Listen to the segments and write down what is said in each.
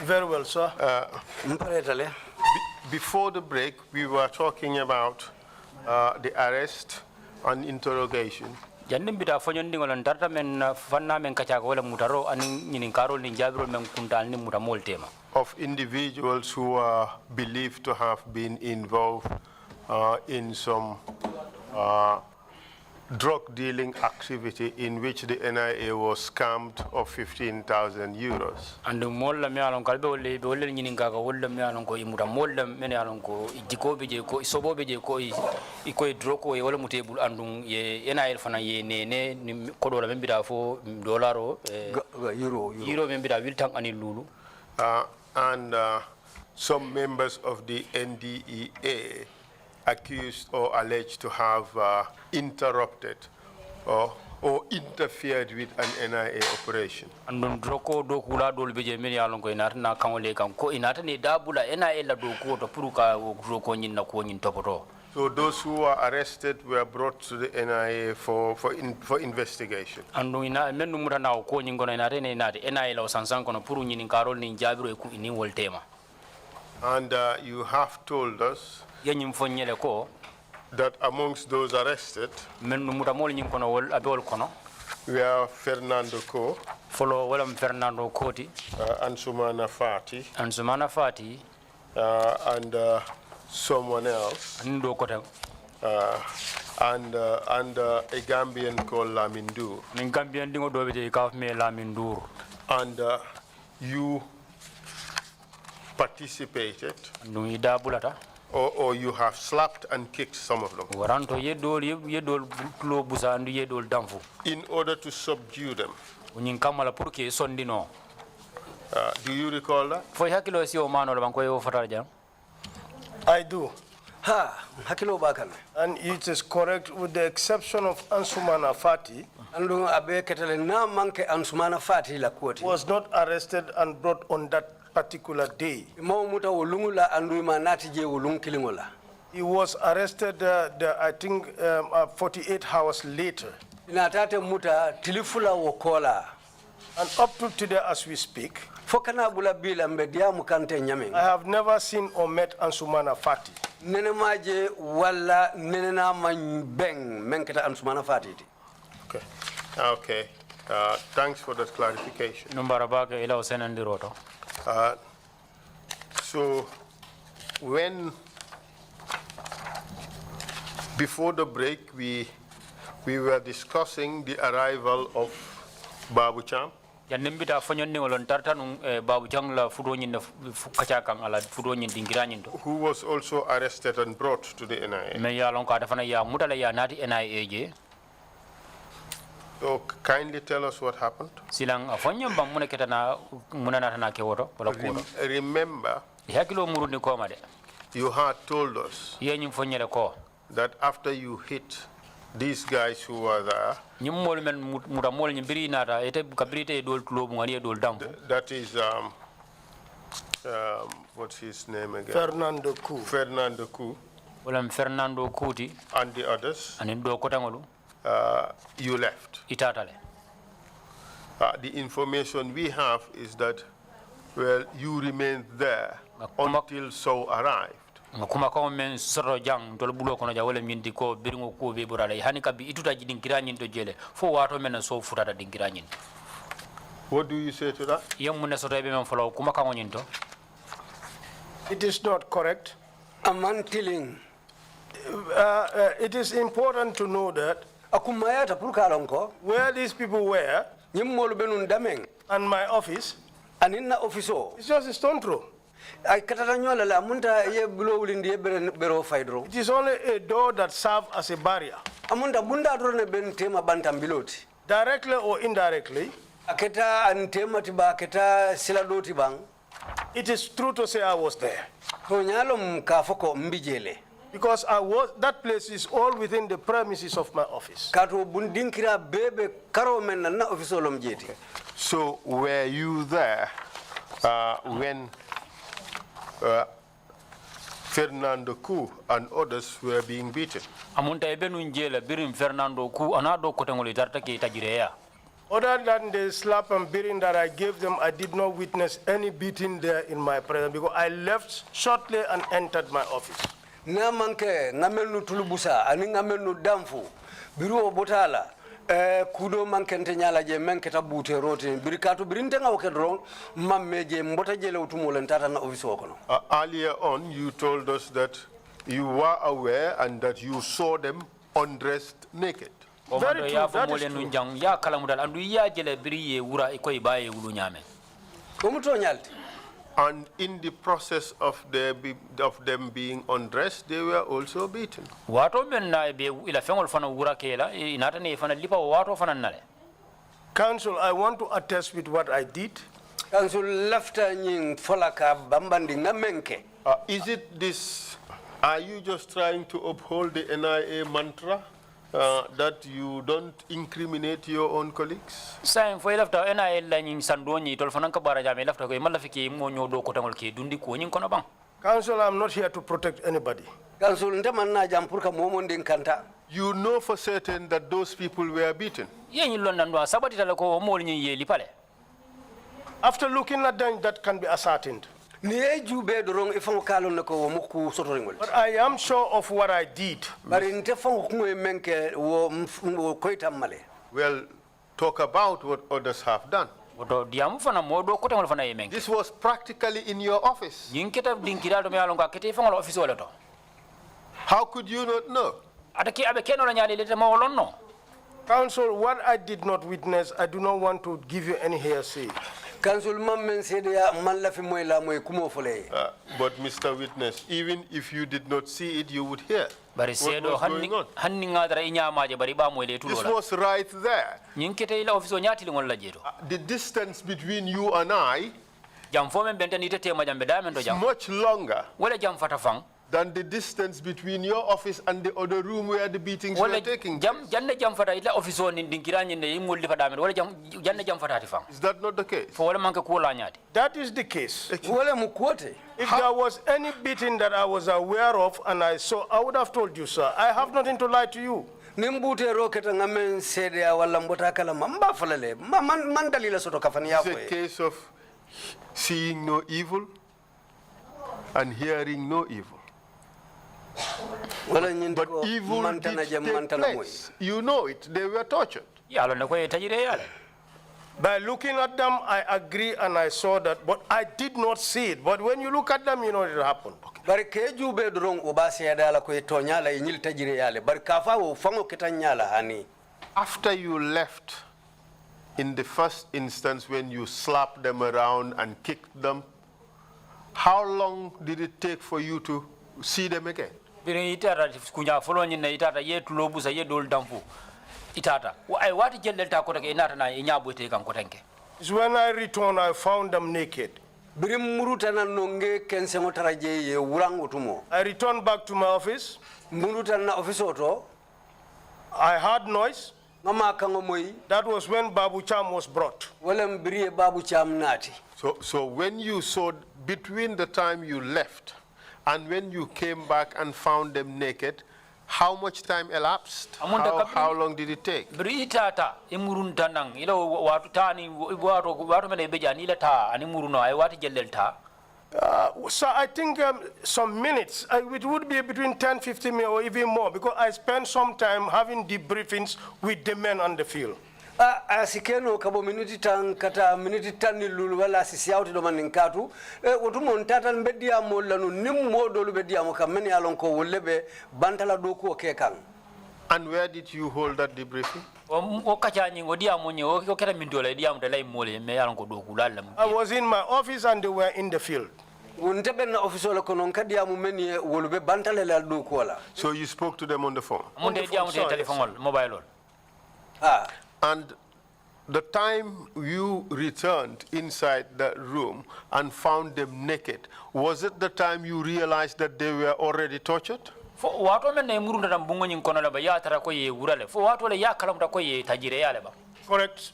Very well, sir. Before the break, we were talking about the arrest and interrogation of individuals who are believed to have been involved in some drug dealing activity in which the NIA was scammed of 15,000 euros. And molla me alon kalbe wolle nyininga ko wolle me alon ko imuta molla men alon ko jikobe je ko sobobe je ko ko droko e wala mutebul andum ye NIL fana ye ne ko do la men bida fo dollar euro men bida wiltan ani lulu and some members of the NDEA accused or alleged to have interrupted or interfered with an NIA operation. Andon droko do kula dol beje men yalon ko inata na kanole kan ko inata ne dabula NIA la do ko to puruka droko nyin na ko nyin topoto. So those who were arrested were brought to the NIA for investigation. Andon ina men numura na ko nyin gono inata ne inata NIA la sansan kono puru nyin karol ni jabiro e ku ini woltema. And you have told us that amongst those arrested were Fernando Co, Fernando Coti, Ansumana Fati, and someone else, and a Gambian called Lamindur. And you participated, or you have slapped and kicked some of them in order to subdue them. Do you recall that? I do. And it is correct with the exception of Ansumana Fati, was not arrested and brought on that particular day. He was arrested, I think, 48 hours later. And up to today, as we speak, I have never seen or met Ansumana Fati. Okay. Thanks for that clarification. So, before the break, we were discussing the arrival of Babu Cham, who was also arrested and brought to the NIA. So kindly tell us what happened. Remember, you had told us that after you hit these guys who were there, that is, what's his name again? Fernando Cu. And the others, you left. The information we have is that, well, you remained there until so arrived. What do you say to that? It is not correct. It is important to know that where these people were and my office, it's just a stone throw. It is only a door that serves as a barrier. Directly or indirectly, it is true to say I was there. Because that place is all within the premises of my office. So were you there when Fernando Cu and others were being beaten? Other than the slap and beating that I gave them, I did not witness any beating there in my presence because I left shortly and entered my office. Na manke ngamenu tulubusa ani ngamenu damfu biru botala kudo mankente nyala je menketa bute rote birikatu birinte nga okedron mammeje mbota jele utumule ntata na office okono. Earlier on, you told us that you were aware and that you saw them undressed naked. Very true, that is true. ya kala mudal andu ya jele biriye wura ikoy baye wulu nyame. Komuto nyalti. And in the process of them being undressed, they were also beaten. Wato men na be ila fengol fana wura kela inata ne fana lipa wato fana nale. Council, I want to attest with what I did. Council lafta nying folaka bambandi ngamenke. Is it this, are you just trying to uphold the NIA mantra that you don't incriminate your own colleagues? Sain fo lafta NIA la nying sandoni tol fana ka bara jame lafta ko malafiki mo nyodo ko tangol ke dundi ko nying kono bang. Council, I'm not here to protect anybody. Council ntaman na jampurka momondin kanta. You know for certain that those people were beaten. Yen yilon nando sabati tala ko mo nyi yeli pale. After looking at them, that can be ascertained. But I am sure of what I did. Well, talk about what others have done. This was practically in your office. How could you not know? Council, what I did not witness, I do not want to give you any hearsay. But Mr. Witness, even if you did not see it, you would hear what was going on. This was right there. The distance between you and I is much longer than the distance between your office and the other room where the beatings were taking place. Is that not the case? That is the case. If there was any beating that I was aware of and I saw, I would have told you, sir. I have nothing to lie to you. Is it a case of seeing no evil and hearing no evil? But evil did take place. You know it. They were tortured. By looking at them, I agree and I saw that, but I did not see it. But when you look at them, you know it happened. After you left, in the first instance when you slapped them around and kicked them, how long did it take for you to see them again? It's when I returned, I found them naked. I returned back to my office. I heard noise. That was when Babu Cham was brought. So when you saw, between the time you left and when you came back and found them naked, how much time elapsed? How long did it take? So I think some minutes. It would be between 10, 15 minutes or even more because I spent some time having debriefings with the men on the field. Asikeno kabo minuti tan kata minuti tan ni lulu wala sisi auti do manin katu otumo ntata mbedia mo lanu nimmo do lu bedia mo kam men yalon ko wollebe bantala do ko kekan. And where did you hold that debriefing? I was in my office and they were in the field. So you spoke to them on the phone? And the time you returned inside that room and found them naked, was it the time you realized that they were already tortured? Correct.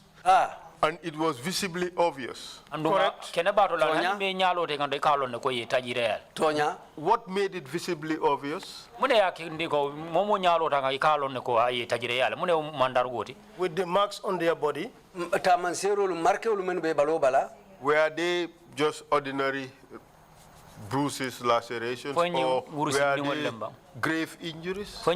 And it was visibly obvious. Correct. Tonya. Tonya. What made it visibly obvious? With the marks on their body. Were they just ordinary bruises, lacerations, or were they grave injuries? We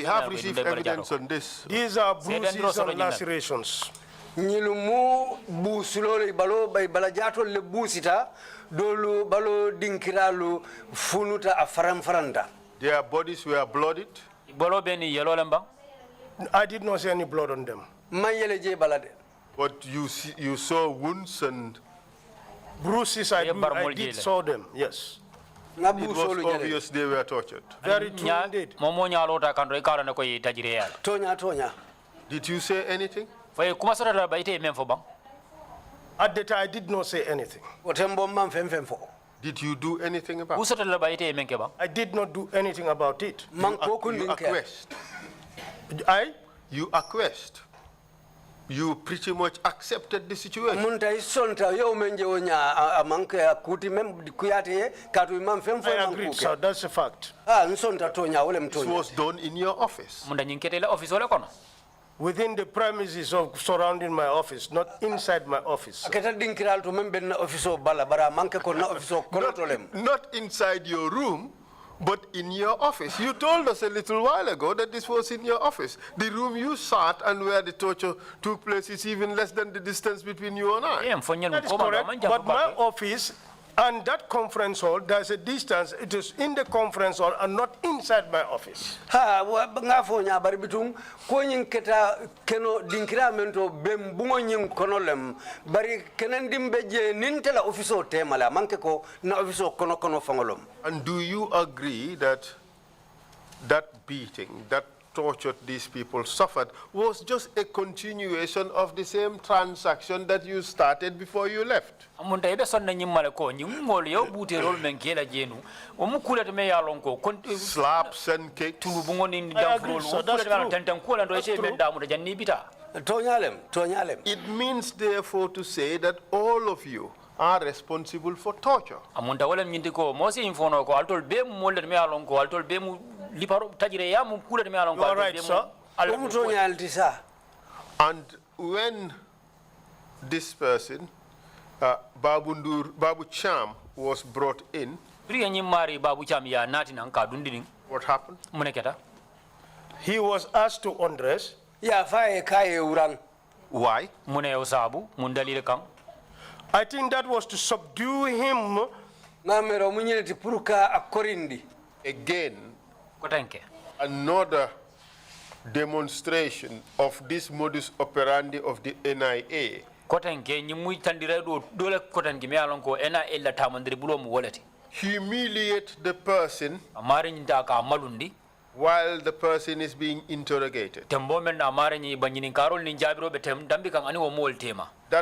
have received evidence on this. These are bruises and lacerations. Nilumu busulole balo bay balajato le busita dolu balo dinkiralu funuta afaram faranda. Their bodies were bloodied. I did not see any blood on them. Mayele je balade. But you saw wounds and bruises. I did saw them. Yes. It was obvious they were tortured. Very true indeed. Tonya. Did you say anything? At the time, I did not say anything. Did you do anything about it? I did not do anything about it. You acquiesced. You acquiesced. You pretty much accepted the situation. I agreed, sir. That's a fact. This was done in your office. Within the premises of surrounding my office, not inside my office. Not inside your room, but in your office. You told us a little while ago that this was in your office. The room you sat and where the torture took place is even less than the distance between you and I. That is correct, but my office and that conference hall, there's a distance. It is in the conference hall and not inside my office. Ha ngafonya bari bitum ko nyin keta keno dinkira mento bem bungo nyin konolem bari kenen dimbe je nintela ofiso temala manke ko na ofiso kono fangolom. And do you agree that that beating, that torture these people suffered was just a continuation of the same transaction that you started before you left? Slaps and kicks. It means therefore to say that all of you are responsible for torture. All right, sir. And when this person, Babu Cham, was brought in, what happened? He was asked to undress. Why? I think that was to subdue him. Again, another demonstration of this modus operandi of the NIA. Humiliate the person while the person is being interrogated. That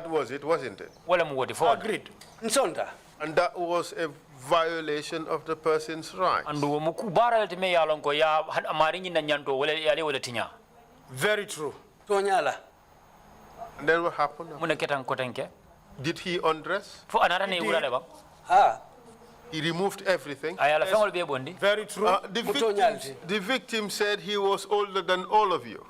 was it, wasn't it? Agreed. And that was a violation of the person's rights. Very true. And then what happened? Did he undress? He removed everything. Yes. Very true. The victim said he was older than all of you.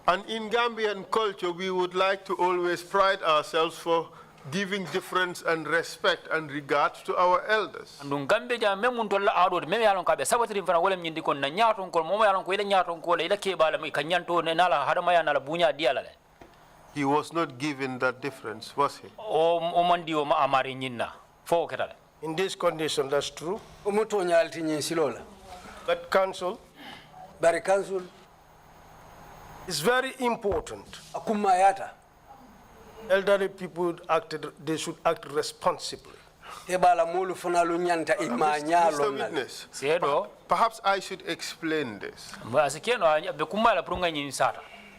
And in Gambian culture, we would like to always pride ourselves for giving deference and respect and regard to our elders. He was not given that difference, was he? In this condition, that's true. But council is very important. Elderly people they should act responsibly. Mr. Witness, perhaps I should explain this.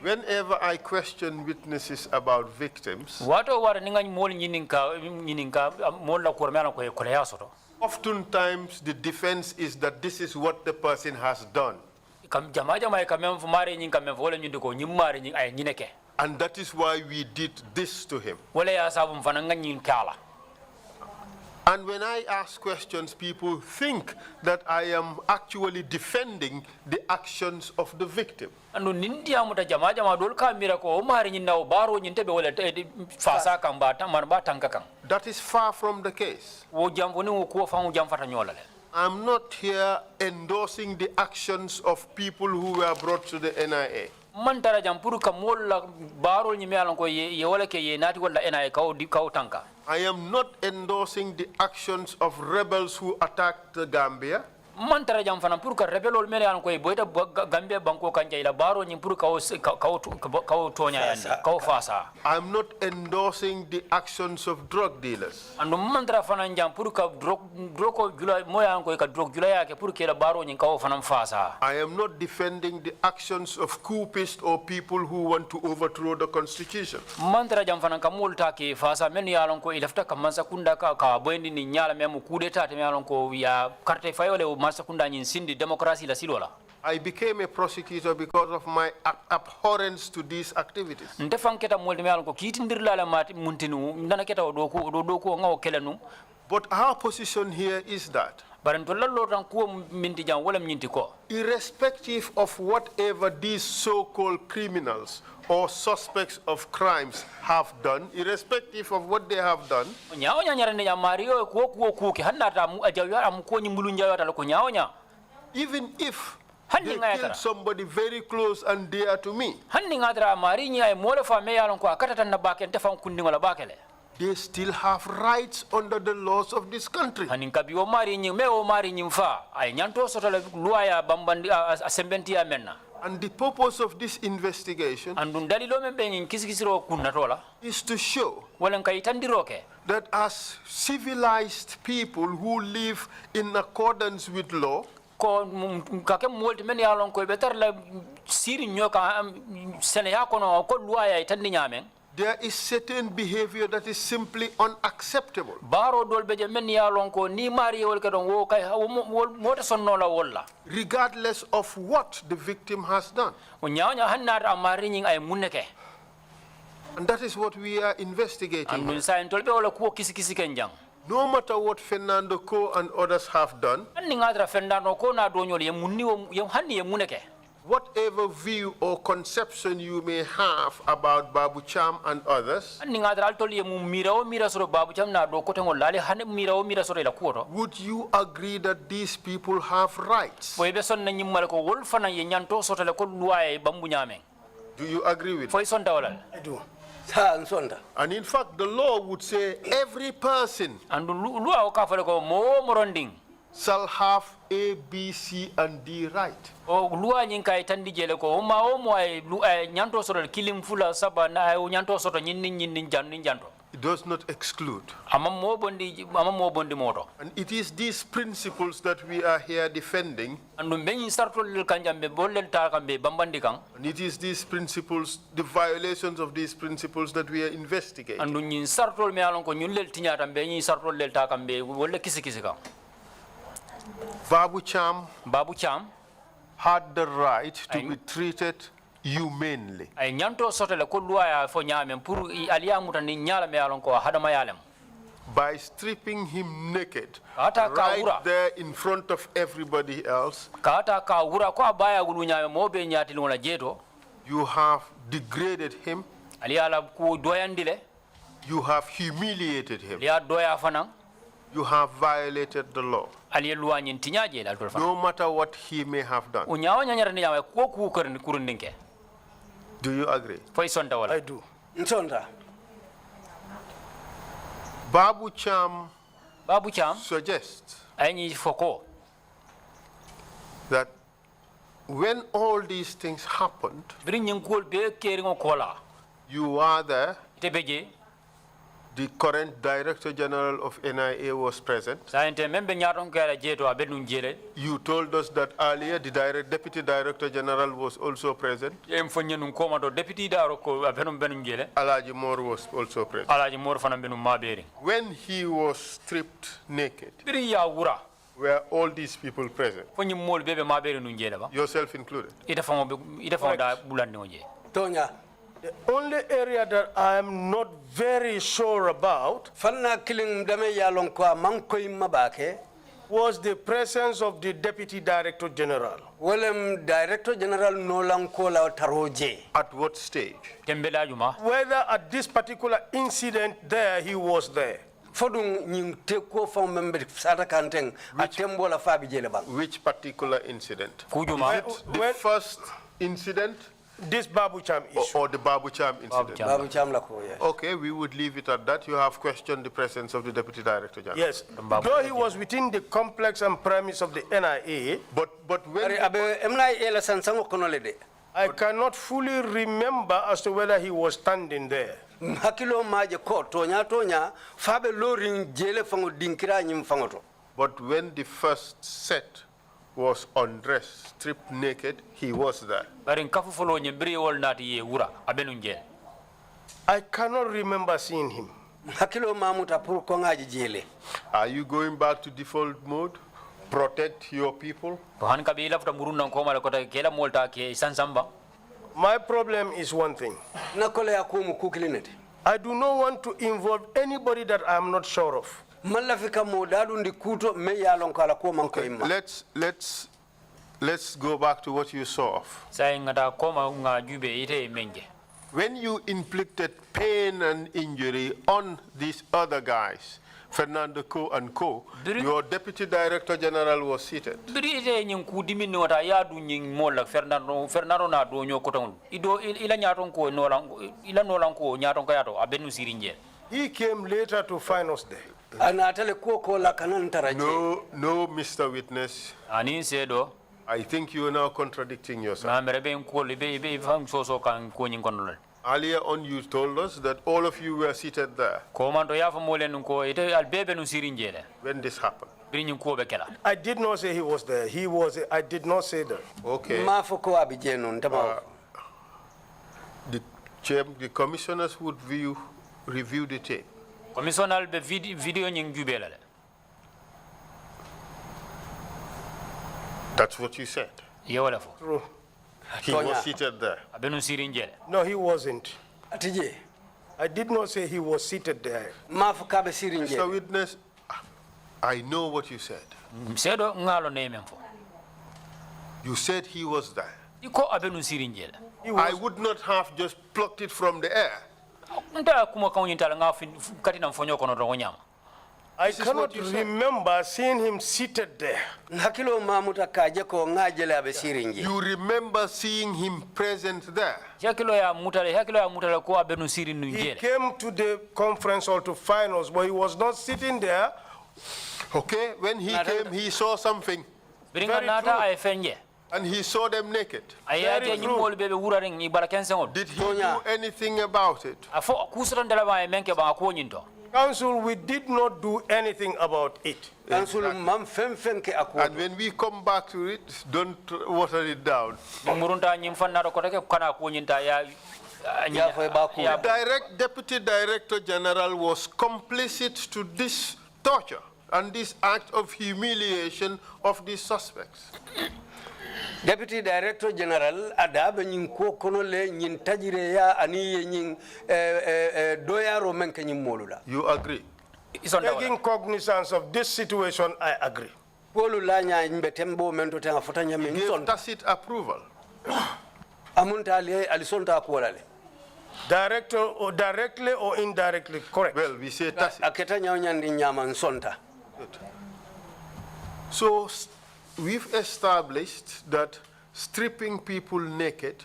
Whenever I question witnesses about victims, oftentimes the defense is that this is what the person has done. kam jama jama kam mem fu mari nyin kam mem wala nyindi ko nyim mari nyin ay nyineke. And that is why we did this to him. Wala ya sabu mfana nganyin kala. And when I ask questions, people think that I am actually defending the actions of the victim. Anu nindi amuta jama jama dol ka mira ko mari nyin naw baro nyin tebe wala fasa kan ba tan man ba tanka kan. That is far from the case. Wo jam woni ko fa jam fata nyolale. I'm not here endorsing the actions of people who were brought to the NIA. Man tara jam puru ka molla baro nyi me alon ko ye wala ke ye nati wala NIA kaw tanka. I am not endorsing the actions of rebels who attacked the Gambia. Man tara jam fana puru ka rebelol mele alon ko ye boyta Gambia banko kanja ila baro nyi puru kaw tonya yandi kaw fasa. I'm not endorsing the actions of drug dealers. Andu man tara fana jam puru ka drog ko jula moya ko ka drog jula yake puru ke la baro nyi kaw fana fasa. I am not defending the actions of coupists or people who want to overthrow the constitution. Man tara jam fana ka multa ke fasa men yalon ko ilafta ka mansa kunda ka boyndi ni nyala memu kudeta te yalon ko ya carte fayole masakunda nyin sindi democracy la silola. I became a prosecutor because of my abhorrence to these activities. Nte fanketa molde me alon ko kitindirla la mati muntinu ndana keta do ko ngaw kelenu. But our position here is that irrespective of whatever these so-called criminals or suspects of crimes have done, irrespective of what they have done, even if they killed somebody very close and dear to me, they still have rights under the laws of this country. And the purpose of this investigation is to show that as civilized people who live in accordance with law, there is certain behavior that is simply unacceptable. Regardless of what the victim has done. And that is what we are investigating. No matter what Fernando Co and others have done, whatever view or conception you may have about Babu Cham and others, would you agree that these people have rights? Do you agree with it? I do. And in fact, the law would say every person shall have A, B, C, and D right. It does not exclude. And it is these principles that we are here defending. And it is these principles, the violations of these principles that we are investigating. Babu Cham had the right to be treated humanely. By stripping him naked right there in front of everybody else, you have degraded him, you have humiliated him, you have violated the law, no matter what he may have done. Do you agree? I do. Babu Cham suggests that when all these things happened, you are there. The current Director General of NIA was present. You told us that earlier the Deputy Director General was also present. Alaji Moore was also present. When he was stripped naked, were all these people present, fo ñim mol bebe ma bere nun jele ba yourself included? ita fa da bulande o je tonya The only area that I am not very sure about fanna killing dame yalon ko man koy mabake was the presence of the Deputy Director General. wolem Director General nolan ko la taroje At what stage? tembela juma Whether at this particular incident there, he was there. fodum ñing te ko fam membe sata kanteng atembo la fabi jele bang Which particular incident? kujuma The first incident This Babu Cham issue. or the Babu Cham incident? Cham. babu cham la ko yes Okay, we would leave it at that. You have questioned the presence of the Deputy Director General. Yes, though he was within the complex and premise of the NIA, But when ari abe emna ela sansango kono le de I cannot fully remember as to whether he was standing there. hakilo maje ko tonya fabe lorin jele fango dinkira nyim fangoto But when the first set was undressed, stripped naked, he was there. bari kafu folo nyembri wol nati ye wura abenu jele I cannot remember seeing him. hakilo mamuta pour ko ngaji jele Are you going back to default mode? Protect your people? to han kabe lafta murunna ko mala kota kela molta ke sansamba My problem is one thing. nakole yakumu kukilinete I do not want to involve anybody that I am not sure of. mallafika mo dadu ndi kuto me yalon ko ala ko man ko imma Let's go back to what you saw of. say ngata koma nga jube ite menje When you inflicted pain and injury on these other guys, Fernando Co and Co, your Deputy Director General was seated. biri ite nyin ku dimini wata ya du nyin mola Fernando na do nyo koton ido ila nyaton ko nolan ko nyaton ko yato abenu sirinje He came later to find us there. ana tele ko la kanan taraje No, Mr. Witness. ani sedo I think you are now contradicting yourself. na mere ben ko be fam so kan ko nyin kono Earlier on, you told us that all of you were seated there ko man to yafa molen ko ite al bebe nu sirinje le when this happened. biri nyin ko be kala I did not say he was there. I did not say that. Okay. ma fo ko abi jeno ntama The commissioners would review the tape. commissional be video nyin jube la That's what you said. ye wala fo True. He was seated there. abenu sirinje No, he wasn't. atije I did not say he was seated there. ma fo kabe sirinje Mr. Witness, I know what you said. sedo ngalo ne men fo You said he was there. iko abenu sirinje la I would not have just plucked it from the air. nta kuma kan yin tala nga katina mfonyo kono do nyama I is cannot what you said. remember seeing him seated there. hakilo mamuta kaje ko ngajele abe sirinje You remember seeing him present there. hakilo ya mutale ko abenu sirin nu He jele came to the conference hall to find us, but he was not sitting there. Okay? When he came, he saw something biringa Very nata true. ay fenje and he saw them naked. ayate Very ni true. mol bebe wuraren ni bala kensen Did he do anything about it? afo kusran dala ba menke ba ko nyinto Council, we did not do anything about it. kansul mam fem ke akko And when we come back to it, don't water it down. murunta nyim fanna ko take kana ko nyinta ya Ya fay ba ko. Deputy Director General was complicit to this torture and this act of humiliation of these suspects. Deputy Director General adabe nyin ko kono le nyin tajire ya ani nyin doyaro menke nyin molula You agree? Taking cognizance of this situation, I agree. polu la nya mbe tembo mento tenga fota nyame Gave son tacit approval. amunta ali alisonta ko lale Director or directly or indirectly, correct. Well, we say tacit. aketa nyawnyandi nyama nsonta So we've established that stripping people naked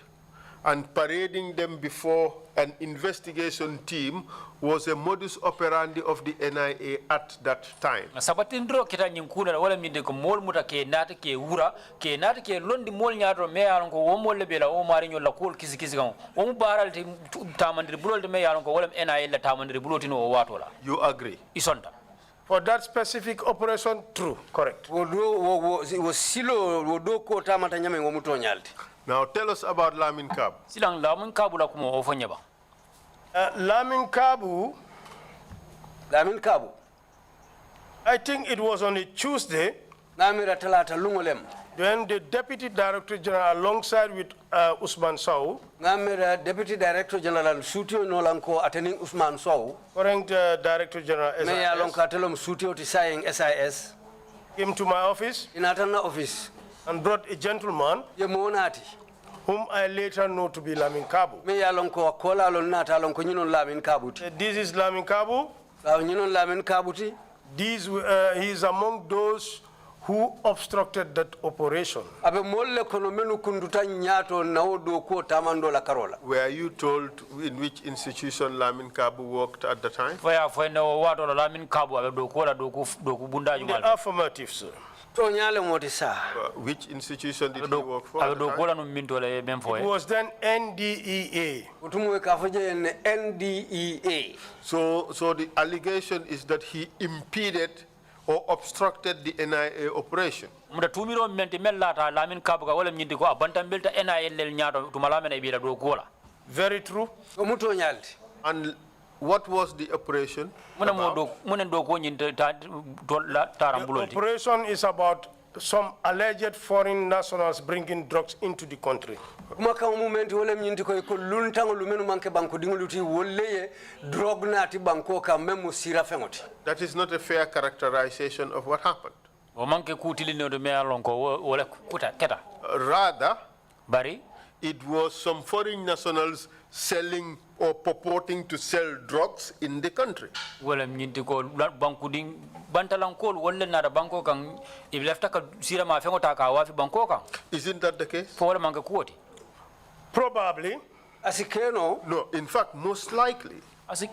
and parading them before an investigation team was a modus operandi of the NIA at that time. sabatindro kita nyin kuna wala minde ko mol muta ke nata ke wura ke nata ke londi mol nyaado me yalon ko wo mol le bela o mari nyol la kol kisi kan o mu baral te tamandir bulol de me yalon ko wala NIA la tamandir bulotino o watola You agree? isonta For that specific operation, true, correct. wo silo wo do ko tamata nyame ngo muto nyalti Now tell us about Lamin Kab. silang la mun kabula kuma o fanya ba Lamin Kabu, Lamin Kabu I think it was on a Tuesday. namira talata lungolem Then the Deputy Director General, alongside with Usman Sow, ngamira Deputy Director General Sutio Nolanko attending Usman Sow, current Director General me ya lon SIS, ka telom Sutio ti saying SIS, came to my office inatana office, and brought a gentleman ye monati, whom I later know to be Lamin Kabu. me ya lon ko kola lon nata lon ko nyinon lamin kabuti. This is Lamin Kabu. Nyinon lamin kabuti. He is among those who obstructed that operation. Abe molle kono menu kunduta nyato na odo ko tamando la karola. Were you told in which institution Lamin Kabu worked at the time? Lamin Kabu abe doku bunda In the affirmative, sir. To nyale moti sa. Which institution did he work for? abe At the doku time? la no minto le It was then NDEA. Utumu ka faje en NDEA. So the allegation is that he impeded or obstructed the NIA operation. muda tumiro menti mellata Lamin Kabu ka wala nyindi ko abanta belta NIL nyato tumalame na ibira doku la. Very true. Omuto nyalti. And what was the operation? Muna mo do muna doku nyindi The tarambuloti. operation is about some alleged foreign nationals bringing drugs into the country. Kuma ka moment wala nyinti ko luntango lumenu manke banko dinguluti wolleye drug nati banko ka memu sira fengoti. That is not a fair characterization of what happened. O manke kutili no do me alon ko wala kuta keta. Rather, Bari it was some foreign nationals selling or purporting to sell drugs in the country. wala nyindi ko banku ding bantalankol wala na da banko kan iblefta ka sira ma fengo ta ka wafi banko kan Isn't that the case? fo wala manke kuoti Probably. Asikeno No, in fact, most likely. asik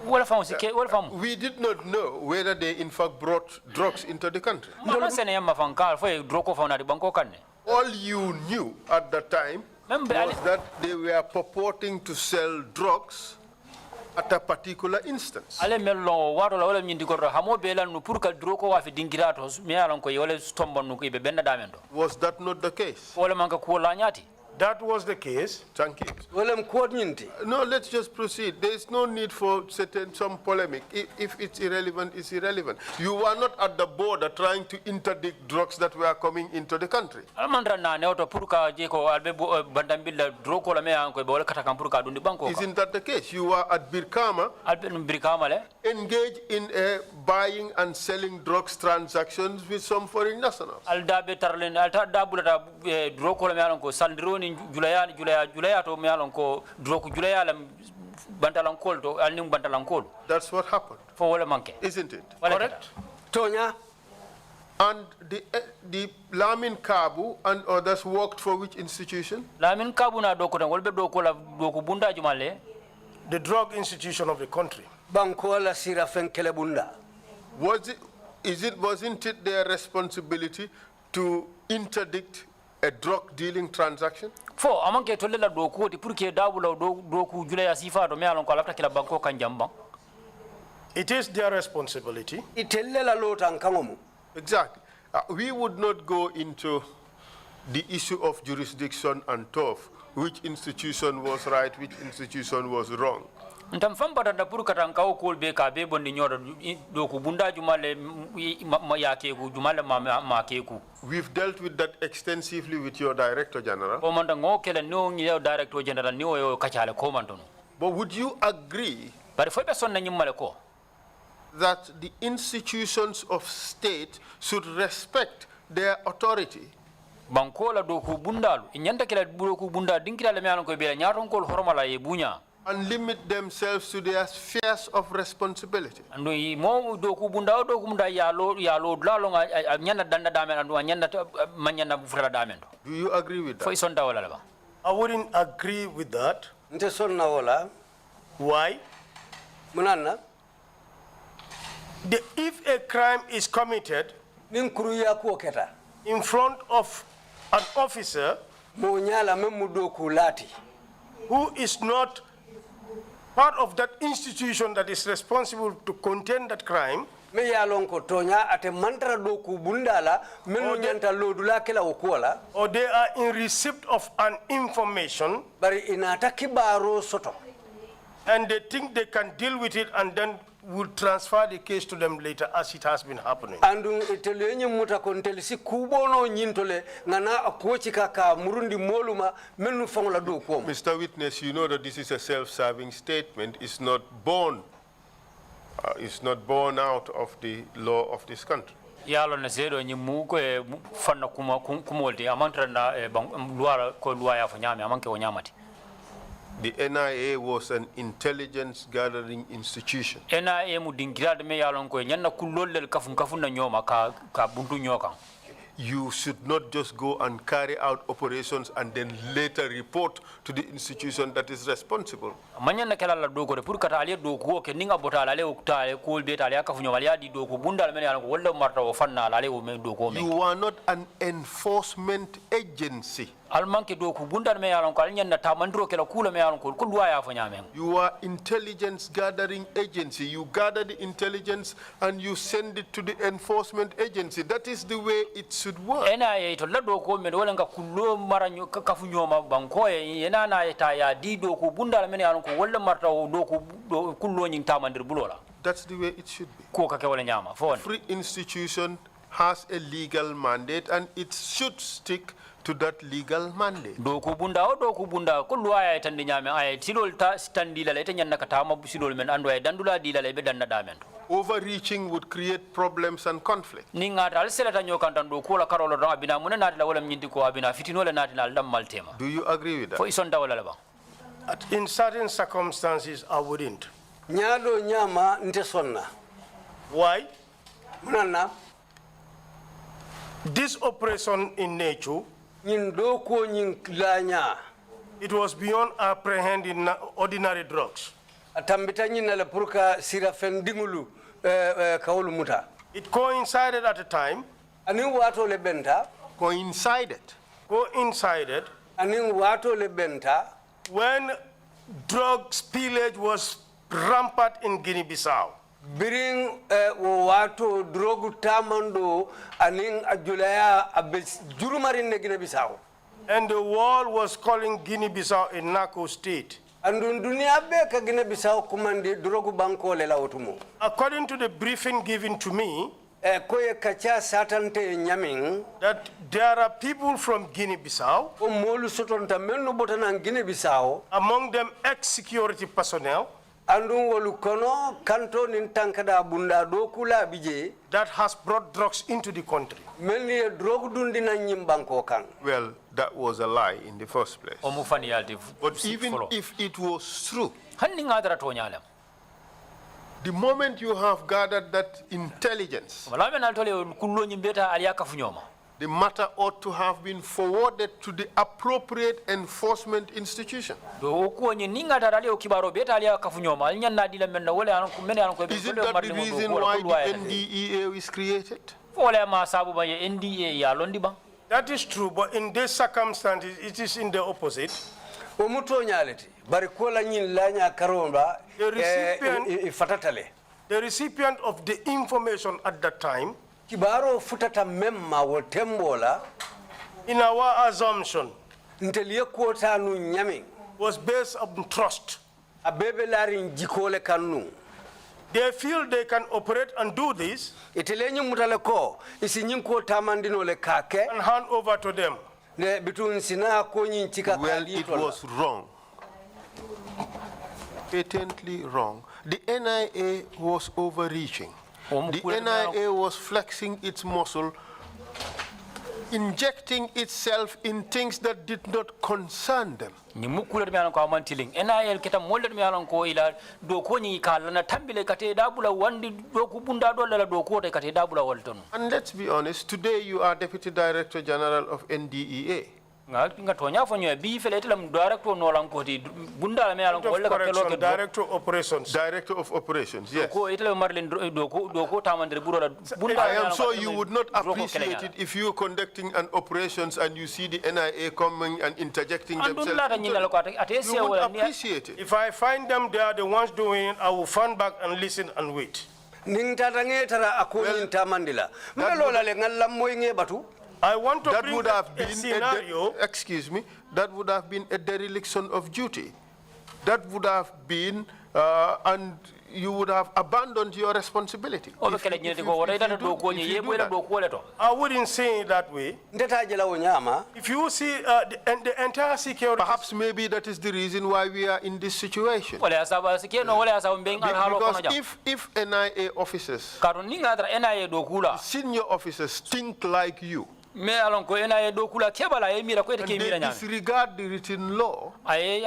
wala famu sike wala famu We did not know whether they in fact brought drugs into the country. ma sene yamma fankal fo droko fa na di banko kan ne All you knew at the time was that they were purporting to sell drugs at a particular instance. ale mello wato la wala nyindi ko hamo be lan no pour ka droko wafi dingirato me yalan ko wala stombo no ko be benna damendo Was that not the case? wala manke ko la nyati That was the case. Thank you. wala mkod nyinti. No, let's just proceed. There is no need for some polemic. If it's irrelevant, it's irrelevant. You were not at the border trying to interdict drugs that were coming into the country. almandra na ne auto pour ka je ko albe bandambilla droko la me an ko be wala kata kan pour ka dundi banko Isn't that the case? You were at Birkama albe no brikama le engaged in a buying and selling drugs transactions with some foreign nationals. aldabe tarlen alta dabulata droko la me an ko sandroni julaya to me alon ko droku julaya la bantalankol to alnim bantalankol That's what happened, fo wala manke isn't it? correct Tonya And the Lamin Kabu and others worked for which institution? Lamin Kabu na doko tan wolbe doko la doko bunda jumale The drug institution of the country. banko la sira fenkele bunda. Wasn't it their responsibility to interdict a drug dealing transaction? fo amanke tolle la doko ti pour que dabula doku julaya sifa do me alon ko lafta kila banko kan jamba It is their responsibility. Itelle la lotan kangomu. Exactly. We would not go into the issue of jurisdiction and turf, which institution was right, which institution was wrong. ntam fambata da pour katan kaw kol be ka be bondi nyodo doku bunda jumale yake ku jumale ma keku We've dealt with that extensively with your Director General. o manda ngo kele no ngi director general ni o kachale ko mantono But would you agree bari fo be sonna nyimale ko that the institutions of state should respect their authority banko la doku bundalu nyanda kala doku bunda dinkira le mialon ko be nyaaton kol hormala e bunya and limit themselves to their spheres of responsibility? ando mo doku bunda ya lo lalo nyanda danda damen ando nyanda manyanda bufra damen Do you agree with fo that? isonda wala ba I wouldn't agree with that. Nte sonna wala. Why? Munana. If a crime is committed Nin kuruya ko keta. in front of an officer Mo nyala memu doku lati. who is not part of that institution that is responsible to contain that crime, Me ya lon ko tonya ate mantra doku bundala menu nyanta lodula kela okola or they are in receipt of an information bari inata kibaro soto. and they think they can deal with it and then will transfer the case to them later as it has been happening. Andu itelenye muta konteli si kubono nyintole ngana akochi kaka murundi moluma menu fangola do ko. Mr. Witness, you know that this is a self-serving statement. It's not born out of the law of this country. Yalo na zedo nyimu ko fanna kumolti amantra na luara ko luaya fanyame amanke wanyamati. The NIA was an intelligence gathering institution. NIA mu dingira de me yalon ko nyanna kullol kafun na nyoma ka buntu nyoka. You should not just go and carry out operations and then later report to the institution that is responsible. Manyana kala la dogo pour kata ale dogo ke ninga botala ale ukta ko be tale aka funyo wali adi dogo bundal men yalon ko wolla marta o fanna ale o men dogo men. You are not an enforcement agency. Almanke dogo bundal men yalon ko alnyanna tamandro kala kula men yalon ko kulwa ya fanya men. You are intelligence gathering agency. You gather the intelligence and you send it to the enforcement agency. That is the way it should work. NIA to la dogo men wala nga kullo maranyo kafunyo ma banko e na ta ya di dogo bundal men yalon ko wolla marta o dogo kullo nyin tamandir bulola. That's the way it should be. Ko ka ke wala nyama fon. Every institution has a legal mandate and it should stick to that legal mandate. Doku bunda kullu aya tan nyame aya tilol ta standila le tan naka tama busidol men ando ay dandula dila le be danda damen. Overreaching would create problems and conflict. Ninga dal selata nyokan do ko la karolo do abina mun na wala nyindi ko abina fitino le na dal maltema. Do you agree with that? Fo isonda wala ba. In certain circumstances, I wouldn't. Nyado nyama nte sonna. Why? Munana This operation in nature, nyindo ko nyin lanya it was beyond apprehending ordinary drugs. atambita nyina la purka sira fendingulu kawulu muta. It coincided at a time. Anin wato le benta Coincided. anin wato le benta When drug spillage was rampant in Guinea-Bissau. biring wato drogu tamando anin ajulaya abes jurumarin ne Guinea-Bissau. And the world was calling Guinea-Bissau a narco state. Andun dunia be ka Guinea-Bissau kumandi drogu banko le la otumo. According to the briefing given to me, Koye kacha satante nyamin that there are people from Guinea-Bissau, o molu sotonta menno botana Guinea-Bissau among them ex-security personnel, andun wolu kono kanto nin tankada bunda do kula bije that has brought drugs into the country. melni drogu dundi na nyimbanko kan. Well, that was a lie in the first place. O mu fani yalti. But even if it was true, Hanni ngadara to nyalam. the moment you have gathered that intelligence, Wala men altole kullo nyimbeta ali aka funyoma. the matter ought to have been forwarded to the appropriate enforcement institution. Do ko nyi ninga tarale o kibaro beta ali aka funyoma al nyanna dila men wala an ko men an ko be Is it that the reason why the NDEA is created? Wala ma sabu ba NDA ya londi ba. That is true, but in these circumstances, it is in the opposite. O muto nyaleti bari kola nyin lanya karomba The recipient- fatatale The recipient of the information at that time, kibaro futata memma wo tembola in our assumption, nteliye kota nu nyamin was based on trust. abebe larin jikole kanu They feel they can operate and do this itelenyi mutale ko isi nyin ko tamandino le kake and hand over to them. ne bitun sina ko nyin chika Well, it was wrong. Patently wrong. The NIA was overreaching. The NIA was flexing its muscle, injecting itself in things that did not concern them. Ni mukuler mi alon ko amantiling NIL kita molder mi alon ko ila do ko ni kala na tambile kate dabula wandi do ko bunda do la do ko te kate dabula walton. And let's be honest, today you are Deputy Director General of NDEA. Nga tonya fonyo bi fele telam director no lan ko ti bunda me alon ko wala ka kelo ke Director of Operations. Director of Operations, yes. ko itele marlen do ko tamandre buro la bunda I am sure you would not appreciate it if you were conducting an operations and you see the NIA coming and interjecting themselves. You would appreciate it. If I find them, they are the ones doing it, I will fan back and listen and wait. ning tatange tara akoni tamandila melola le ngalla moy nge batu. I want to That bring would have a been scenario. excuse me, that would have been a dereliction of duty. That would have been and you would have abandoned your responsibility. I wouldn't say it that way. If you see the entire security... Perhaps maybe that is the reason why we are in this situation. Because if NIA officers, senior officers think like you, and they disregard the written law, then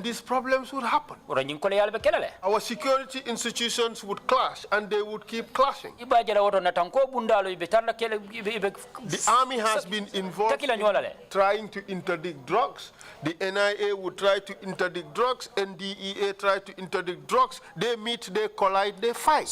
these problems would happen. Our security institutions would clash, and they would keep clashing. The army has been involved in trying to interdict drugs. The NIA would try to interdict drugs, and DEA try to interdict drugs. They meet, they collide, they fight.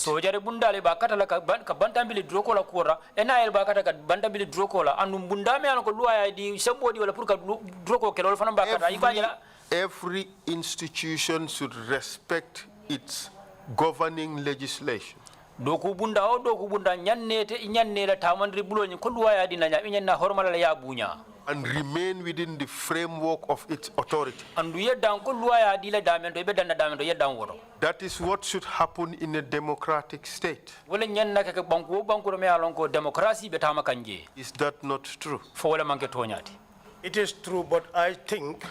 Every institution should respect its governing legislation. And remain within the framework of its authority. That is what should happen in a democratic state. Is that not true? It is true, but I think...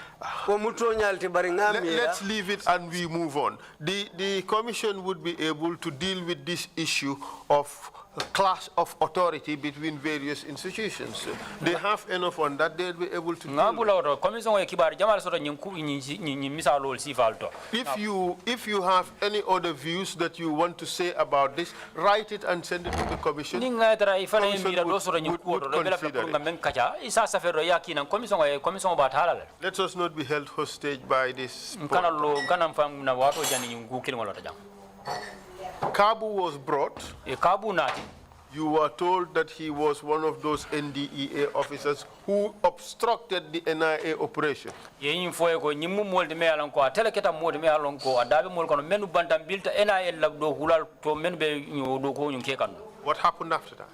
Let's leave it and we move on. The commission would be able to deal with this issue of clash of authority between various institutions. They have enough on that, they'll be able to deal with it. If you have any other views that you want to say about this, write it and send it to the commission. Let us not be held hostage by this. Kabu was brought. You were told that he was one of those NDEA officers who obstructed the NIA operation. What happened after that?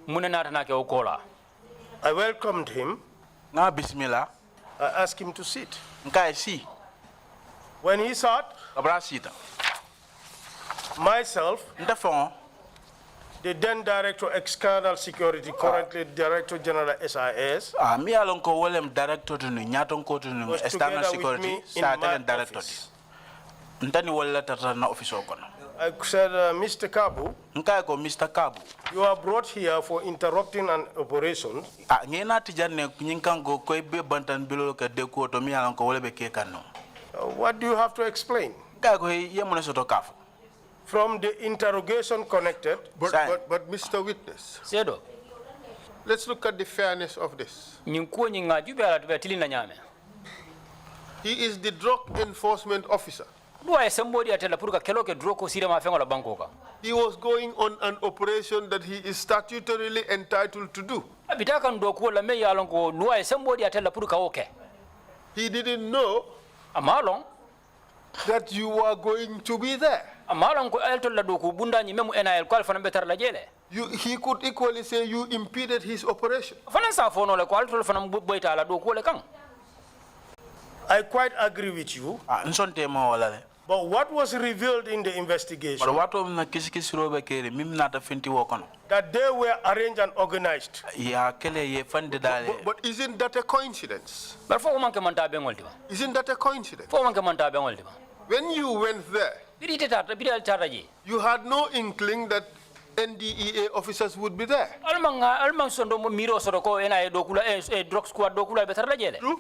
I welcomed him. Bismillah. I asked him to sit. See. When he sat, myself, the then Director External Security, currently Director General SIS, Director to External Security, Director. I said, Mr. Kabu, you are brought here for interrupting an operation. What do you have to explain? From the interrogation connected. But Mr. Witness, let's look at the fairness of this. He is the drug enforcement officer. He was going on an operation that he is statutorily entitled to do. He didn't know that you were going to be there. He could equally say you impeded his operation. I quite agree with you. But what was revealed in the investigation? That they were arranged and organized. But isn't that a coincidence? Isn't that a coincidence? When you went there, you had no inkling that NDEA officers would be there. True.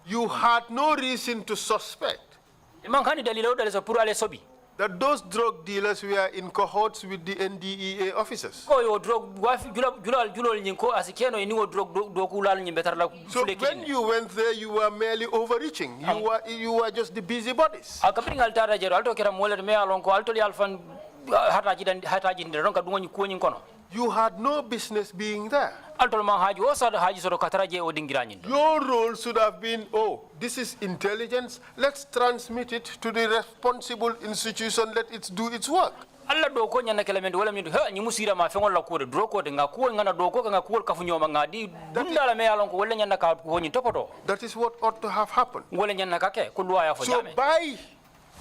You had no reason to suspect that those drug dealers were in cohorts with the NDEA officers. So when you went there, you were merely overreaching. You were just the busybodies. You had no business being there. Your role should have been, oh, this is intelligence, let's transmit it to the responsible institution, let it do its work. alla do ko nyana kala men wala min ha nyi musira ma fe ngol la ko de do ko de nga ko ngana do ko nga ko kafu nyoma nga di dundala me yalon ko wala nyana ka ko nyi topoto That is what ought to have happened. wala nyana ka ke ko luwa ya fo So jame by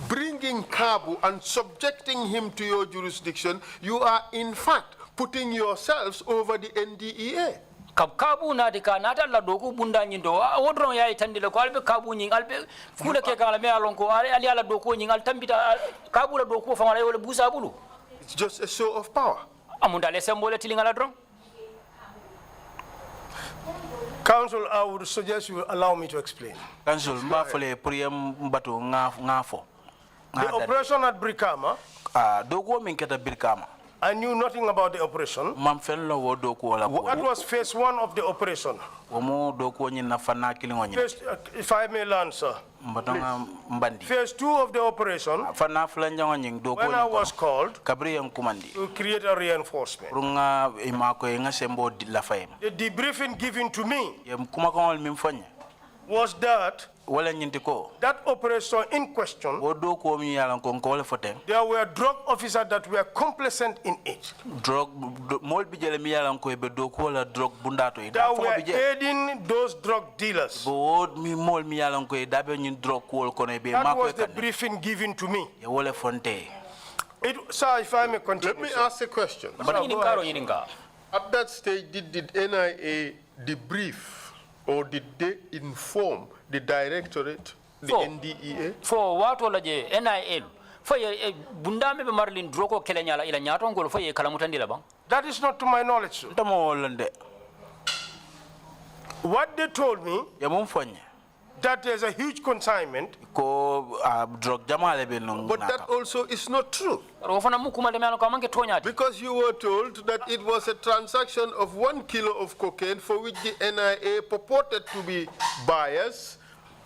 bringing Kabu and subjecting him to your jurisdiction, you are in fact putting yourselves over the NDEA. kabu na de ka na dalla do ko bunda nyi do wodron yayi tandile ko albe kabu nyi albe kuda ke kala me yalon ko ali ala do ko nyi al tambita kabu la do ko fa wala wala busa bulu It's just a show of power. amunda le sembole tilingala dron Council, I would suggest you allow me to explain. Council, mbafole priyam mbato ngafo. The operation at Brikama, Dogo min keta Birkama. I knew nothing about the operation. Mam fello wo doko wala That ko. was phase 1 of the operation. Womo doko nyi na fana kilingo nyi. If I may learn, sir. Mbatonga mbandi. Phase 2 of the operation, Fana flanja nyi doko when I was called kabri yang kumandi. to create a reinforcement, Runga imako nga sembo la fayem. the debriefing given to me Yem kuma kongol mimfanya. was that Wala nyinti ko. that operation in question, Wo doko mi yalan ko wala foten. there were drug officers that were complacent in it, Drug mol bijele mi yalan ko be doko wala drug bundato ida that fo were bije. aiding those drug dealers. Bo mi mol mi yalan ko da be nyin drug ko ko ne be That mako was the kan. briefing given to me. Ya wala fonte. Sir, if I may continue. Let me sir. ask a question. but Sir, nyini go karo ahead. nyini ka At that stage, did the NIA debrief or did they inform the directorate, the For- NDEA? fo wato la je NIL fo ye bundame be marlin droko kele nyala ila nyato ngol fo ye kala mutandi la bang That is not to my knowledge, sir. Tamo wolande. What they told me, Ya mum fonye. that there's a huge consignment, Ko drug jamale be non. But that also is not true, ro fana mu kuma de melo ko manke toñati because you were told that it was a transaction of 1 kilo of cocaine for which the NIA purported to be buyers,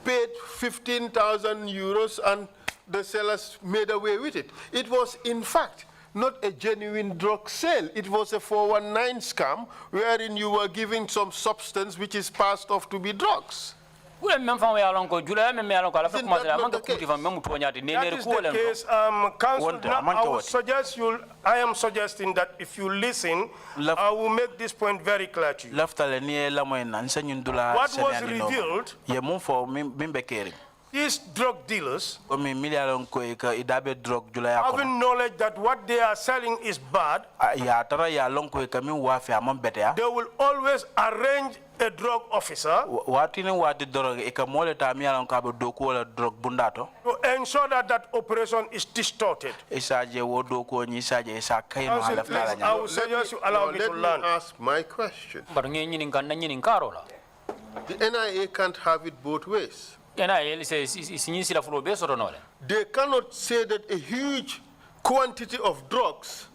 paid 15,000 euros, and the sellers made away with it. It was, in fact, not a genuine drug sale. It was a 419 scam wherein you were giving some substance which is passed off to be drugs. kule mem fam ya lon ko jula mem ya lon ko ala fa Isn't kuma that de not manke the kuti fam mem toñati ne that ne is ko the len case. Council, Wonte, now amanke I would wote. suggest you, I am suggesting that if you listen, I will make this point very clear to you. Laftale ni la moy nan senyun dula. What was revealed, Ya mum fo mimbe keri. these drug dealers, Ko mi million ko ka idabe drug jula ya ko. having knowledge that what they are selling is bad, Ya tara ya lon ko ka mi wafi amon bete ya. they will always arrange a drug officer Wati ni wati drug e ka mole ta mi yalan ka be doko wala drug bundato. to ensure that that operation is distorted. Isaje wo doko ni isaje isa kayno Council, ala please, fala I nya. will suggest you allow me to Let me learn. ask my question. bar ngi nyini kan na nyini karo la The NIA can't have it both ways. NIL se sinyi sila fulo be soto nole They cannot say that a huge quantity of drugs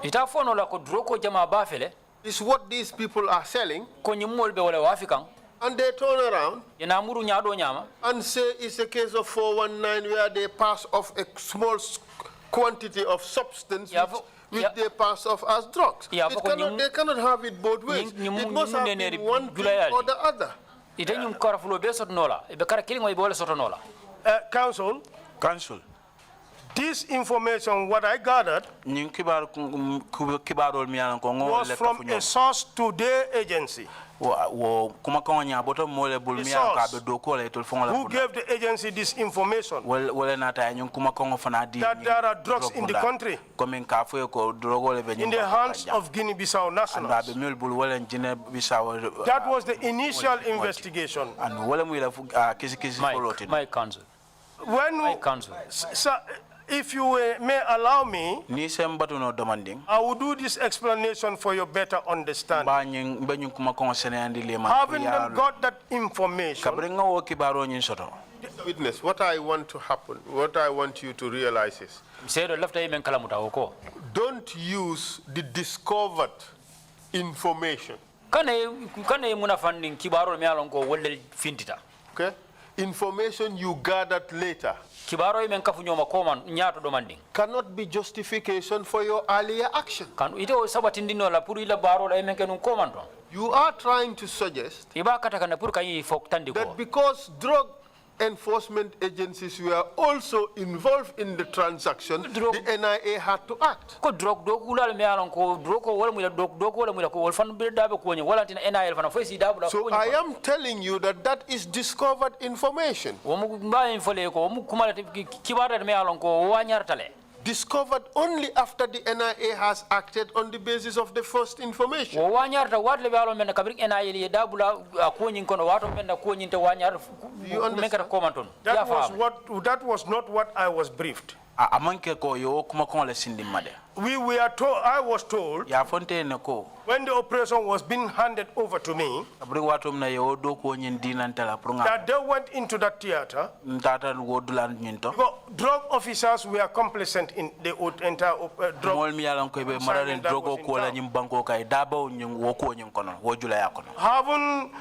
ita fono la ko droko jama ba fele is what these people are selling, ko nyimol be wala wafi kan and they turn around yana muru nyaado nyama and say it's a case of 419 where they pass off a small quantity of substance Yeah, which yeah. they pass off as drugs. Yeah, It but cannot, they cannot have it both ways. It must have been one thing or the other. ita nyum kara fulo be soto nola e be kara kilingo e be wala soto nola Council, Council. this information, what I gathered, Nyin kibarol mi yalan ko ngol was le from kafu a source to their agency, wo kuma kan nya boto mole bul mi yalan ka be doko le tol fon la who gave the agency this information, wala nata nyun kuma kan fana di that there are drugs in the country comme ka fo ko drogo le be in the hands of Guinea-Bissau and nationals. be mel bul wala jine bisaw That was the initial investigation. and wala mu la kisi follow my council When, my council sir, if you may allow me, ni sem batu no demanding I will do this explanation for your better understanding. ba nyin be nyun kuma kan sene andi le man Having them got that information, kabri nga wo kibaro nyin soto Witness, what I want to happen, what I want you to realize is, sedo lafta yemen kala muta ko don't use the discovered information, kane muna fandin kibaro me alon ko wolle fintita okay? Information you gathered later kibaro yemen kafu nyoma ko man nyaato do manding cannot be justification for your earlier action. kan ite o sabatindino la pour ila baro la yemen kenun ko man don You are trying to suggest iba kata kana pour kay fok tandi ko that because drug enforcement agencies were also involved in the transaction, the NIA had to act. Ko drug do kula me alon ko drug ko wala mu drug do ko wala mu ko wol fan be dabe ko ni wala tin NIL fan fo si dabu So I am telling you that that is discovered information. wo mu ba infole ko mu kuma kibara me alon ko wa nyartale. Discovered only after the NIA has acted on the basis of the first information. Wo wa nyarta wat le be alon men kabrik NIL ye dabula ko nyin kono wato men ko nyin te wa nyar men ka ko manton. That was not what I was briefed. Amanke ko yo kuma ko le sindi made. We were told, I was told, Ya fontaine ko. when the operation was being handed over to me, Abri watum na yo do ko nyin dinantela prunga. that they went into that theater. Tata wodulan nyinto. Because drug officers were complacent in the entire drug. Mol mi yalan ko be mararen drogo ko la nyim banko kay daba nyim wo ko nyim kono wo jula yakono. Having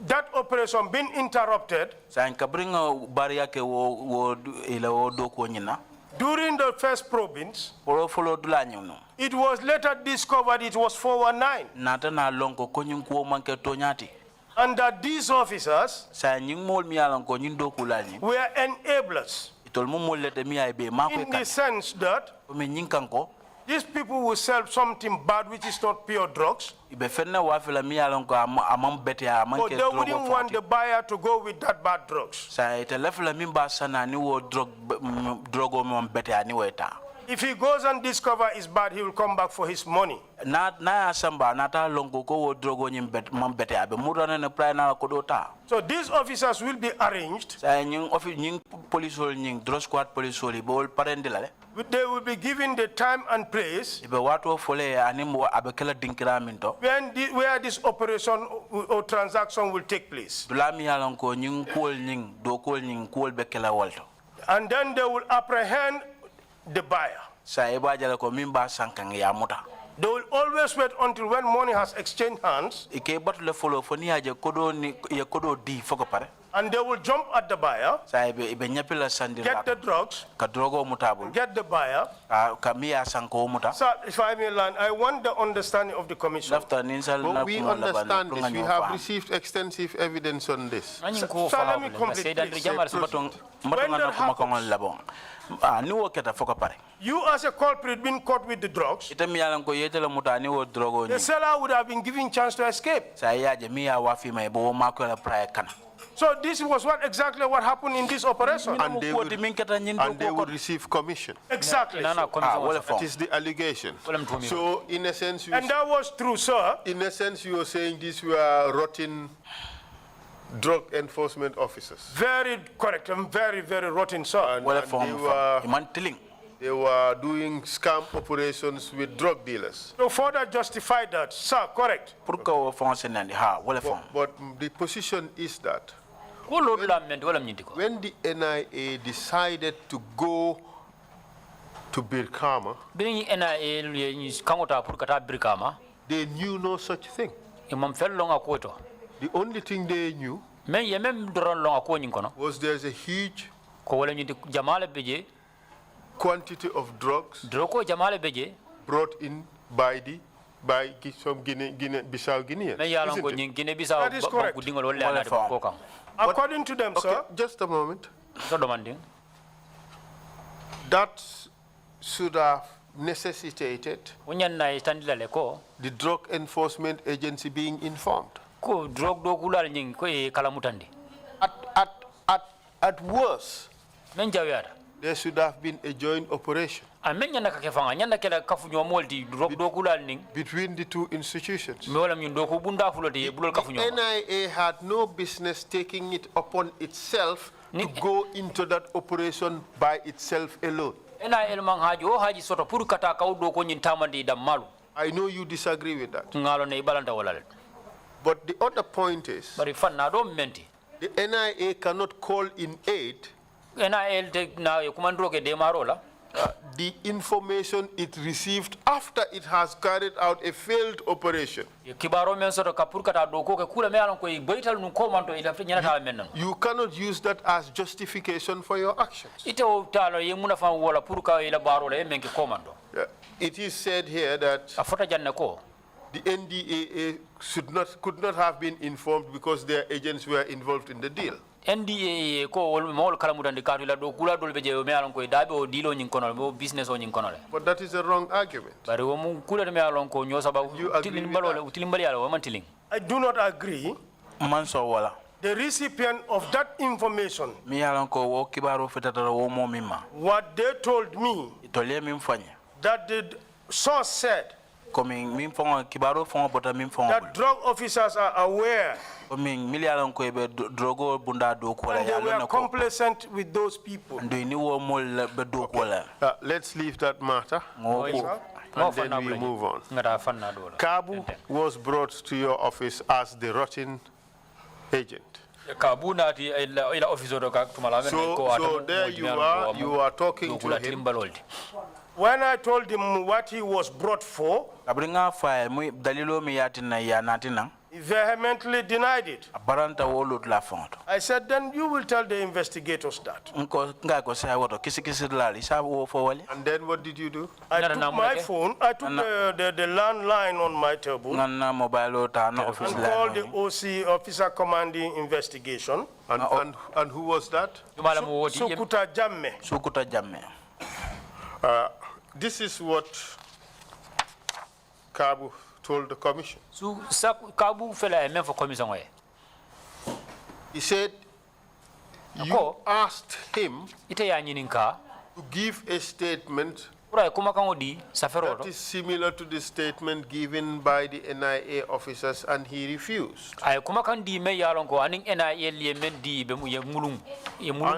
that operation been interrupted, San kabringa bariya ke wo ila wo do ko nyina. during the first probings, Follow dula nyino. it was later discovered it was 419. Nata na lonko ko nyim ko manke to nyati. And that these officers Sa nyim mol mi yalan ko nyin do ko la nyim. were enablers Itol mo mol lete mi ay be mako in kan. the sense that Me nyin kanko these people will sell something bad which is not pure drugs, ibe fenna wa fela mi yalan ko amam bete but they wouldn't want the buyer to go with that bad drugs. Sa ite lefela min ba sana ni wo drogo mo bete ani weta. If he goes and discover it's bad, he will come back for his money. Na samba na ta longo ko wo drogo nyim bete abe murana ne pray na ko do ta. So these officers will be arranged. Sa nying office nying police hol nying drug squad police hol bol parendela le. They will be given the time and place Ibe wato fole ani mo abe kala dinkira minto. where this operation or transaction will take place. Dula mi yalan ko nying kol nying do kol nying kol be kala walto. And then they will apprehend the buyer. Sa e ba jala ko min ba sankang ya muta. They will always wait until when money has exchanged hands, Ike batu le follow foni aje kodo ni ye kodo di foko pare. and they will jump at the buyer, Sa ibe nyapila sandila. get the drugs, Ka drogo mutabul. get the buyer. Ka miya sanko muta. So, if I may learn, I want the understanding of the commission. Lafta ninsal But na we kumo laban, understand this. prunga We nyo have fa. received extensive evidence on this. Anyin ko So fa let me ha complete, sai da please. jamal Mbatong When na that kuma happens- kongon labon. Ni wo keta foko pare. You as a culprit being caught with the drugs, Ita mi yalan ko yete la muta ni wo drogo the ni. seller would have been given chance to escape. Sa yaje miya wafi mai bo ma ko la praye kana. So this was exactly what happened in this operation. And they would, min keta nyin and they do would ko. receive commission. Exactly. na Wala That fon. is the allegation. Well, I'm So in a sense, And that was true, sir. in a sense, you are saying these were rotten drug enforcement officers. Very correct. I'm very, very rotten, sir. Wala And fon. they were- Iman tiling. They were doing scam operations with drug dealers. To further justify that, sir, correct. Pourquoi wo fon senandi ha wala fon. But the position is that ko lo la men wala nyindi ko. when the NIA decided to go to Birkama, Bin NIL ye kangota pour kata brikama they knew no such thing. e mam fel longa ko to. The only thing they knew Men ye mem doron longa ko nyin kono was there's a huge ko wala nyindi jamale beje quantity of drugs droko jamale beje brought in by some Bissau Guineans. men yalan ko isn't it? nyin gine bisa That is correct. ko dingol wala Wala na fon. ko kan. According to them, Okay, sir, just a moment. So demanding That should have necessitated wonyan na standila le ko the Drug Enforcement Agency being informed. ko drog do kulal nyin ko e kala mutandi. At worst, Men jawyata there should have been a joint operation a men nyanda ka ke fanga nyanda kala kafu nyo molti drog do kulal ning between the two institutions. me wala min do ko bunda fulote e bulol kafu nyo NIA had no business taking it upon itself to go into that operation by itself alone. NIL man haji o haji soto pour kata kaw do ko nyin tamandi dam malu I know you disagree with that. ngalo ne balanta wala le But the other point is, bari fanna do menti the NIA cannot call in aid NIL te na e kumandro ke de marola the information it received after it has carried out a failed operation. e kibaro men soto ka pour kata do ko ke kula me alon ko e boytal nu komanto ila fe nyana ta men nan You cannot use that as justification for your actions. ite o talo ye muna fa wala pour ka ila barola e men ke komando It is said here that a fota janne ko the NDAA could not have been informed because their agents were involved in the deal. NDA ko mol kala mudandi katu la do kula dol beje me alon ko dabe o dilo nyin kono bo business o nyin kono le But that is a wrong argument. bari wo mu kula de me alon ko nyosa ba You agree tilin with balole that? tilin bali ala wo man tilin I do not agree. Man so wala. The recipient of that information, Mi yalan ko wo kibaro fetata wo mo mimma. what they told me, Itole min fanya. that the source said Komi min fongo kibaro fongo bota min fongo. that drug officers are aware Komi mi yalan ko be drogo bunda do ko la and they yalan were ko. complacent with those people. Ndo ni wo mol be do ko la. Let's leave that matter Ngoko. and then we move on. ngata fanna do la Kabu was brought to your office as the rotten agent. kabu nati ila office do ka tumala men So there you are talking to him. When I told him what he was brought for, Abringa fa mu dalilo mi yatina ya natina. he vehemently denied it. Baranta wo lot la fonto. I said, then you will tell the investigators that. Nko nga ko sa woto kisi la isa wo fo wali. And then what did you do? I Nana took namu my nake? phone, I took the landline on my table and Nganna mobile ta na office called the la. OC, Officer Commanding Investigation, And who was that? tumala mu woti Sukuta Jamme. Sukuta jamme. This is what Kabu told the commission. su kabu fela e men fo commission o He said you Ako? asked him ite ya nyininka to give a statement pura kuma kan odi safero that is similar to the statement given by the NIA officers, and he refused. ay kuma kan di me yalon ko anin NIA li men di be mu ye mulum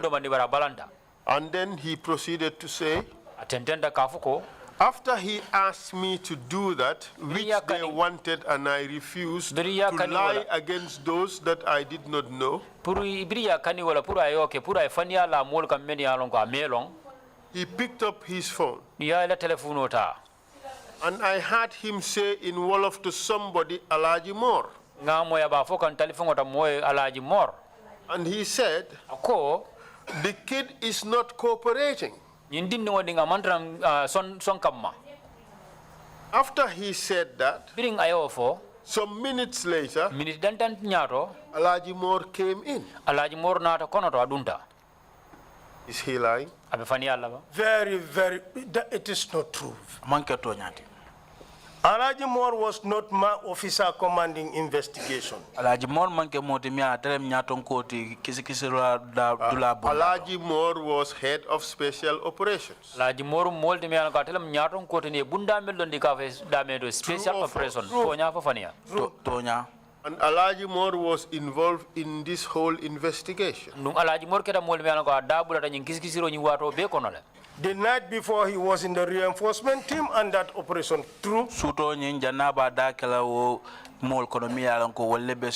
do mandi bara balanda And then he proceeded to say, atentenda kafuko after he asked me to do that, which Biriya they kani- wanted and I refused, Biriya to kani lie wala. against those that I did not know, puru ibriya kani wala pura yoke pura fania la mol kam men yalon ko amelon he picked up his phone. ya la telefono ta And I heard him say in Wolof to somebody, Alaji Moore. ngamo ya ba fo kan telefono ta moy alaji mor And he said, ko the kid is not cooperating. nyindin no dinga mantram son kamma After he said that, biring ayo fo some minutes later, minute dantan nyato Alaji Moore came in. alaji mor nata kono to adunta Is he lying? abe fani alla ba Very, very, it is not true. Manke to nyati. Alaji Moore was not my officer commanding investigation. Alaji mor manke moti mi aterem nyaton koti kisi la da dula bon. Alaji Moore was head of special operations. alaji mor mol de mi an ka telam nyaton ko tene bunda mel don di ka fe dame do special True or false? operation to nya fa fania Tonya. And Alaji Moore was involved in this whole investigation. num alaji mor keda mol mi an ko dabula tan kiskisiro ni wato be kono le The night before, he was in the reinforcement team and that operation. True. Suto nyin janaba da kala wo mol kono mi yalan ko wolle be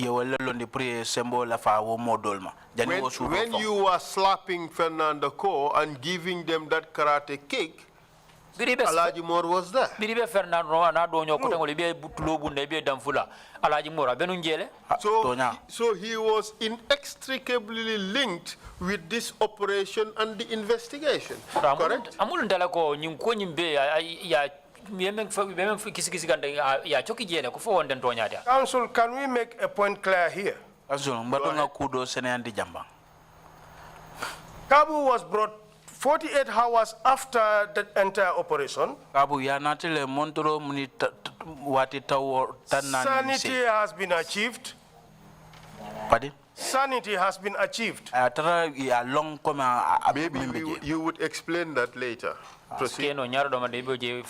ye wolle londi pri sembo la fa wo modolma. Jani wo suto. When you were slapping Fernando Ko and giving them that karate kick, biribe Alaji Moore was there. biribe fernando na do nyoko tangol be butulo bunde be damfula alaji mor abenu njele So he was inextricably linked with this operation and the investigation. Correct? amul ndala ko nyim ko nyimbe ya yemen kisi ganda ya choki jele ko fo wonden to nyaata Council, can we make a point clear here? Azul mbato nga kudo senandi jamba. Kabu was brought 48 hours after the entire operation. Kabu ya natile montoro muni wati tawo tanani. Sanity has been achieved. Pardon? Sanity has been achieved. Atara ya long koma Maybe you would explain that later. Proceed. keno nyaro do mande be je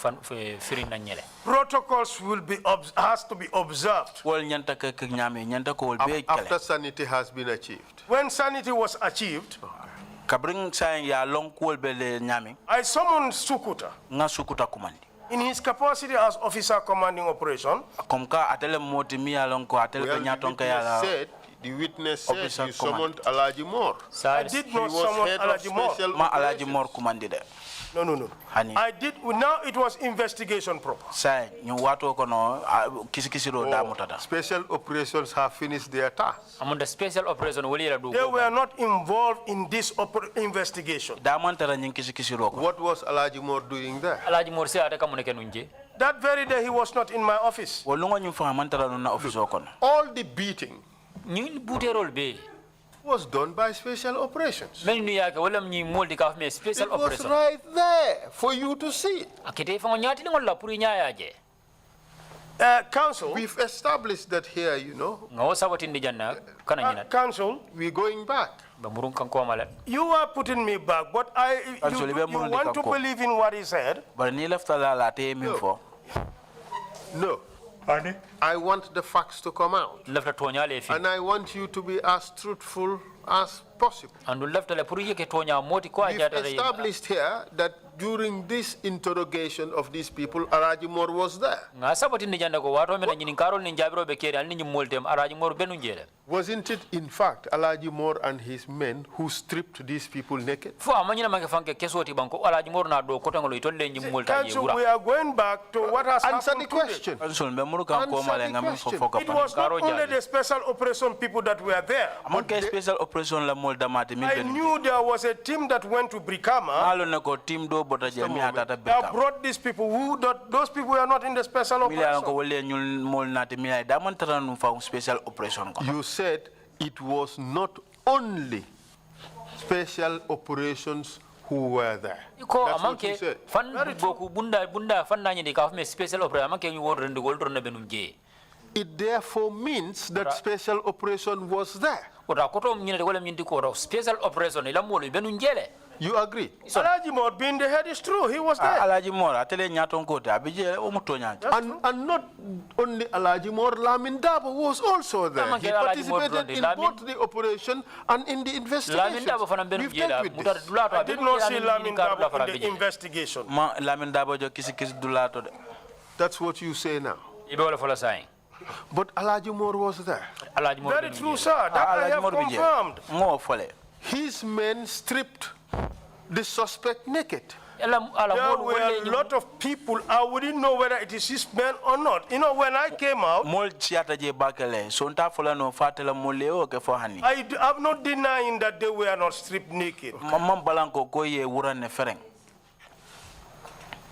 firin na nyele Protocols will be has to be observed. wol nyanta ka nyame nyanta ko wol be After kale. sanity has been achieved. When sanity was achieved, Kabring saying ya long ko be le nyame I summoned Sukuta nga sukuta kumandi. in his capacity as officer commanding operation. Komka atele moti mi ya long ko atele Well, ka nyaton ka ya the witness said Officer you summoned Alaji Moore. I did He not was summon head of Alaji Moore. special ma alaji operations. mor kumandi de. No. Hani. I did, now it was investigation proper. Say ñu wato ko no kisi ro da mutada. Special operations have finished their task. amunda special operation woli la do They were not involved in this investigation. Da man tara ñing kisi ro ko. What was Alaji Moore doing there? alaji mor se ata kamune kenunje That very day, he was not in my office. Wolungo ñu fa man tara no na office ko no. All the beating, ñin buterol be was done by special operations. men nu yake wala ni moldi ka me special It was operation right there for you to see. akete fa nyati ngolla pour nyaaje Council, We've established that here, ngaw sabati ndi janna kana nyina Council, we're going back. ba murun kan ko mala you are putting me back, but Council, you want to believe in what he said. But ni left la te min fo. No. I want the facts to come out. lafta tonya le fi And I want you to be as truthful as possible. andu lafta le pour yeke tonya moti ko We've ajata established here that during this interrogation of these people, Alaji Mor was there. nga sabati ndi janna ko wato men nyini karol ni jabiro be keri al ni moldem araji mor benu jele Wasn't it, in fact, Alaji Mor and his men who stripped these people naked? fo amanyina manke fanke kesoti banko alaji mor na do ko tangolo itolle ni molta je Council, wura we are going back to what has Answer happened the today. question. Council be muru kan ko Answer male the ngam fo question. fo ka It was not Karo only jadi. the special operation people that were there. amon ke special operation la mol damati min I ben knew there was a team that went to Brikama alo ne ko team do bota je mi atata that beka brought these people those people were not in the special mi la ko operation. wolle nyul mol nati mi ay da man tara nu fa special operation ko You said it was not only special operations who were there. ko That's what you amanke said. fan boku bunda fan nani de ka me special operation amanke ni wor rendu gol torna benum je It therefore means that special operation was there. ora ko to nyine de wala min di ko special operation ila molo benum jele You agree? Alaji Mor being the head is true. He was there. alaji mora tele nyaton ko ta abije o muto nyaati And not only Alaji Mor, Lamin Dabo was also there. Naman He kaya Alhaji Mor participated Brondi, in Lamin- both the operation and in the investigation. lamin dabo fana benum We've jela dealt with mutar this. dulato I did not see Lamin Dabo in the investigation. ma lamin dabo jo kisi kisi dulato de That's what you say now. ibe wala fola sai But Alaji Mor was there. alaji mor Very true, sir. That I alaji have mor bije confirmed. ngo fole His men stripped the suspect naked. ala ala There mor were a wolle lot of people. I wouldn't know whether it is his men or not. You know, when I came out, mol siata je bakale so nta fola no fatela mole o ke fo hani I'm not denying that they were not stripped naked. mamam balanko ko ye wuranne fereng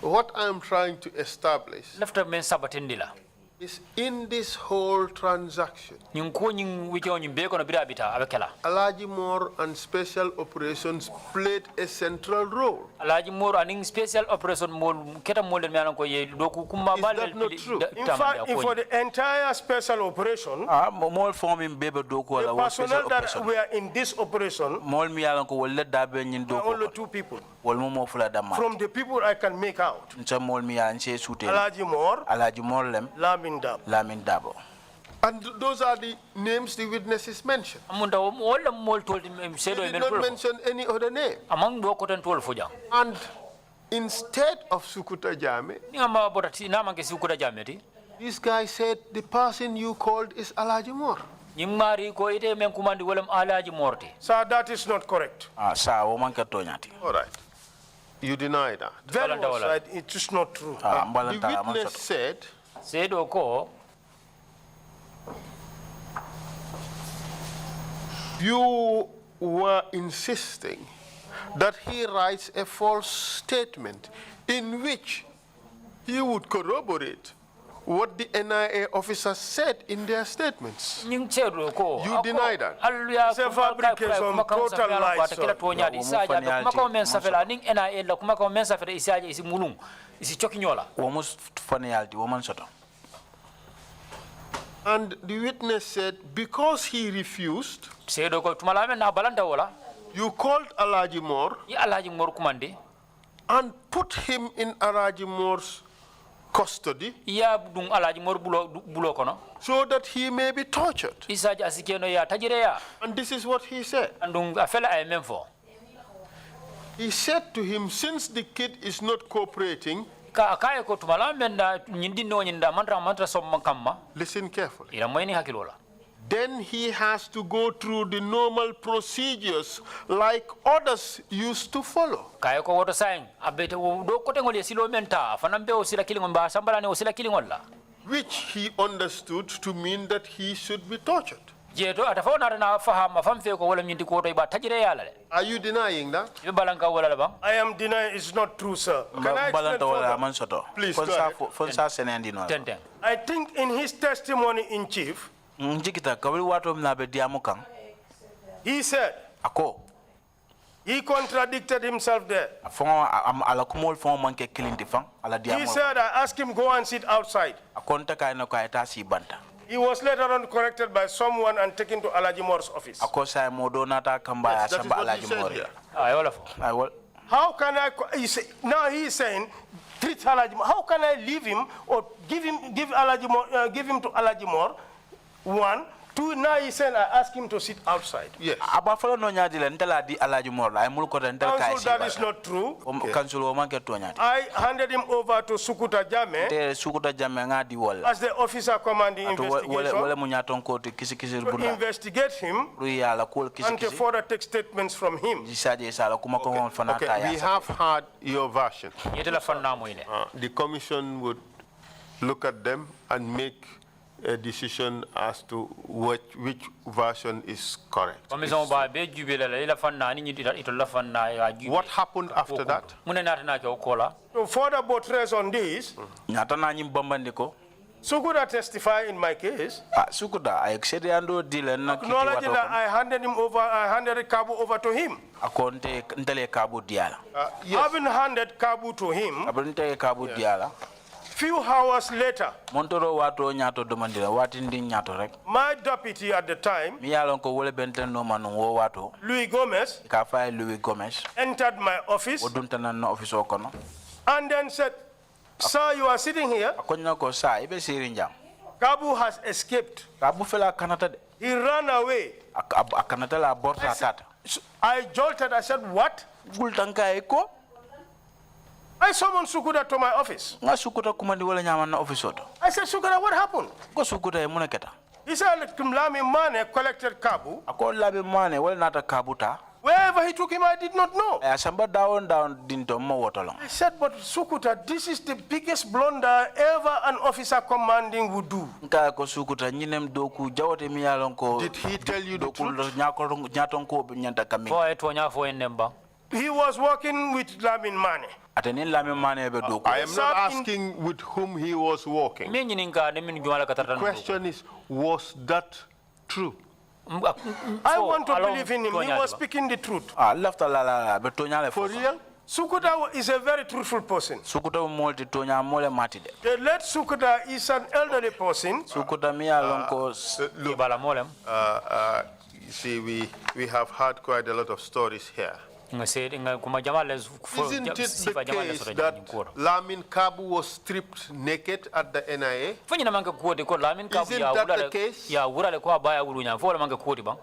What I'm trying to establish lafta men sabatindila is in this whole transaction, nyin ko nyin wijo nyin be ko no bira bita abekela Alaji Mor and special operations played a central role. alaji mor aning special operation mol keta mol me anan ko ye do ku kuma Is bal that not true? In fact, for the entire special operation, mol fo min bebe do ko la the wo special personnel that operation were in this operation mol mi yalan ko wolle dabe nyin do were ko only two people. wol mo mo fula damma From the people I can make out, nta mol mi yan se sute Alaji Mor, alaji mor lem Lamin Dabo. lamin dabo And those are the names the witnesses mentioned. amunda wala mol tolti sedo They e did men not tol mention any other name. amang do ko tan tol fuja And instead of Sukuta Jame, ni amba botati na manke si ko da jameti this guy said the person you called is Alaji Mor. nyimari ko ite men kumandi wala alaji morti Sir, that is not correct. sa wo man ka to nyati All right. You deny that. Very Balanta well, wala. sir. It is not true. The mbalanta man witness soto said sedo ko you were insisting that he writes a false statement in which he would corroborate what the NIA officers said in their statements. nying sedo ko You deny that? alya It's a fabrication, total lie, sir. kila to nyadi isaja kuma ko men safela ning ena ella kuma ko men safela isaja isi mulung isi choki nyola wo mo faniyalti wo man soto And the witness said because he refused, sedo ko tumala men na balanta wala you called Alaji Mor yi alaji mor kumandi and put him in Alaji Mor's custody ya dum alaji mor bulo kono so that he may be tortured. isaja asikeno ya tajire ya And this is what he said. andum afela ay men fo He said to him, since the kid is not cooperating, ka kay ko tumala men na nyindi no nyinda mantra som kamma listen carefully. ila moyni hakilola Then he has to go through the normal procedures like others used to follow. kay ko woto saying abete do kote ngol silo menta fanambe o sila kilingol ba sambalane o sila kilingol la Which he understood to mean that he should be tortured. jeto ata fawna na fahama famfe ko wala nyindi ko to ba tajire yala le Are you denying that? be balanka wala la bang I am denying it's not true, sir. Can I explain balanta wala further? man soto Please, go ahead. fon sa senendi no tenten I think in his testimony in chief, njikita kabri wato na be diamu kan He said, ako he contradicted himself there. fongo ala kumol fongo manke kilinti fang ala He diamo said, I asked him, go and sit outside. akonta kay no kay ta si banta He was later on corrected by someone and taken to Alaji Mor's office. ako sa modo nata kamba Yes, that is samba what ala he said jimori here. ay wala fo ay wal How can I, now he is saying, treat Alaji Mor. How can I leave him or give him to Alaji Mor? One. Two, now he said, I asked him to sit outside. Yes. aba fala no nyaadi le ntela di ala jimor ay mul ko tan tel kay Council, si that is not true. council o manke to nyaadi I handed him over to Sukuta Jame te sukuta jamme ngadi wol as the officer commanding to wala investigation mu nyaton ko to kisi to bunda investigate him ru yala ko kisi and to further take statements from him. isaje sala kuma ko won fana Okay, ta we ya have heard your version. yetela fanna mo ile The commission would look at them and make a decision as to which version is correct. commission ba be jubele la ila fanna ni ito la fanna ya jubele What happened after that? mune nata na ke okola To further buttress on this, nyata na nyim bambandi ko Sukuta testify in my case, sukuta ay sede ando dile na kiti acknowledging that wato I handed Kabu over to him. akonte ntele kabu diala Yes. Having handed Kabu to him, abunte kabu diala few hours later, montoro wato nyato domandira watindi nyato rek my deputy at the time, mi yalon ko wole benten no manu wo wato Louis Gomez, ka fay Louis Gomes entered my office o dunta nan no office o kono and then said, sir, you are sitting here. akonna ko sa ibe siri njam Kabu has escaped. kabu fela kanata de He ran away. akanata la borta tata I jolted. I said, what? gultanka e ko I summoned Sukuta to my office. nga sukuta kumandi wala nyama na office oto I said, Sukuta, what happened? ko sukuta e munaketa He said, Kumlami Mane collected Kabu. ako labe mane wala nata kabuta Wherever he took him, I did not know. e samba down dinto mo wotolong I said, but Sukuta, this is the biggest blunder ever an officer commanding would do. nka ko sukuta nyinem doku jawote mi yalon ko Did he tell you the doku truth? nyaton ko be nyanta kami fo e to nya fo en nemba He was working with Lamin Mane. ateni lame mane be doku I am not Sat in- asking with whom he was walking. me nyinin ka de min jumala ka tartan Question is, was that true? I want to believe in him. He was speaking the truth. lafta la be tonya le For real? Sukuta is a very truthful person. sukuta molti tonya mole matide The late Sukuta is an elderly person. sukuta mi yalon ko Look, bala molem you see, we have had quite a lot of stories here. nga se nga kuma jamale fo Isn't it the sifa jamale case so that ko Lamin Kabu was stripped naked at the NIA? fo nyina manka ko de ko lamin ka Isn't ya that the wurale case? ya wurale ko baya wulunya fo la manka ko di ba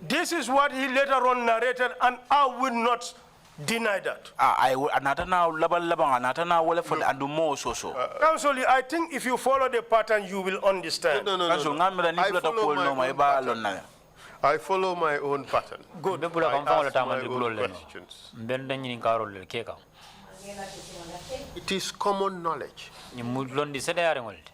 This is what he later on narrated, and I will not deny that. ay anata na labal labang anata na wala fo andu mo soso Counsel, I think if you follow the pattern, you will understand. No. kanso ngamira ni I bulata follow ko my no mai own ba pattern. lon na I follow my own pattern. good be bula I kam fa wala ask ta my man own bulol le questions. ben dan nyinin karol le ke kam It is common knowledge ni mudlondi sede yare ngolde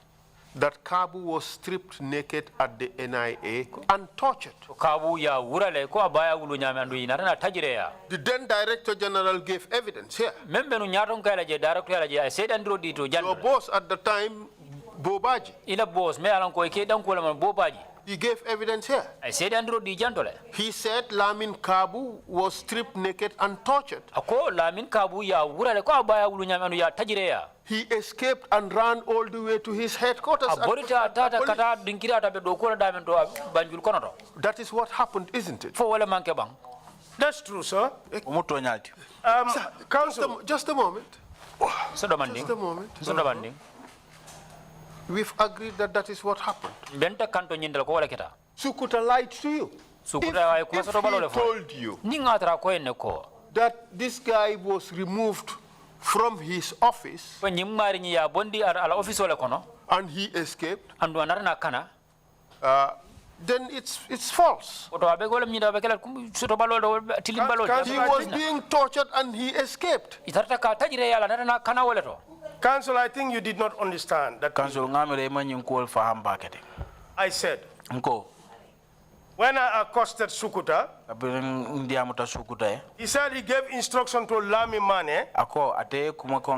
that Kabu was stripped naked at the NIA and tortured. kabu ya wurale ko baya wulunya me andu ina na tajire ya The then Director General gave evidence here. membe no nyaton kala je director la je ay sede andro di to Your jando boss at the time, Bobaji, ila boss me alan ko ke dan ko la man bobaji he gave evidence here. ay sede andro di jando le He said Lamin Kabu was stripped naked and tortured. ako lamin kabu ya wurale ko baya wulunya me andu ya tajire ya He escaped and ran all the way to his headquarters. a at- borita at tata police. kata dinkira ta be do ko da men to banjul kono to That is what happened, isn't it? fo wala manke bang That's true, sir. mo to nyalti Counsel, Just a moment. so do manding Just a moment. so do manding We've agreed that that is what happened. benta kanto nyindal ko wala kita Sukuta lied to you. Sukuta ay kuma If so do balole he fo told you ni ngatra ko en ko that this guy was removed from his office ko nyimmari ni ya bondi ala office wala kono and he escaped, andu anarna kana then it's false. oto abe golam nyida be kala kum soto balol tilim balol He was being tortured and he escaped. itarta ka tajire yala narna kana wala to Counsel, I think you did not understand that kanso ngamira e manyin ko faham bakete I said, nko When I accosted Sukuta, he said he gave instruction to Lami Mane. Ako ate kuma ko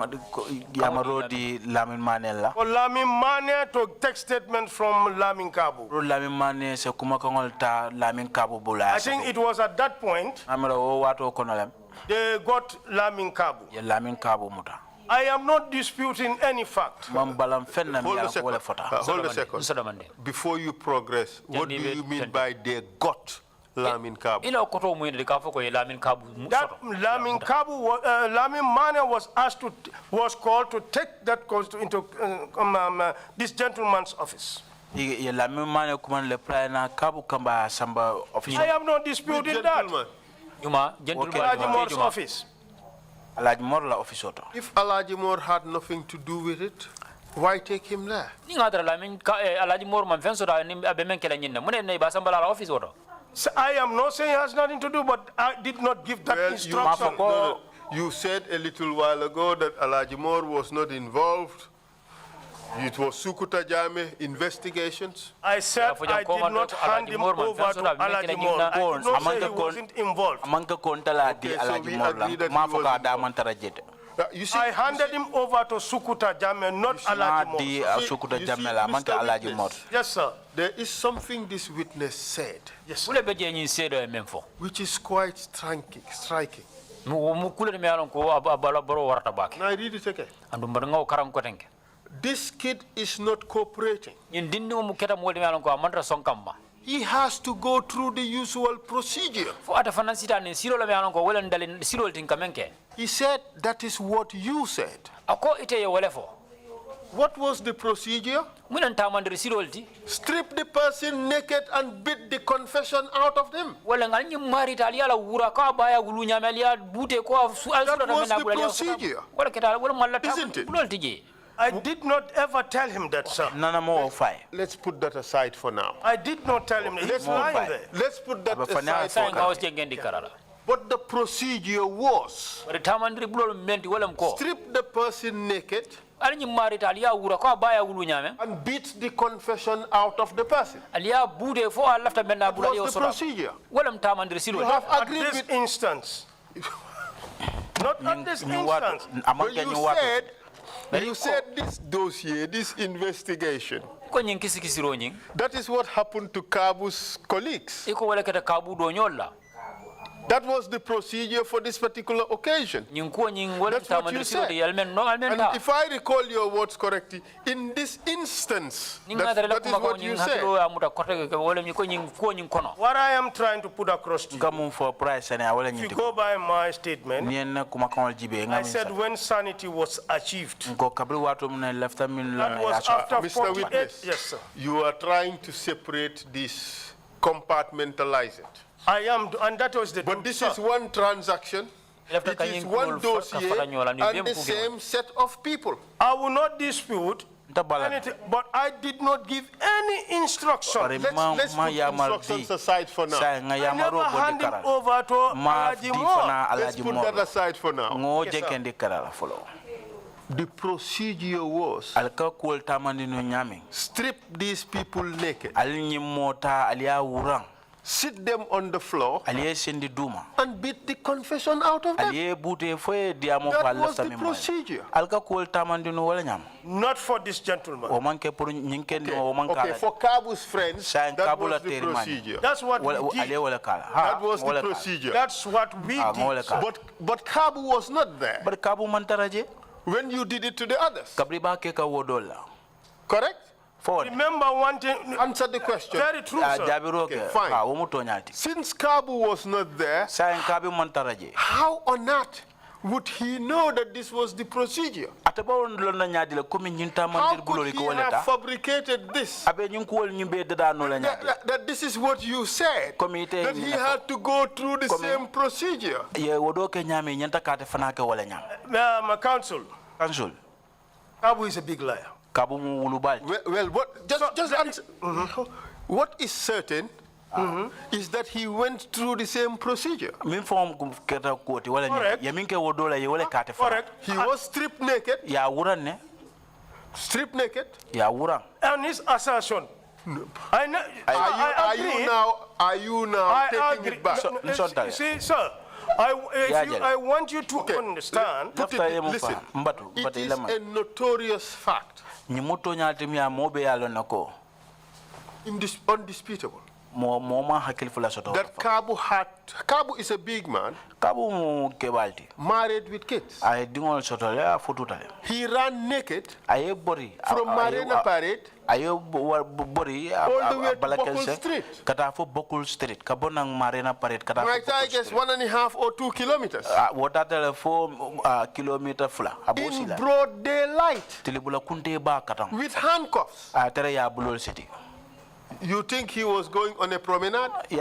yamaro di Lamin Mane la. For Lami Mane to take statement from Lamin Kabu. Lamin Mane se kuma ko ta Lamin Kabu bula. I think it was at that point amara o wato konolem. They got Lamin Kabu. Ya Lamin Kabu muta. I am not disputing any fact. Hold a second. Before you progress, what do you mean by they got Lamin Kabu? That Lamin Kabu, Lamin Mane was called to take that into this gentleman's office. I am not disputing that. Gentleman's office. If Alajimor had nothing to do with it, why take him there? So I am not saying it has nothing to do, but I did not give that instruction. You said a little while ago that Alajimor was not involved. It was Sukuta Jame investigations. I said I did not hand him over to Alajimor. I did not say he wasn't involved. Okay, so we agree that he was involved. You see, I handed him over to Sukuta Jame, not Alajimor. Yes, sir. There is something this witness said, yes, which is quite striking. Now I read it again. This kid is not cooperating. He has to go through the usual procedure. He said that is what you said. What was the procedure? Strip the person naked and beat the confession out of them. That was the procedure. Isn't it? I did not ever tell him that, sir. Let's put that aside for now. I did not tell him that. He's lying there. Let's put that aside for now. But the procedure was strip the person naked and beat the confession out of the person. That was the procedure. You have agreed with instance. Not at this instance. But you said this dossier, this investigation, that is what happened to Kabu's colleagues. That was the procedure for this particular occasion. That's what you said. And if I recall your words correctly, in this instance, that is what you said. What I am trying to put across to you, if you go by my statement, I said when sanity was achieved, that was after Mr. Witness, yes, sir. You are trying to separate this, compartmentalize it. I am, and that was the But this is one transaction, it is one dossier, and the same set of people. I will not dispute anything, but I did not give any instruction. Let's put instructions aside for now. I never handed him over to Alajimor. Let's put that aside for now. Yes, the procedure was strip these people naked, sit them on the floor, and beat the confession out of them. That was the procedure. Not for this gentleman. Okay, for Kabu's friends, that was the procedure. That's what we did. That was the procedure. That's what we did. But Kabu was not there when you did it to the others. Correct? Remember one thing. Answer the question. Very true, sir. Okay, fine. Since Kabu was not there, how on earth would he know that this was the procedure? How could he have fabricated this? That this is what you said, that he had to go through the same procedure. My counsel, Kabu is a big liar. Well, just answer. What is certain is that he went through the same procedure. Correct. He was stripped naked. Stripped naked. And his assertion I Are you now taking it back? See, sir, I want you to understand. Listen, it is a notorious fact. Undisputable. That Kabu is a big man, married with kids. He ran naked from Marina Parade all the way to Bokul Street. Right, I guess 1.5 or 2 kilometers. In broad daylight. With handcuffs. You think he was going on a promenade? You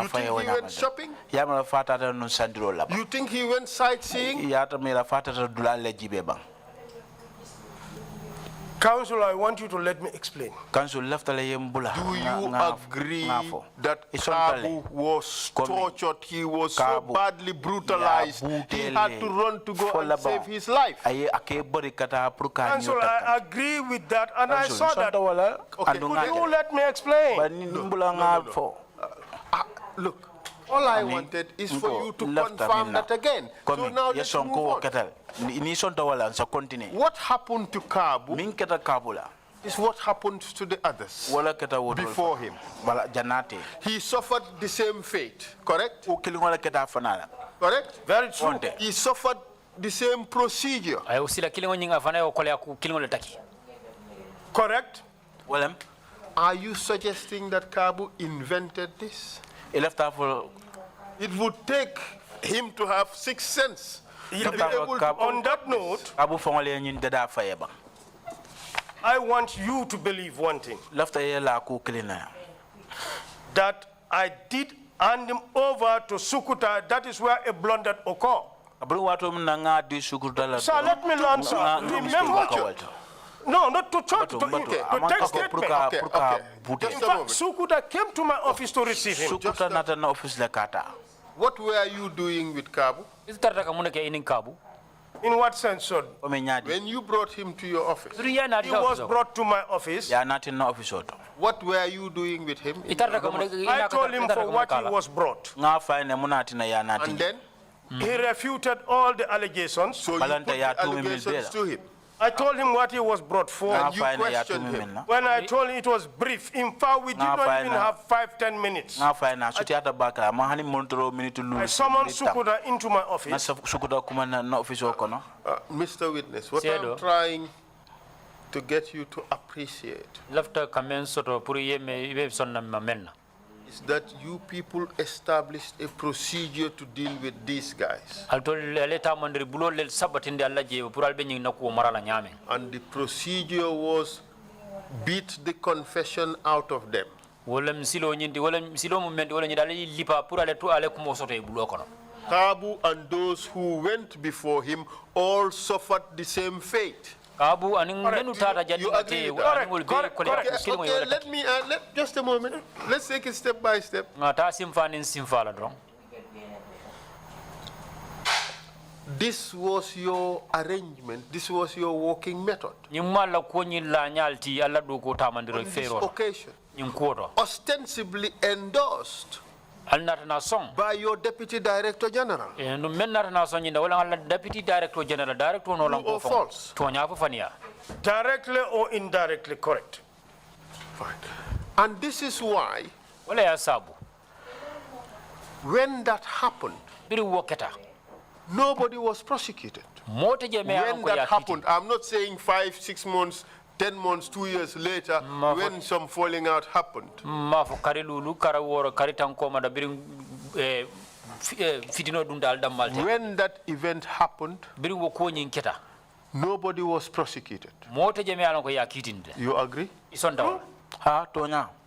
think he went shopping? You think he went sightseeing? Council, I want you to let me explain. Do you agree that Kabu was tortured? He was so badly brutalized. He had to run to go and save his life. Council, I agree with that, and I saw that. Okay, could you let me explain? Look. All I wanted is for you to confirm that again. So now let's move on. What happened to Kabu is what happened to the others before him. He suffered the same fate, correct? Correct? Very true. He suffered the same procedure. Correct? Are you suggesting that Kabu invented this? It would take him to have 6 sense. On that note, I want you to believe one thing. That I did hand him over to Sukuta. That is where a blunder occurred. Sir, let me learn, sir. Remember, no, not to church, to take statement. Okay. In fact, Sukuta came to my office to receive him. What were you doing with Kabu? In what sense, sir? When you brought him to your office, He was brought to my office. what were you doing with him? I told him for what he was brought. And then? He refuted all the allegations. So you put the allegations to him. I told him what he was brought for. And you questioned him. When I told him it was brief. In fact, we did not even have 5-10 minutes. I summoned Sukuta into my office. Mr. Witness, what I'm trying to get you to appreciate is that you people established a procedure to deal with these guys. And the procedure was beat the confession out of them. Kabu and those who went before him all suffered the same fate. You agree with that? Okay, let me just a moment. Let's take it step by step. This was your arrangement. This was your working method. On this occasion, ostensibly endorsed by your Deputy Director General. True or false? Directly or indirectly correct. Fine. And this is why, when that happened, nobody was prosecuted. When that happened, I'm not saying 5, 6 months, 10 months, 2 years later, when some falling out happened. When that event happened, nobody was prosecuted. You agree?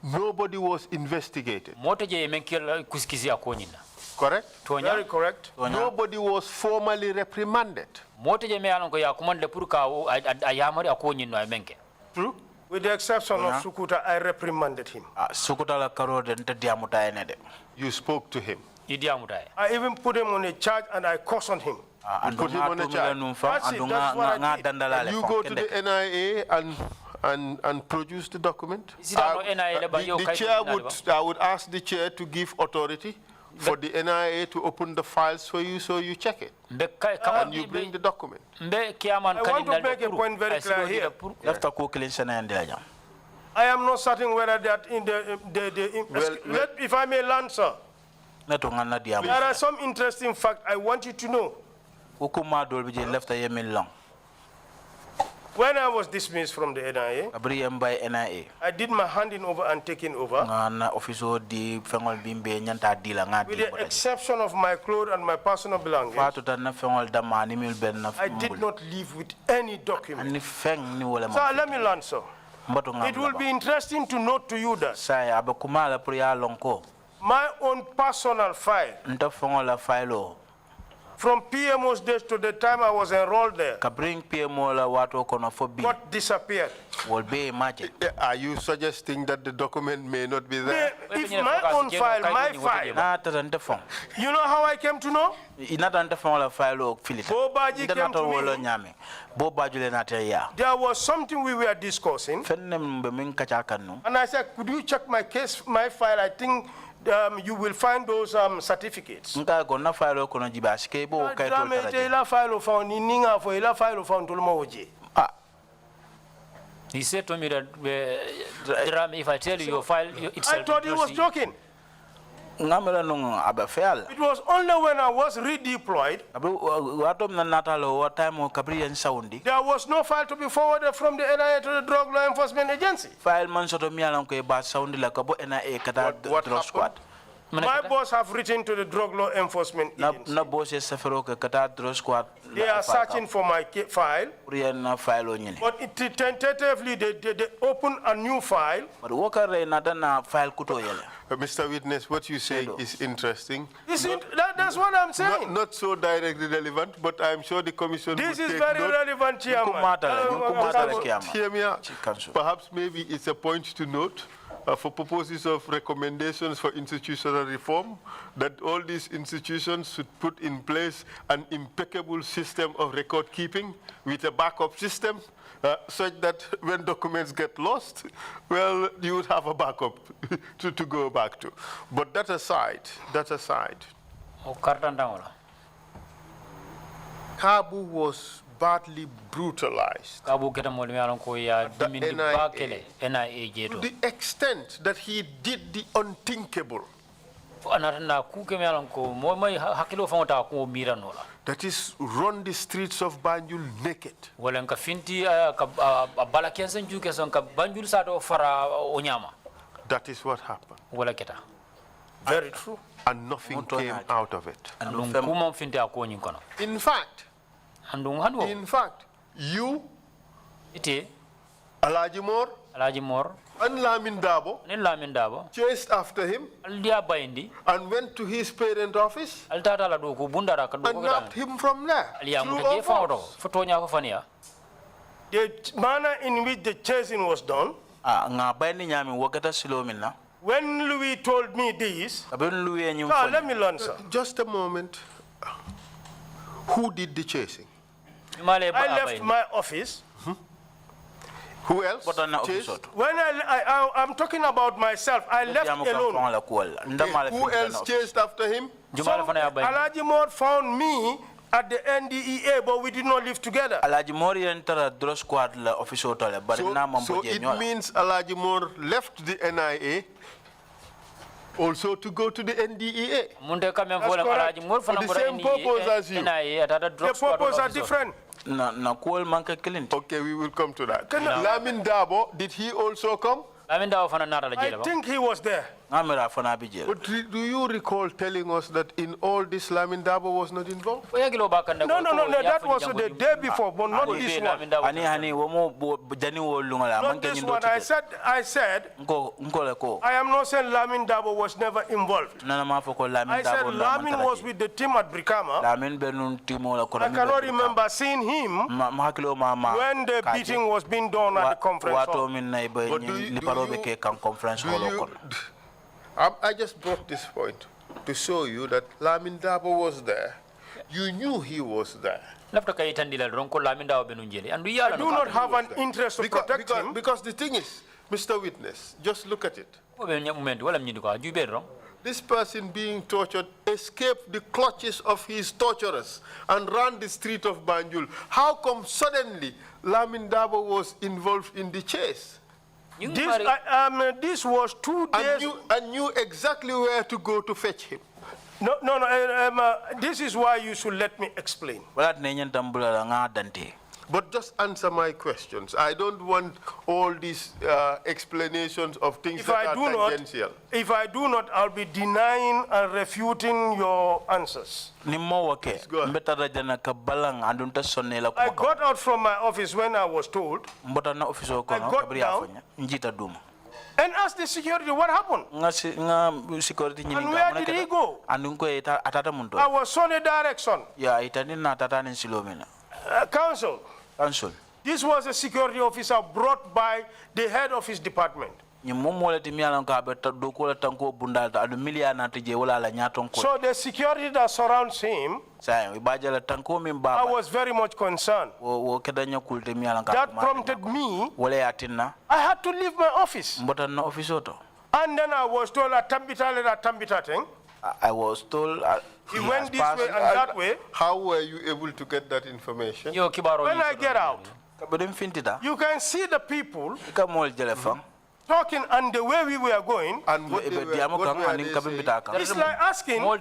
Nobody was investigated. Correct? Very correct. Nobody was formally reprimanded. True? With the exception of Sukuta, I reprimanded him. You spoke to him. I even put him on a charge and I cautioned him. You put him on a charge. That's what I did. You go to the NIA and and produce the document? The chair I would ask the chair to give authority for the NIA to open the files for you so you check it. And you bring the document. I want to make a point very clear here. I am not certain whether that in if I may learn, sir. There are some interesting facts I want you to know. When I was dismissed from the NIA, I did my handing over and taking over. With the exception of my clothes and my personal belongings, I did not leave with any document. So let me learn, sir. It will be interesting to note to you that my own personal file, from PMO's days to the time I was enrolled there, got disappeared. Are you suggesting that the document may not be there? If my own file, you know how I came to know? Bobaji came to me. There was something we were discussing, and I said, could you check my case, my file? I think you will find those certificates. He said to me that if I tell you your file, it's I thought he was joking. It was only when I was redeployed, there was no file to be forwarded from the NIA to the Drug Law Enforcement Agency. What happened? My boss have written to the Drug Law Enforcement Agency. They are searching for my file, but tentatively they open a new file. Mr. Witness, what you say is interesting. That's what I'm saying. Not so directly relevant, but I'm sure the commission this would is take very note. relevant, Chairman. Hear me out. Perhaps maybe it's a point to note for purposes of recommendations for institutional reform, that all these institutions should put in place an impeccable system of record keeping with a backup system, such that when documents get lost, well, you would have a backup to go back to. But that aside, Kabu was badly brutalized. To the extent that he did the unthinkable. That is, run the streets of Banjul naked. That is what happened. Very true. And nothing came out of it. In fact, you, Alajimor, and Lamin Dabo chased after him and went to his parent office and knocked him from there. True or false? The manner in which the chasing was done, when Louis told me this, let me learn, sir. Just a moment. Who did the chasing? I left my office. Who else? Chased? When I'm talking about myself, I left alone. Okay. Who else chased after him? Alajimor found me at the NDEA, but we did not live together. So it means Alajimor left the NIA also to go to the NDEA. For the same purpose as you. The purpose are different. Okay, we will come to that. Lamin Dabo, did he also come? I think he was there. But do you recall telling us that in all this Lamin Dabo was not involved? No, that was the day before, but not this one. Not this one. I said, I am not saying Lamin Dabo was never involved. I said Lamin was with the team at Brikama. I cannot remember seeing him when the beating was being done at the conference hall. I just brought this point to show you that Lamin Dabo was there You knew he was there. I do not have an interest to protect him. Because the thing is, Mr. Witness, just look at it. This person being tortured escaped the clutches of his torturers and ran the street of Banjul. How come suddenly Lamin Dabo was involved in the chase? This was 2 days. And knew exactly where to go to fetch him. No. This is why you should let me explain. But just answer my questions. I don't want all these explanations of things that are tangential. If I do not, I'll be denying and refuting your answers. I got out from my office when I was told. I got down and asked the security what happened. And where did he go? I was shown a direction. Counsel. This was a security officer brought by the head of his department. So the security that surrounds him, I was very much concerned. That prompted me, I had to leave my office. And then I was told, I was told he went this way and that way. How were you able to get that information? When I get out, you can see the people talking and the way we were going. And what they were It's like asking, who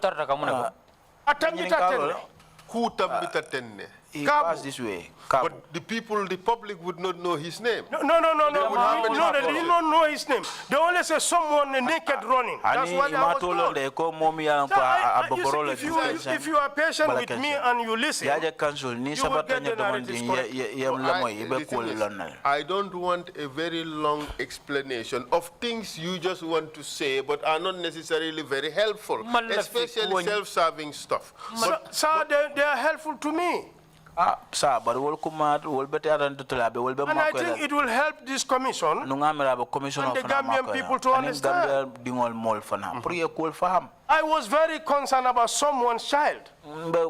Tambita Tenne? He passed this way. But the public would not know his name. No, they did not know his name. They only say someone naked running. That's what I was told. If you are patient with me and you listen, you will get the narrative correct. I don't want a very long explanation of things you just want to say but are not necessarily very helpful, especially self-serving stuff. Sir, they are helpful to me. And I think it will help this commission and the Gambian people to understand. I was very concerned about someone's child. In the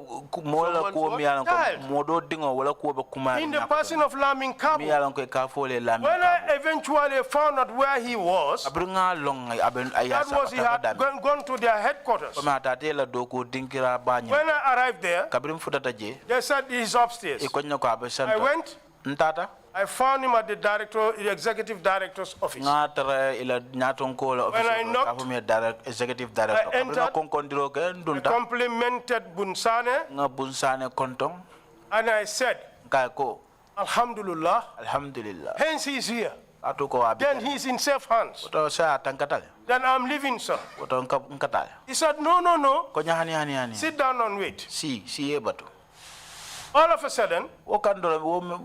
person of Lamin Kabu. When I eventually found out where he was, that was he had gone to their headquarters. When I arrived there, they said he's upstairs. I went. I found him at the executive director's office. When I knocked, I entered, I complimented Bunsane, and I said, Alhamdulillah, hence he is here. Then he is in safe hands. Then I'm leaving, sir. He said, no. Sit down and wait. All of a sudden,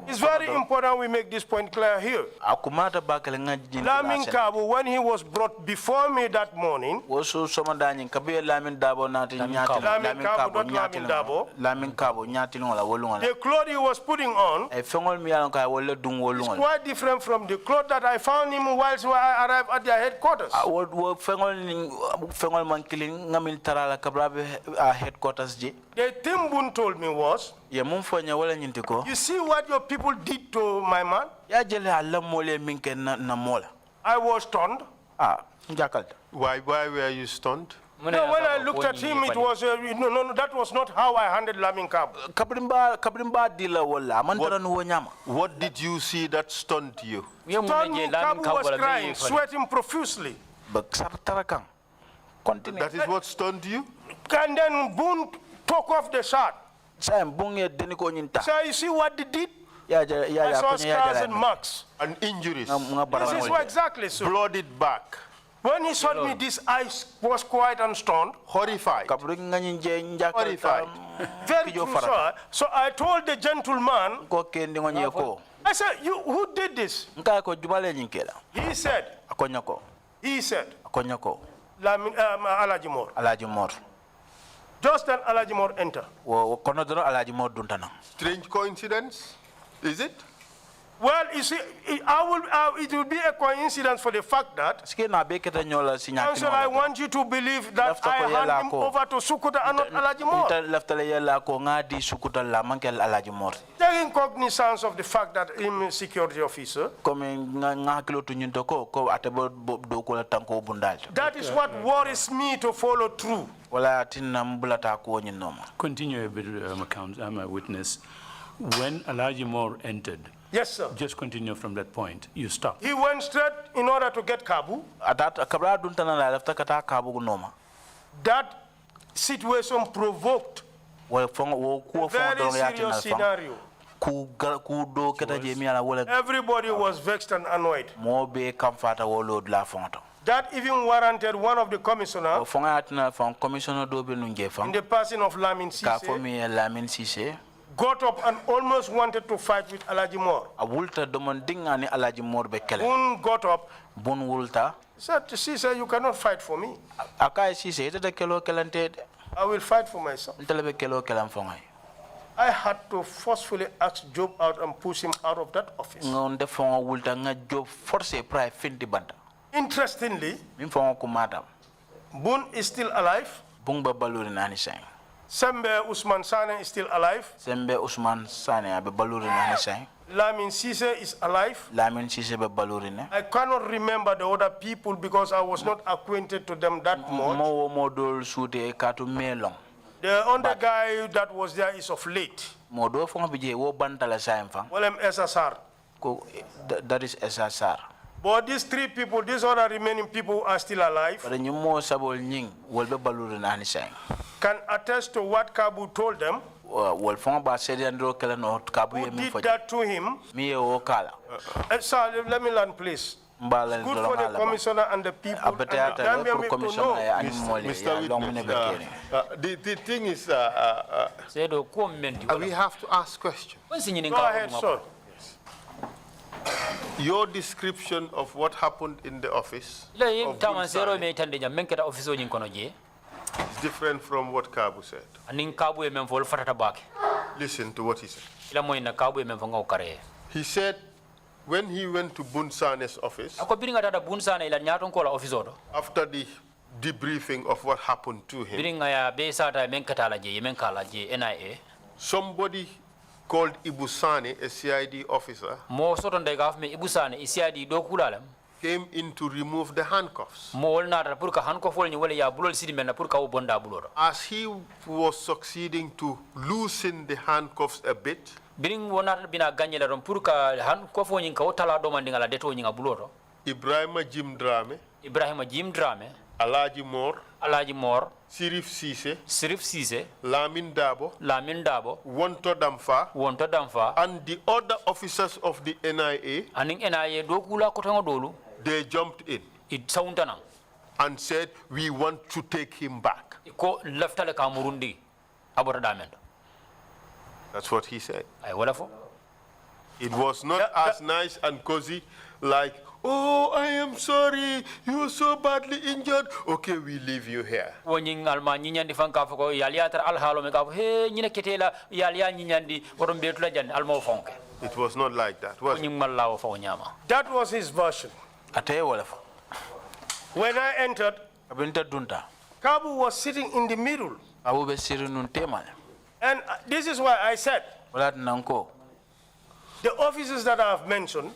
it's very important we make this point clear here. Lamin Kabu, when he was brought before me that morning, Lamin Kabu, the clothes he was putting on is quite different from the clothes that I found him whilst I arrived at their headquarters. The thing Bun told me was, you see what your people did to my man? I was stunned. Why were you stunned? No, when I looked at him, it was, no, that was not how I handled Lamin Kabu. What did you see that stunned you? Stunned me, Kabu was crying, sweating profusely. That is what stunned you? And then Boone took off the shirt. So you see what they did? I saw scars and marks. And injuries. This is what exactly so. Blooded back. When he showed me this, I was quiet and stunned. Horrified. Horrified. Very true, sir. So I told the gentleman, I said, who did this? He said, Alajimor. Just then Alajimor entered. Strange coincidence, is it? Well, you see, it will be a coincidence for the fact that, Council, I want you to believe that I hand him over to Sukuta and not Alaji Moore. Taking cognizance of the fact that I'm a security officer, that is what worries me to follow through. Continue a bit, witness. When Alaji Moore entered, yes, sir. Just continue from that point. You stop. He went straight in order to get Kabu. That situation provoked a very serious scenario. Everybody was vexed and annoyed. That even warranted one of the commissioners, in the person of Lamin Sise, got up and almost wanted to fight with Alaji Moore. Bun got up, said, Sise, you cannot fight for me. I will fight for myself. I had to forcefully ask Job out and push him out of that office. Interestingly, Bun is still alive. Sembe Usman Sane is still alive. Lamin Sise is alive. I cannot remember the other people because I was not acquainted to them that much. The other guy that was there is of late. Well, SSR. That is SSR. But these three people, these other remaining people are still alive. Can attest to what Kabu told them. Who did that to him? Sir, let me learn, please. Good for the commissioner and the people. And the thing is, we have to ask questions. Go ahead, sir. Your description of what happened in the office is different from what Kabu said. Listen to what he said. He said when he went to Bunsane's office, after the debriefing of what happened to him, somebody called Ibusane, a CID officer, came in to remove the handcuffs. As he was succeeding to loosen the handcuffs a bit, Ibrahima Jim Drame, Alaji Moore, Sirif Sise, Lamin Dabo, Wonto Damfa, and the other officers of the NIA, they jumped in and said, we want to take him back. That's what he said. It was not as nice and cozy like, oh, I am sorry, you were so badly injured. Okay, we leave you here. It was not like that, was it? That was his version. When I entered, Kabu was sitting in the middle. And this is why I said, the officers that I have mentioned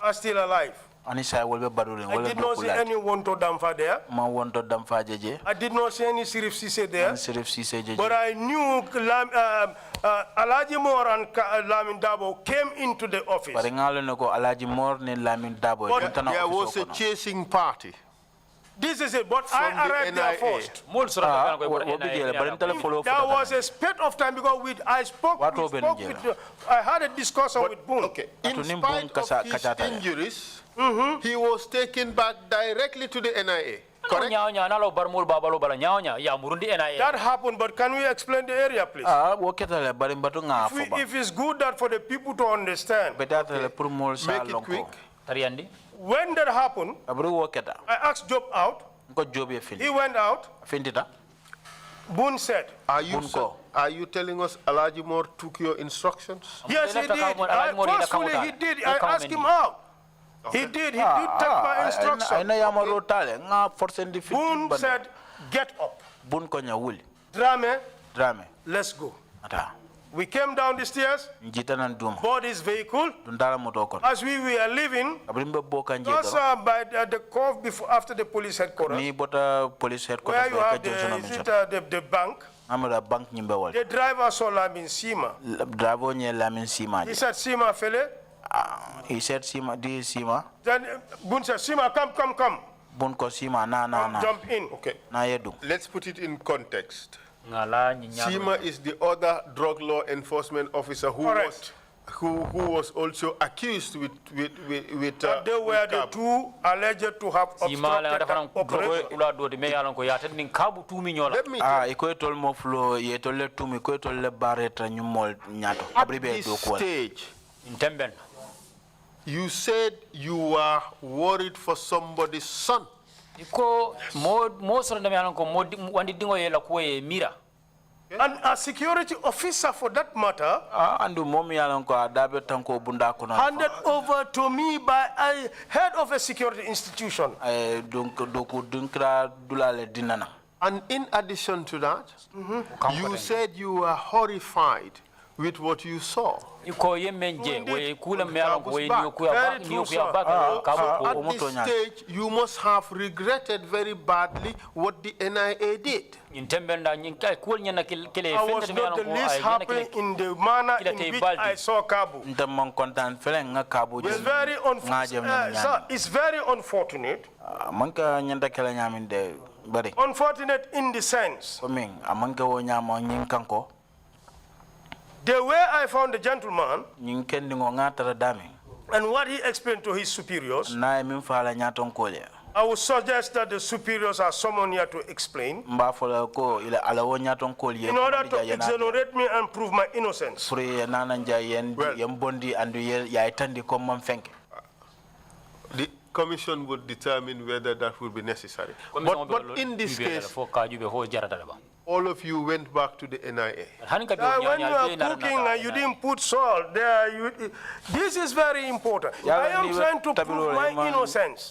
are still alive. I did not see any Wonto Damfa there. I did not see any Sirif Sise there. But I knew Alaji Moore and Lamin Dabo came into the office. But there was a chasing party. This is it, but I arrived there first. There was a spate of time because I had a discussion with Boone. Okay. In spite of his injuries, he was taken back directly to the NIA. Correct? That happened, but can we explain the area, please? If it's good that for the people to understand. Make it quick. When that happened, I asked Job out. He went out. Boone said, Are you Are you telling us Alaji Moore took your instructions? Yes, he did. Forcefully, he did. I asked him how. He did. He did take my instructions. I know yama rotale nga force and defeat. Boone said, "Get up." Boone konya wuli. Drame, let's go. Ata. We came down the stairs, board his vehicle. As we were leaving, just by the curve before, after the police headquarters, where you have the bank, the driver saw Lamin Sima. He said, "Sima, fele." He said, "Sima, this Sima." Then Boone said, "Sima, come. Boone ko Sima, na. Jump in. Okay. Na yedu. Let's put it in context. Sima is the other drug law enforcement officer who was also accused with they were the two alleged to have obstructed the operation. At this stage, you said you were worried for somebody's son. And a security officer, for that matter, handed over to me by a head of a security institution. And in addition to that, you said you were horrified with what you saw. So at this stage, you must have regretted very badly what the NIA did. I was not the least happy in the manner in which I saw Kabu. It's very unfortunate. Unfortunate in the sense, the way I found the gentleman and what he explained to his superiors, I would suggest that the superiors are someone here to explain in order to exonerate me and prove my innocence. The commission would determine whether that would be necessary. But in this case, all of you went back to the NIA. When you are cooking and you didn't put salt there, this is very important. I am trying to prove my innocence.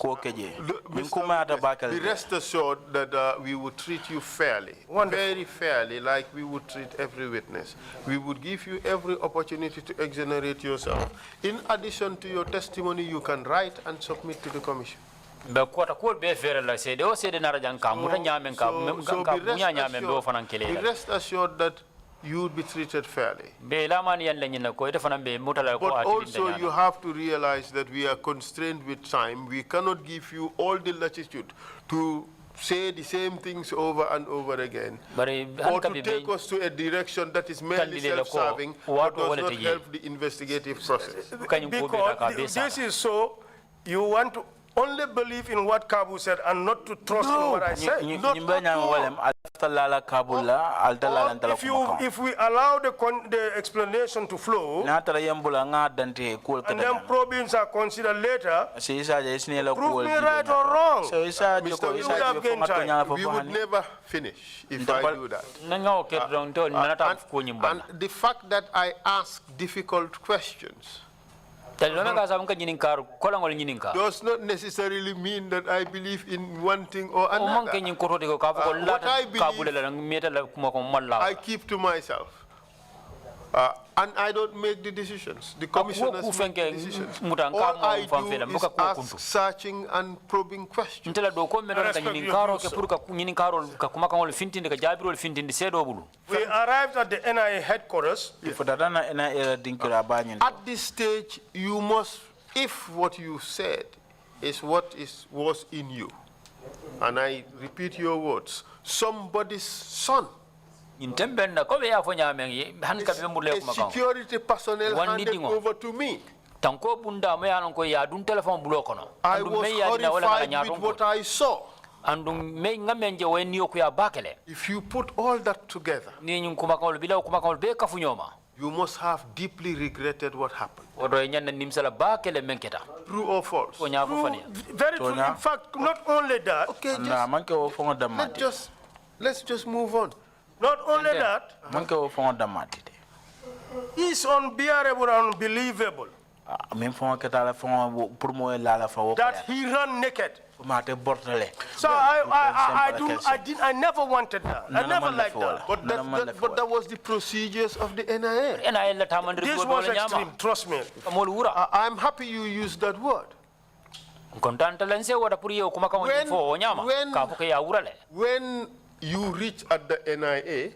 Be rest assured that we would treat you fairly, very fairly, like we would treat every witness. We would give you every opportunity to exonerate yourself. In addition to your testimony, you can write and submit to the commission. Be rest assured that you would be treated fairly. But also you have to realize that we are constrained with time. We cannot give you all the latitude to say the same things over and over again, or to take us to a direction that is merely self-serving but does not help the investigative process. Because this is so, you want to only believe in what Kabu said and not to trust in what I said. If we allow the explanation to flow, and then probings are considered later, prove me right or wrong. We would never finish if I do that. And the fact that I ask difficult questions does not necessarily mean that I believe in one thing or another. What I believe, I keep to myself. And I don't make the decisions. The commissioners make the decisions. All I do is ask searching and probing questions. We arrived at the NIA headquarters. At this stage, you must, if what you said is what was in you, and I repeat your words, somebody's son, a security personnel handed over to me, I was horrified with what I saw. If you put all that together, you must have deeply regretted what happened. True or false? True, very true. In fact, not only that. Okay, let's just move on. Not only that, Manke o fon damati. it's unbearable and unbelievable Min fon ketala fon pour mo la la fa wo. that he ran naked. Mate bortale. So I never wanted that. I never liked that. But that was the procedures of the NIA. This was extreme, trust me. I'm happy you used that word. When you reach at the NIA,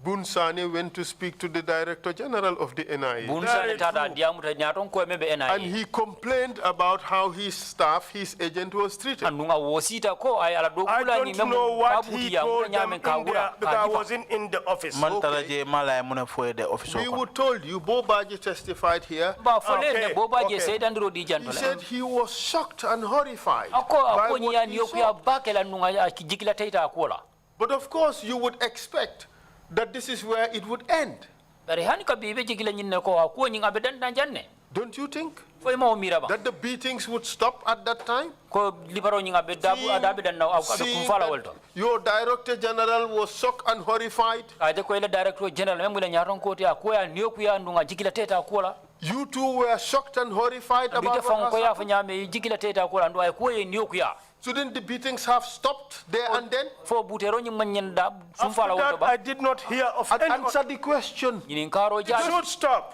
Bunsane went to speak to the Director General of the NIA. And he complained about how his staff, his agent was treated. I don't know what he told them in there because I wasn't in the office. Okay. We were told you, Bobaji testified here. Okay. He said he was shocked and horrified by what he saw. But of course, you would expect that this is where it would end. Don't you think that the beatings would stop at that time? Seeing that your Director General was shocked and horrified. You too were shocked and horrified about what happened. Shouldn't the beatings have stopped there and then? After that, I did not hear of any. Answer the question. It should stop.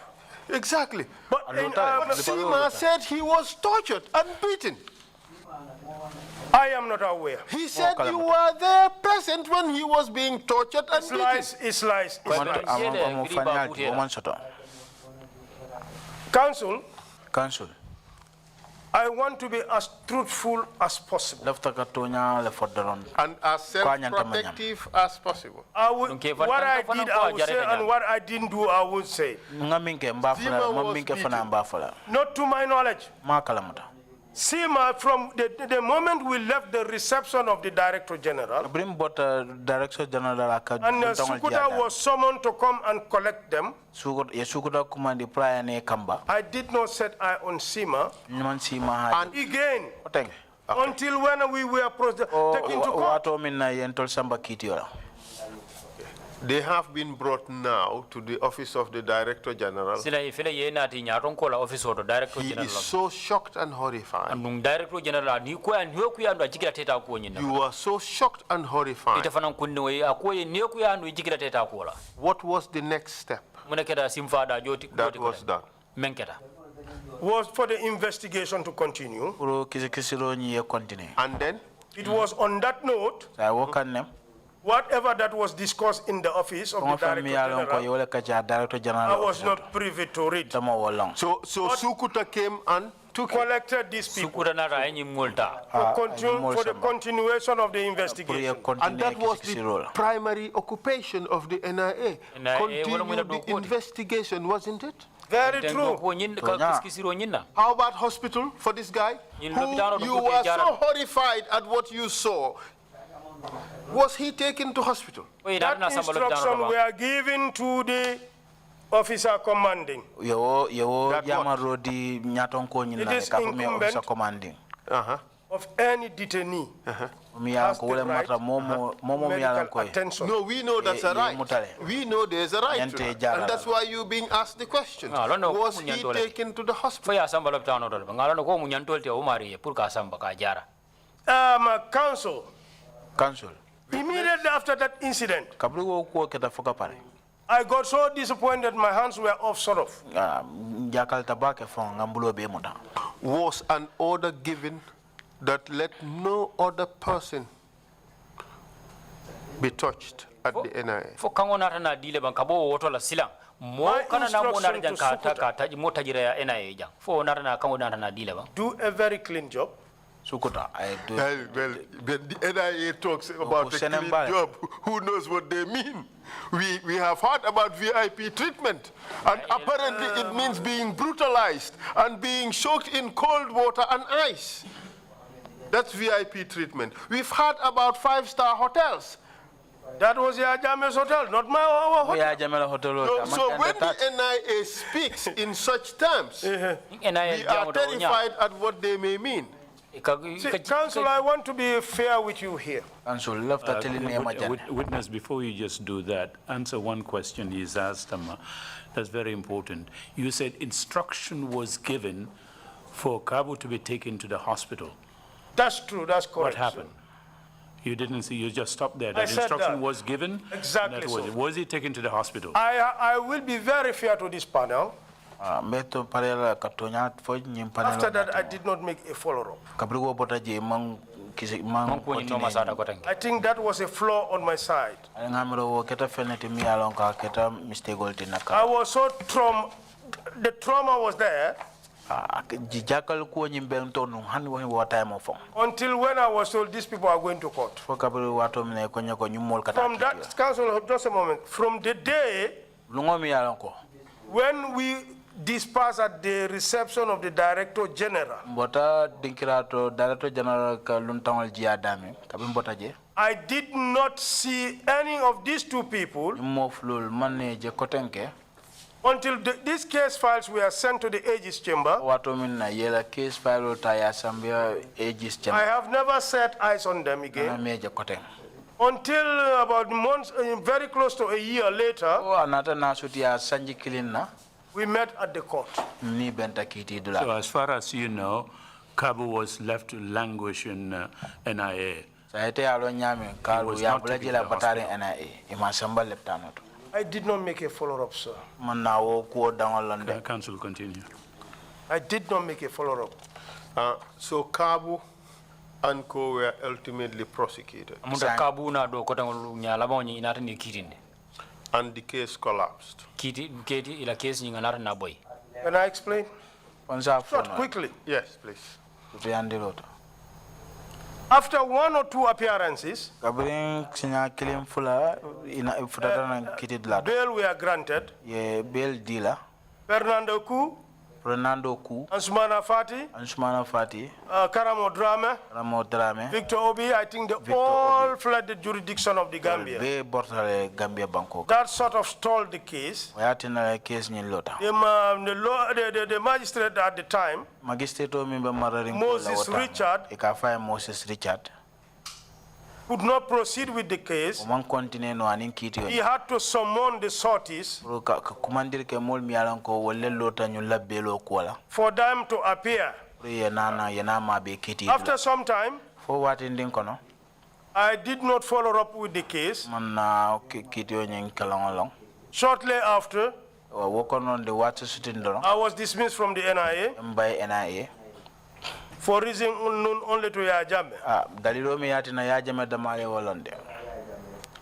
Exactly. But Sima said he was tortured and beaten. I am not aware. He said you were there present when he was being tortured and beaten. It's lies. Council, I want to be as truthful as possible. And as self-protective as possible. What I did, I would say, and what I didn't do, I would say. Not to my knowledge. Sima, from the moment we left the reception of the Director General, and Sukuta was summoned to come and collect them, I did not set eye on Sima. And again, until when we were taken to court. They have been brought now to the office of the Director General. He is so shocked and horrified. You are so shocked and horrified. What was the next step? That was done. Was for the investigation to continue. And then? It was on that note, whatever that was discussed in the office of the Director General, I was not privy to read. So Sukuta came and collected these people for the continuation of the investigation. And that was the primary occupation of the NIA. Continue the investigation, wasn't it? Very true. How about hospital for this guy? You were so horrified at what you saw. Was he taken to hospital? That instruction were given to the officer commanding. It is incumbent of any detainee has the right medical attention. No, we know that's a right. We know there's a right to that. And that's why you're being asked the question. Was he taken to the hospital? Council. Immediately after that incident, I got so disappointed, my hands were off sort of. Was an order given that let no other person be touched at the NIA? Do a very clean job. Well, when the NIA talks about a clean job, who knows what they mean? We have heard about VIP treatment, and apparently it means being brutalized and being soaked in cold water and ice. That's VIP treatment. We've heard about 5-star hotels. That was the James Hotel, not my hotel. So when the NIA speaks in such terms, we are terrified at what they may mean. See, Council, I want to be fair with you here. Council, left telling me Witness, before you just do that, answer one question he's asked. That's very important. You said instruction was given for Kabu to be taken to the hospital. That's true, that's correct. What happened? You didn't see, you just stopped there. I That said instruction that. was given? Exactly That was so. it. Was he taken to the hospital? I will be very fair to this panel. After After that, I did not make a follow-up. I think that was a flaw on my side. I was so the trauma was there until when I was told these people are going to court. From that, Council, just a moment, from the day when we dispersed at the reception of the Director General, I did not see any of these two people until these case files were sent to the Aegis Chamber. I have never set eyes on them again. Until about months, very close to a year later, we met at the court. So as far as you know, Kabu was left to languish in NIA. I did not make a follow-up, sir. Council, continue. I did not make a follow-up. So Kabu and Co were ultimately prosecuted. And the case collapsed. Can I explain? Short, quickly. Yes, please. After one or two appearances, bail were granted. Fernando Ku, Ansumana Fati, Karamo Drame, Victor Obi, I think they all fled the jurisdiction of the Gambia. That sort of stalled the case. The magistrate at the time, Moses Richard, could not proceed with the case. He had to summon the sorties for them to appear. After some time, I did not follow up with the case. Shortly after, I was dismissed from the NIA. For reason unknown only to Yajame.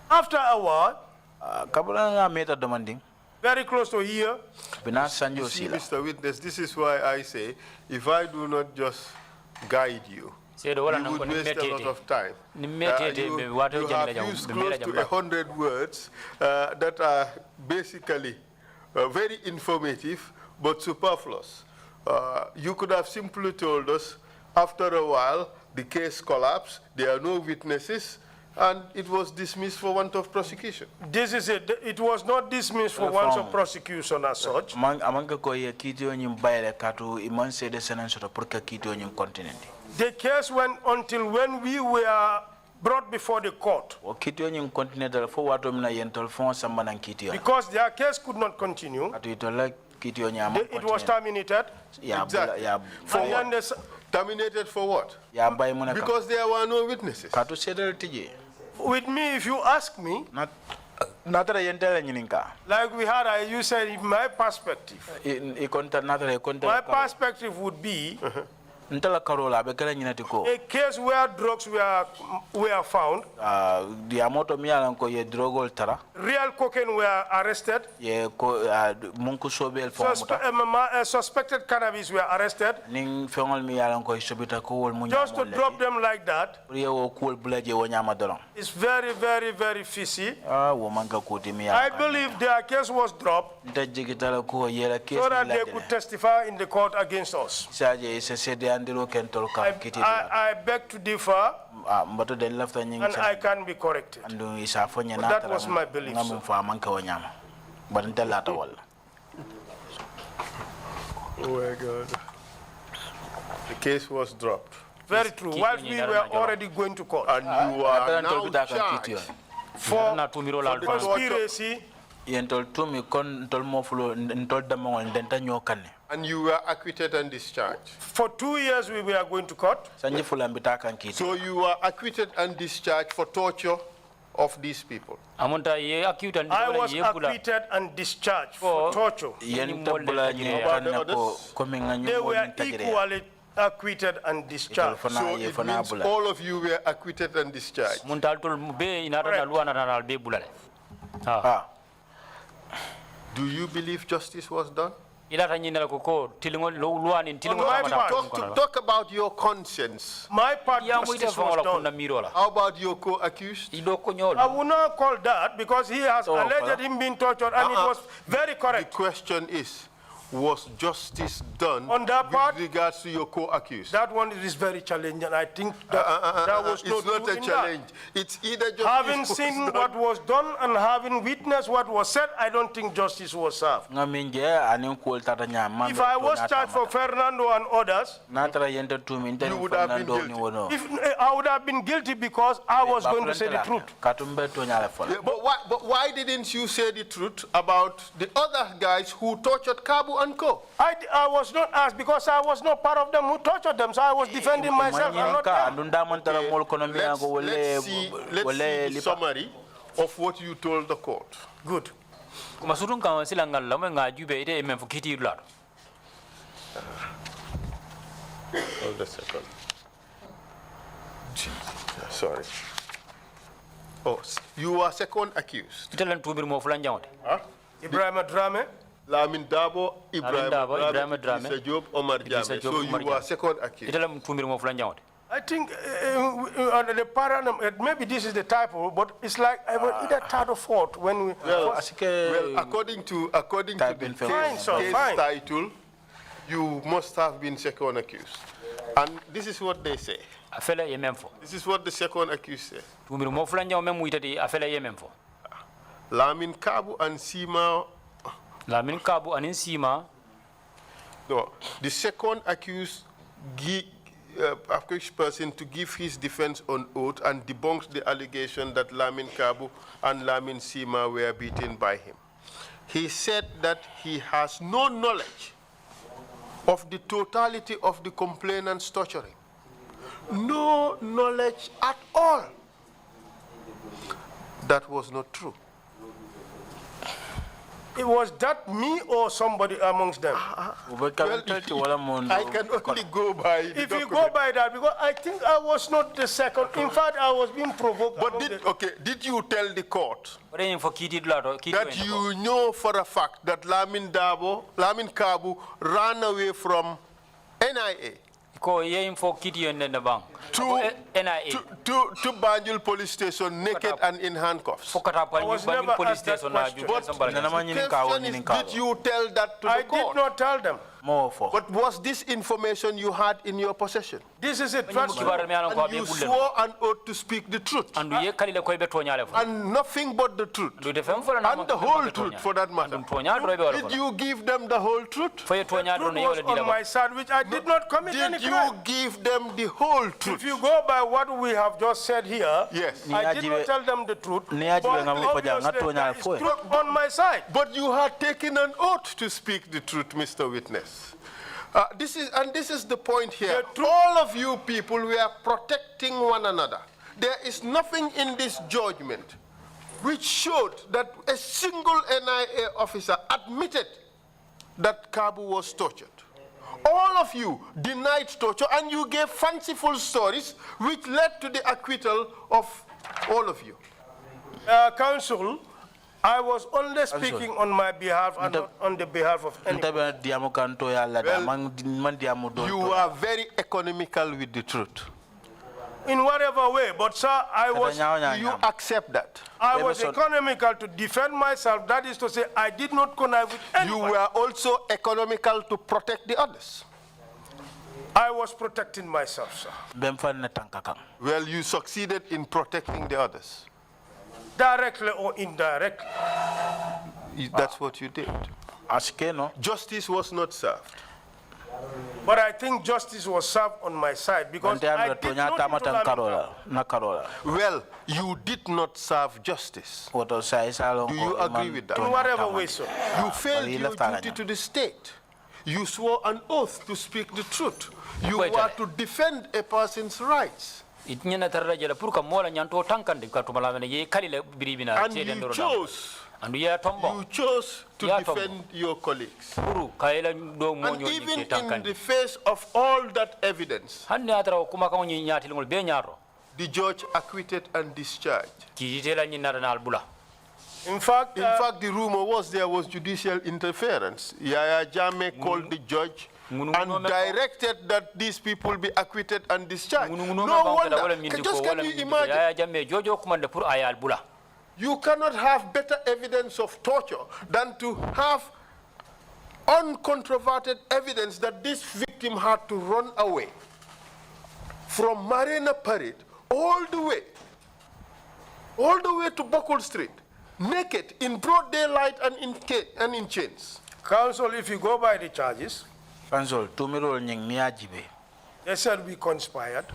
After a while, very close to here, you see, Mr. Witness, this is why I say, if I do not just guide you, you would waste a lot of time. You have used close to 100 words that are basically very informative but superfluous. You could have simply told us, after a while, the case collapsed, there are no witnesses, and it was dismissed for want of prosecution. This is it. It was not dismissed for want of prosecution as such. The case went until when we were brought before the court. Because their case could not continue. It was terminated. Exactly. For what? Terminated for what? Because there were no witnesses. With me, if you ask me, like we had, you said, in my perspective, my perspective would be a case where drugs were found, real cocaine were arrested, suspected cannabis were arrested, just to drop them like that. It's very, very, very fishy. I believe their case was dropped so that they could testify in the court against us. I beg to differ, and I can be corrected. But that was my belief. Oh my God. The case was dropped. Very true. Whilst we were already going to court. And you are now charged For conspiracy. And you were acquitted and discharged. For 2 years we were going to court. So you were acquitted and discharged for torture of these people. I was acquitted and discharged for torture. They were equally acquitted and discharged. So it means all of you were acquitted and discharged. Do you believe justice was done? On my part, Talk about your conscience. my part justice was done. How about your co-accused? I would not call that because he has alleged him being tortured and it was very The correct. question is, was justice done On that part, with regards to your co-accused? That one is very challenging. I think that was It's not a challenge. It's either justice Having was seen done. what was done and having witnessed what was said, I don't think justice was served. If I was charged for Fernando and others, You would have been guilty. I would have been guilty because I was going to say the truth. Yeah, but why didn't you say the truth about the other guys who tortured Kabu and Co? I was not asked because I was not part of them who tortured them, so I was defending myself. I'm not them. Let's see the summary of what you told the court. Good. Hold a second. Sorry. Oh, you are second accused. Ibrahim Drame, Lamin Dabo, Ibrahim Ibrahim Drame, Idrissa Diop, Omar Jammeh. So you are second accused. I think under the paradigm, maybe this is the typo, but it's like I was either third or fourth when we. Well, according to the case title, you must have been second accused. And this is what they say. This is what the second accused says. Lamin Kabu and Sima. No, the second accused person to give his defense on oath and debunks the allegation that Lamin Kabu and Lamin Sima were beaten by him. He said that he has no knowledge of the totality of the complainant's torturing. No knowledge at all. That was not true. It was that me or somebody amongst them? I can only go by If you go by that, because I think I was not the second. In fact, I was being provoked. But did you tell the court that you know for a fact that Lamin Kabu ran away from NIA to Banjul police station naked and in handcuffs? I was never asked that question. But the question is, did you tell that to the I court? did not tell them. But was this information you had in your possession? This is it. First, And you swore an oath to speak the truth. And nothing but the truth. And the whole truth, for that matter. Did you give them the whole truth? the truth was on my side, which I did not commit any Did crime. you give them the whole truth? If you go by what we have just said here, Yes. I did not tell them the truth. But obviously, there is truth on my side. But you had taken an oath to speak the truth, Mr. Witness. This is the point here. All of you people were protecting one another. There is nothing in this judgment which showed that a single NIA officer admitted that Kabu was tortured. All of you denied torture, and you gave fanciful stories which led to the acquittal of all of you. Counsel, I was only speaking on my behalf and not on the behalf of anyone. Well, you are very economical with the truth. In whatever way, but sir, You accept that? I was economical to defend myself. That is to say, I did not connive with anyone. You were also economical to protect the others. I was protecting myself, sir. Well, you succeeded in protecting the others. Directly or indirectly. That's what you did. Justice was not served. But I think justice was served on my side because I did nothing to Lamin. Well, you did not serve justice. Do you agree with that? In whatever way, sir. You failed your duty to the state. You swore an oath to speak the truth. You were to defend a person's rights. And you chose to defend your colleagues. And even in the face of all that evidence, the judge acquitted and discharged. In fact, the rumor was there was judicial interference. Yaya Jammeh called the judge and directed that these people be acquitted and discharged. No wonder. Just can you imagine? You cannot have better evidence of torture than to have uncontroverted evidence that this victim had to run away from Marina Parade all the way to Buckle Street, naked in broad daylight and in chains. Counsel, if you go by the charges, Counsel, they said we conspired.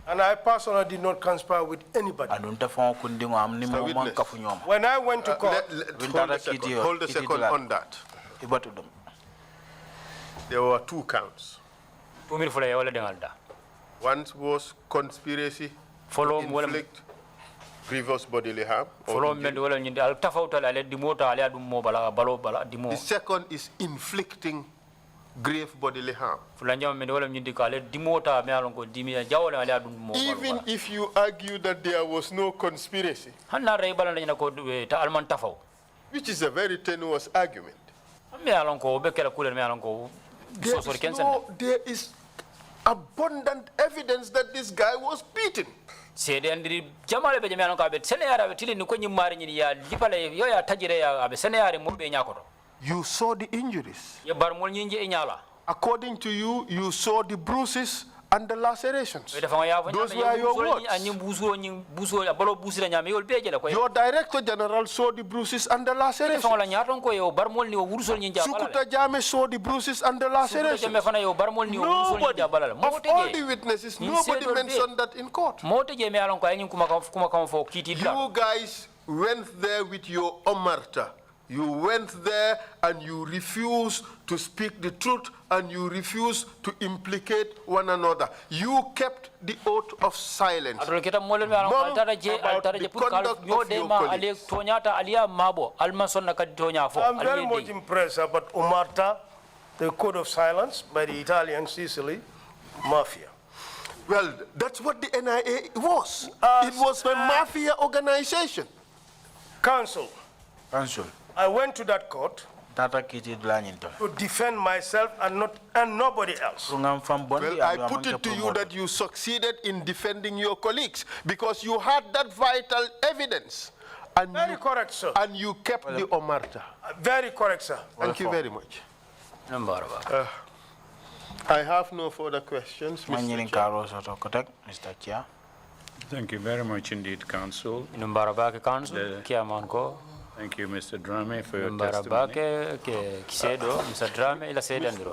And I personally did not conspire with anybody. When I went to court, hold a second on that. There were 2 counts. One was conspiracy to inflict grievous bodily harm. The second is inflicting grave bodily harm. Even if you argue that there was no conspiracy, which is a very tenuous argument, there is abundant evidence that this guy was beaten. You saw the injuries. According to you, you saw the bruises and the lacerations. Those were your words. Your Director General saw the bruises and the lacerations. Sukuta Jammeh saw the bruises and the lacerations. Nobody, of all the witnesses, nobody mentioned that in court. You guys went there with your omerta. You went there and you refused to speak the truth and you refused to implicate one another. You kept the oath of silence. Mom, about the conduct of your colleagues. I'm very much impressed about omerta, the code of silence by the Italian Sicily mafia. Well, that's what the NIA was. It was a mafia organization. Counsel. I went to that court to defend myself and nobody else. Well, I put it to you that you succeeded in defending your colleagues because you had that vital evidence. And very correct, sir. And you kept the omerta. Very correct, sir. Thank you very much. I have no further questions, Mr. Chair. Thank you very much indeed, Counsel. Thank you, Mr. Drame, for your testimony.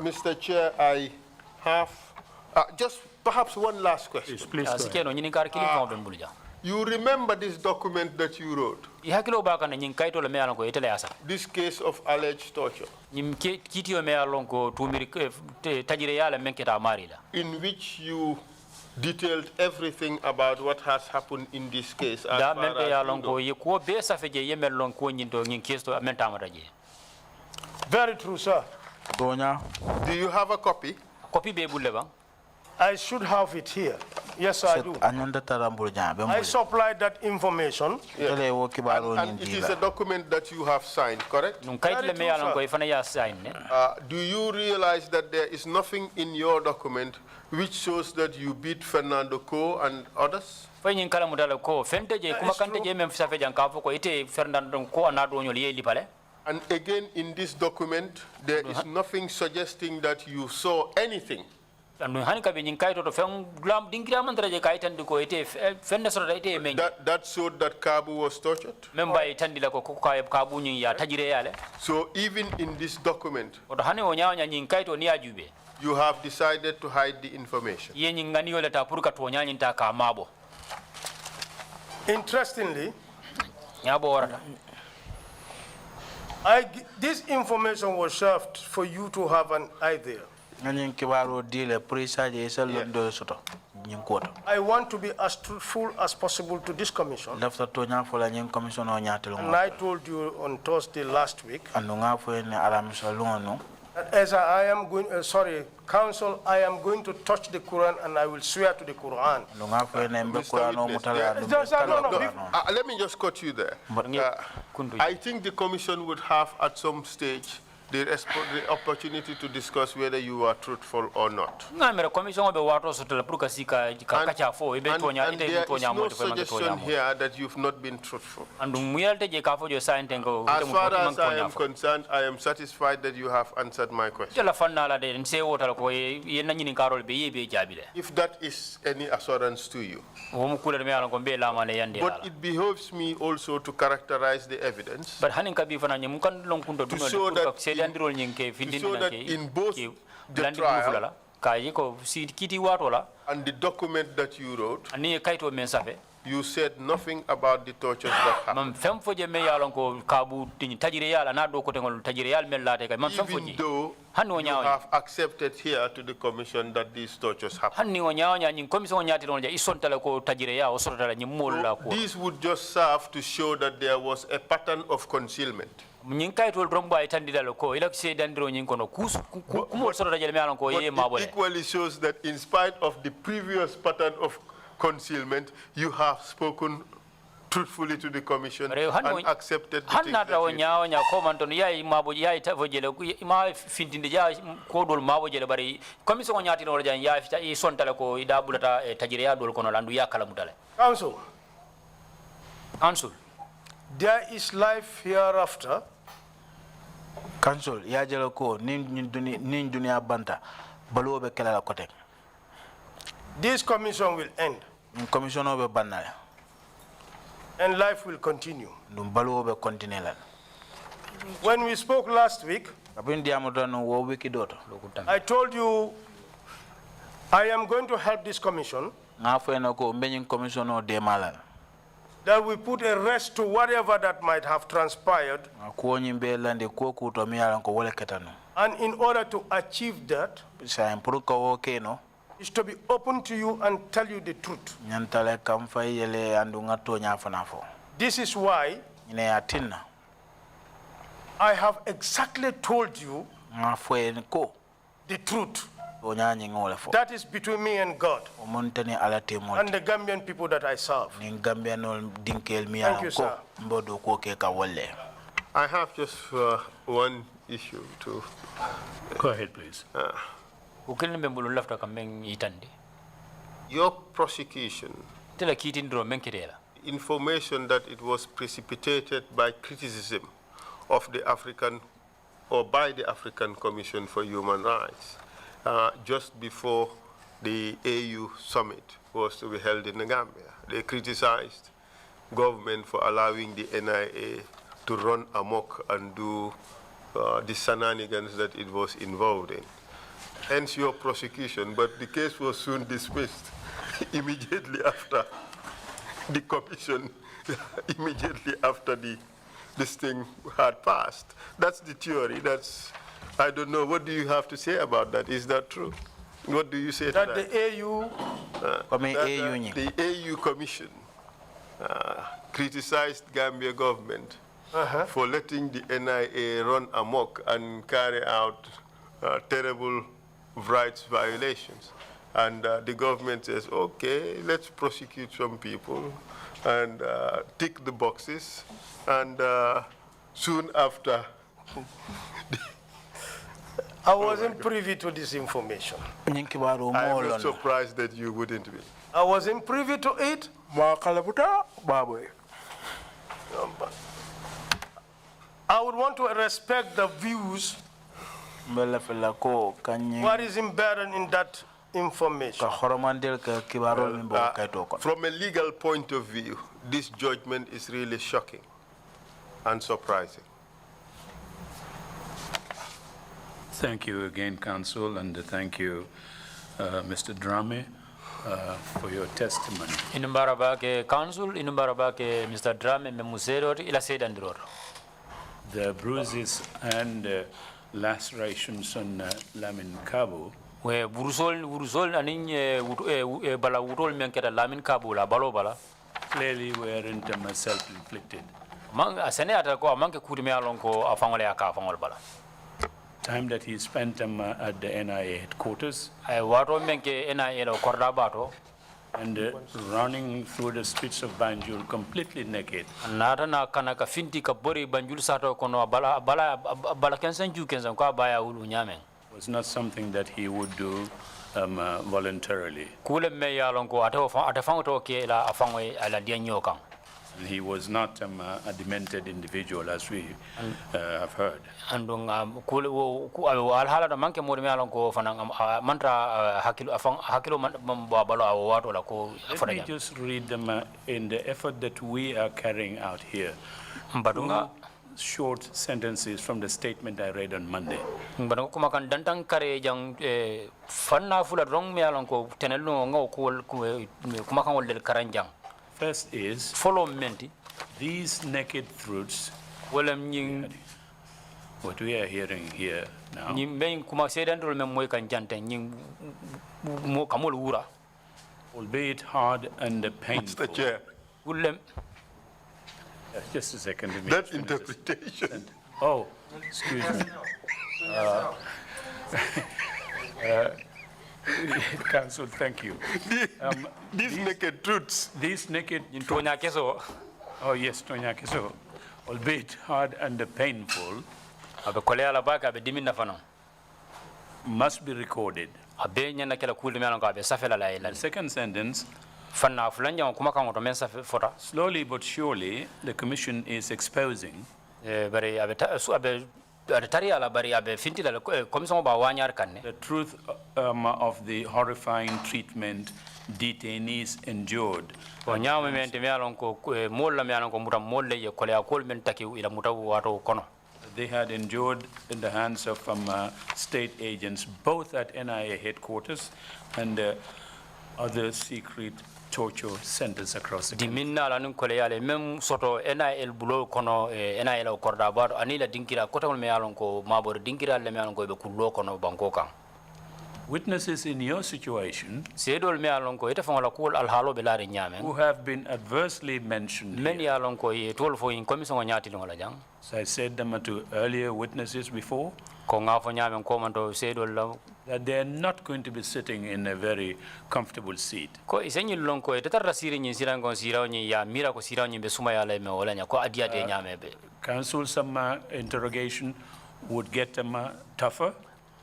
Mr. Chair, I have just perhaps one last question. Please go ahead. You remember this document that you wrote? This case of alleged torture, in which you detailed everything about what has happened in this case. Very true, sir. Do you have a copy? I should have it here. Yes, I do. I supplied that information. Yes. And it is a document that you have signed, correct? Do you realize that there is nothing in your document which shows that you beat Fernando Co and others? And again, in this document, there is nothing suggesting that you saw anything andu hani kabe nyin kayto to fen glam dingira man taraje kaytandi ko ete fenne sota ete men That showed that Kabu was tortured? memba e tandila ko kabu nyin ya tajire yale So even in this document, oto hani o nyaanya nyin kayto ni ajube you have decided to hide the information. ye nyin ngani wala ta pour ka to nyaanyin ta ka mabo Interestingly, nyabo warata this information was served for you to have an idea. Nyin kibaro dile prisaje selo do soto nyin kota. I want to be as truthful as possible to this commission. Lafta to nya fola nyin commission o nyatelo. And I told you on Thursday last week. Andu nga fo ne alamisa lungo As I am going, Council, I am going to touch the Quran and I will swear to the Quran. Let me just cut you there. I think the commission would have at some stage the opportunity to discuss whether you are truthful or not. And there is no suggestion here that you've not been truthful. As far as I am concerned, I am satisfied that you have answered my question. If that is any assurance to you. But it behoves me also to characterize the evidence to show that in both the trial and the document that you wrote, you said nothing about the tortures that happened. Even though you have accepted here to the commission that these tortures happened. So these would just serve to show that there was a pattern of concealment. But it equally shows that in spite of the previous pattern of concealment, you have spoken truthfully to the commission and accepted the things that Council, there is life hereafter. Council, ya jelo ko nin dunia banta baluo be kala kotek. This commission will end. Commission be banale. And life will continue. Dum baluo be continue la. When we spoke last week, I told you I am going to help this commission. That we put a rest to whatever that might have transpired. And in order to achieve that, is to be open to you and tell you the truth. This is why I have exactly told you the truth. That is between me and God and the Gambian people that I serve. Thank you, sir. I have just one issue to... Go ahead, please. Your prosecution, information that it was precipitated by criticism of the African, or by the African Commission for Human Rights, just before the AU summit was to be held in the Gambia. They criticized government for allowing the NIA to run amok and do the shenanigans that it was involved in. Hence your prosecution, but the case was soon dismissed immediately after the commission, immediately after this thing had passed. That's the theory. I don't know. What do you have to say about that? Is that true? What do you say to that? The AU, the AU Commission criticized Gambia government for letting the NIA run amok and carry out terrible rights violations. And the government says, okay, let's prosecute some people and tick the boxes. And soon after, I wasn't privy to this information. I'm not surprised that you wouldn't be. I wasn't privy to it. I would want to respect the views. What is embedded in that information. From a legal point of view, this judgment is really shocking and surprising. Thank you again, Counsel, and thank you, Mr. Drame, for your testimony. Inumbaraba ke Counsel, inumbaraba ke Mr. Drame memusero ila sedandror. The bruises and lacerations on Lamin Kabu We burusol anin bala wutol men keta Lamin Kabu la balo bala. clearly weren't self-inflicted. Man asene ata ko manke kudime alon ko afangole aka afangol bala. Time that he spent at the NIA headquarters Ay wato men ke NIA lo korda bato and running through the streets of Banjul completely naked nata na kana ka finti ka bori Banjul sato kono bala kensan ju kensan ko baya wulu nyame was not something that he would do voluntarily. kule me yalon ko ata fango to ke la afango ala dianyo kan. And he was not a demented individual, as we have heard. Andung kule al hala da manke mo me alon ko fanang mantra hakilo balo wato la ko Let me just read them in the effort that we are carrying out here. Badunga Short sentences from the statement I read on Monday. Badunga kuma kan dantang kare jang fanna fula rong me alon ko tenelo ngo ko kuma kan wol del karanjang. First is Follow menti these naked throats. wala nying What we are hearing here now nyim ben kuma sedandol mem moy kan jante nying mo kamol wura albeit hard and painful. Mr. Chair, ulem Just a second. let me that finish this. interpretation. Oh, excuse me. Counsel, thank you. These naked truths. These naked, tonya keso oh yes, Tonya Kiso, albeit hard and painful, abe kole ala baka abe diminna fana must be recorded. abe nyana kala kulde me alon ko abe safela la ila The second sentence, fanna fulanja kuma kan to men safe fota slowly but surely, the Commission is exposing bari abe tari ala bari abe finti la commission ba wanyar kanne the truth of the horrifying treatment detainees endured. ko nyaama men te me alon ko molla me alon ko mutam molle ye kole akol men taki ila mutaw wato kono They had endured in the hands of state agents, both at NIA headquarters and other secret torture centers across the country. diminna la nun kole yale mem soto NIL bulo kono NIL o korda bato anila dinkira kota me alon ko mabor dinkira le me alon ko be kullo kono banko kan Witnesses in your situation sedol me alon ko ita fangola kul al halo be laari nyame who have been adversely mentioned men here. yalon ko ye tol fo in commission o nyaati ngola jang So I said them to earlier witnesses before, ko ngafo nyame ko man to sedol la that they are not going to be sitting in a very comfortable seat. ko isenyi lon ko ita tar rasiri nyi siran ko siraw nyi ya mira ko siraw nyi be suma yala me wala nya ko adia de nyame be Counsel, some interrogation would get them tougher.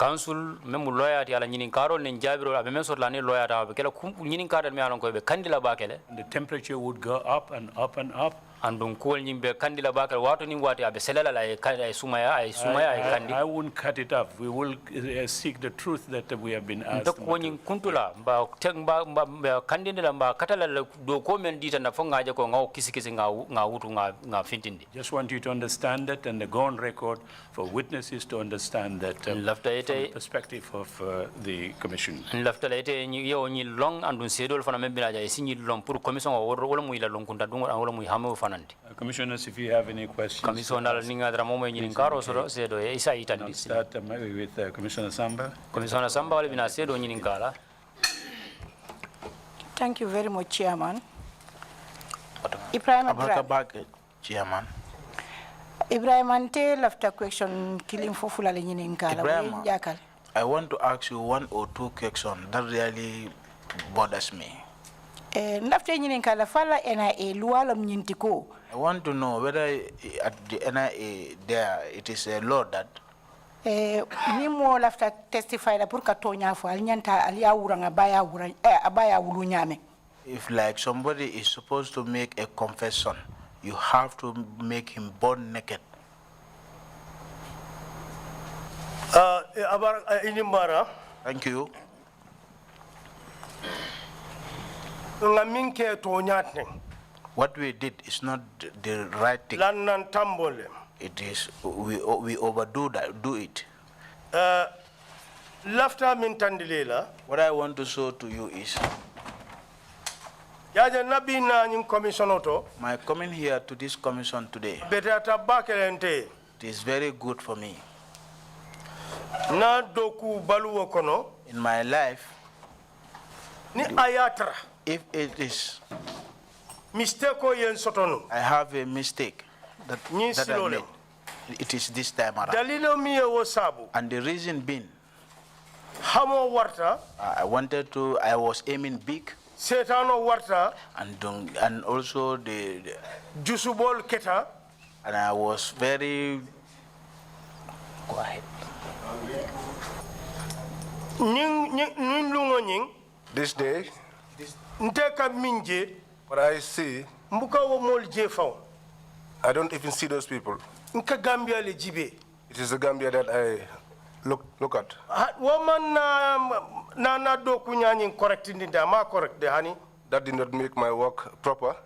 council même lawyer ti ala nyinin karol nin jabiro abe men sot la ni lawyer ta be kala nyinin kadal me alon ko be kandila bakele The temperature would go up and up and up. andun kol nyimbe kandila bakal wato ni wati abe selela la ay sumaya ay kandi I wouldn't cut it up. We will seek the truth that we have been asked. ko nyin kuntula ba tek ba kandindela ba katala do ko men dita na fonga je ko ngaw kisi nga wutu nga fintindi Just want you to understand that and go on record for witnesses to understand that lafta from the ite perspective of the Commission. lafta ite yo nyi long andun sedol fana men binaja sinyi long pour commission o wala muy la long kunta dungo wala muy hamu fanandi Commissioners, if you have any questions. commission dal ninga dra momo nyi karo so sedo e isa I'll itandi start maybe with Commissioner Samba. commission samba wala bina sedo nyi kala. Thank you very much, Chairman. Ibrahim Chairman. Ibrahim ante lafta question killing for fulale nyinin kala Ibrahim, jakal. I want to ask you one or two questions that really bothers me. Lafta nyinin kala fala NIA luwala mnyintiko. I want to know whether at the NIA there it is a law that Nimo lafta testify la pour katonya fo alnyanta aliya wuranga abaya wulu nyame. if like somebody is supposed to make a confession, you have to make him born naked. Inimbara, Thank you. nga minke to nyatne What we did is not the right thing. lan nan tambole It is we overdo that, do it. lafta min tandilela What I want to show to you is yaje nabi na nyin commission auto my coming here to this commission today. betata bakelente It is very good for me. na doku baluwo kono In my life, ni ayatra if it is mistake o yen sotonu I have a mistake that I silole. made, it is this time around. dalilo mi wo sabu And the reason being, hamo warta I was aiming big, setano warta and also the jusubol keta and I was very quiet. nin lungo nying This day, nteka minje what I see, mbuka wo mol je faw I don't even see those people. nka Gambia le jibe It is the Gambia that I look at. woman na do ku nyanyin correct ndinda ma correct de hani That did not make my work proper.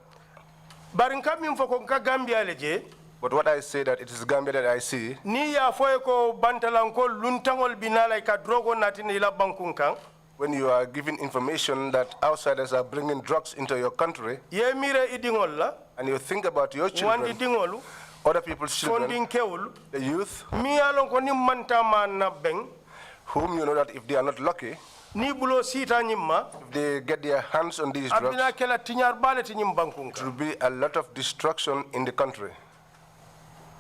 bari nka min foko nka Gambia le je But what I say that it is Gambia that I see, ni ya foye ko bantalanko luntangol binala ka drogo natini ila bankun kan when you are giving information that outsiders are bringing drugs into your country, ye mire idingol la and you think about your wandi children, dingolu other people's children, fondin kewul the youth, mi alon ko ni manta man na beng whom you know that if they are not lucky, ni bulo sita nyimma if they get their hands on these drugs, abina kela tinyar baleti nyim bankun it kan will be a lot of destruction in the country.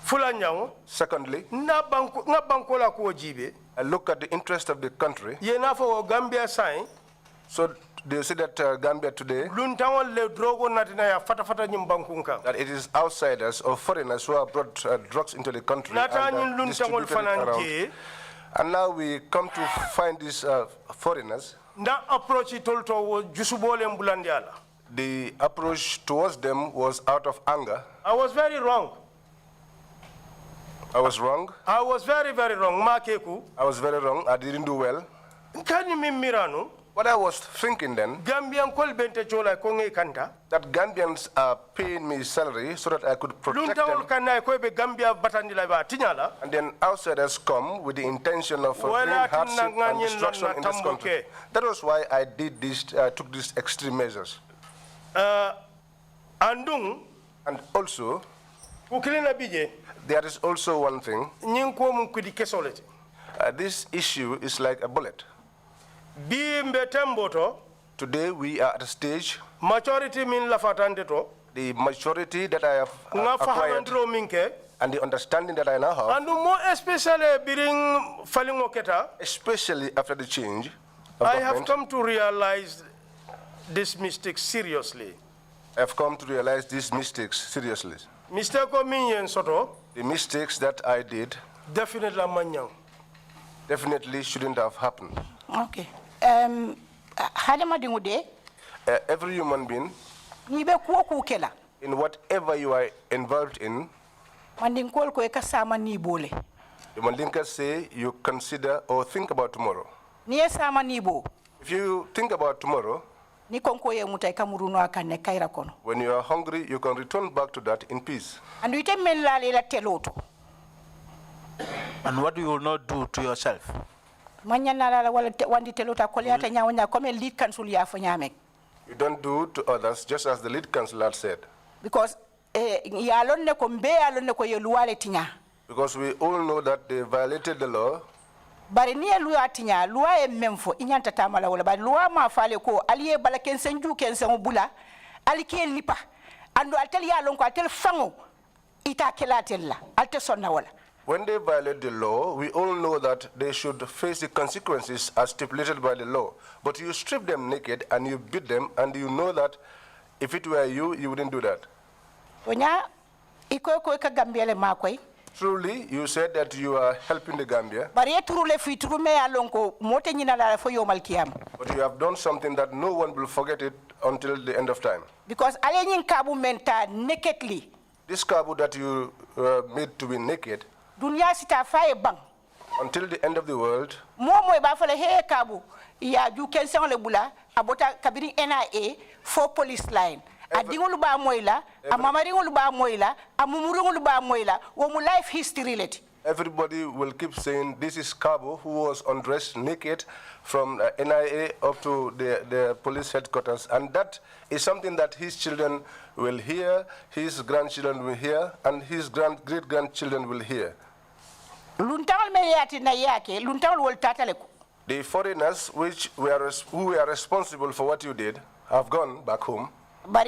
fula nyawo Secondly, na banko la ko jibe I look at the interest of the country. ye na fo Gambia sai So they say that Gambia today, luntangol le drogo natina ya fata fata nyim bankun kan that it is outsiders or foreigners who have brought drugs into the country nata and nyin luntangol distributed it fanan around. je And now we come to find these foreigners. nda approach tolto wo jusubole mbulandiala The approach towards them was out of anger. I was very wrong. I was wrong. I was very, very wrong. Makeku. I was very wrong. I didn't do well. Kani mimiranu. What I was thinking then, Gambian kol bente chola konge kanta. that Gambians are paying me salary so that I could protect Lunta ol them. kana ko be Gambia batandila ba tinyala. And then outsiders come with the intention of bringing Wala hardship and tinanganyin destruction na in this country. tambuke. That was why I did this, took these extreme measures. Andung And also, ukilina bije there is also one thing. nyin ko mun kudi kesolete. This issue is like a bullet. Bi mbetemboto Today we are at a stage, majority min la fatande to the majority that I have nga acquired fahamandro minke and the understanding that I now have, andu mo especially biring falingo keta. especially after the change of I have government, come to realize this mistake seriously. I have come to realize these mistakes seriously. Mistake o minyen soto The mistakes that I did definitely manyang. definitely shouldn't have happened. Okay. Hadama dingude Every human being, ni be kuo ku kela. in whatever you are involved in, Mandin kol ko e kasama ni bole. the Mandinkas say you consider or think about tomorrow. Ni e sama ni bo. If you think about tomorrow, Ni konko ye mutai kamuruno akane kaira kono. when you are hungry, you can return back to that in peace. Andu ite men la le la teloto. And what you will not do to yourself. Manyana la wala wandi telota koleata nyawanya kome lead council ya fanyame. You don't do to others just as the lead councillor said. Because ya lonne ko mbe ya lonne ko ye luwale tinya. Because we all know that they violated the law. Bari ni luwa tinya luwa e memfo inyanta tamala wala bari luwa ma fale ko aliye bala kensenju kensen bula alike lipa ando altel ya lon ko altel fango ita kelatella alte sonna wala. When they violate the law, we all know that they should face the consequences as stipulated by the law. But you strip them naked and you beat them, and you know that if it were you, you wouldn't do that. Onya iko ka Gambia makoy. Truly, you said that you are helping the Gambia. Bari eturule fi turume ya lonko mote nyina la fo yomal kiyam. But you have done something that no one will forget it until the end of time. Because ale nyin kabu menta nakedly. This kabu that you made to be naked, Dunya sita faye bang. until the end of the world, Momo ba fale he kabu ya ju kensen le bula abota kabiri NIA for police line adingolu ba moyla amamaringolu ba moyla amumurungolu ba moyla wo mu life history leti. Everybody will keep saying this is Cabo who was undressed naked from NIA up to the police headquarters, and that is something that his children will hear, his grandchildren will hear, and his great-grandchildren will hear. The foreigners who were responsible for what you did have gone back home. But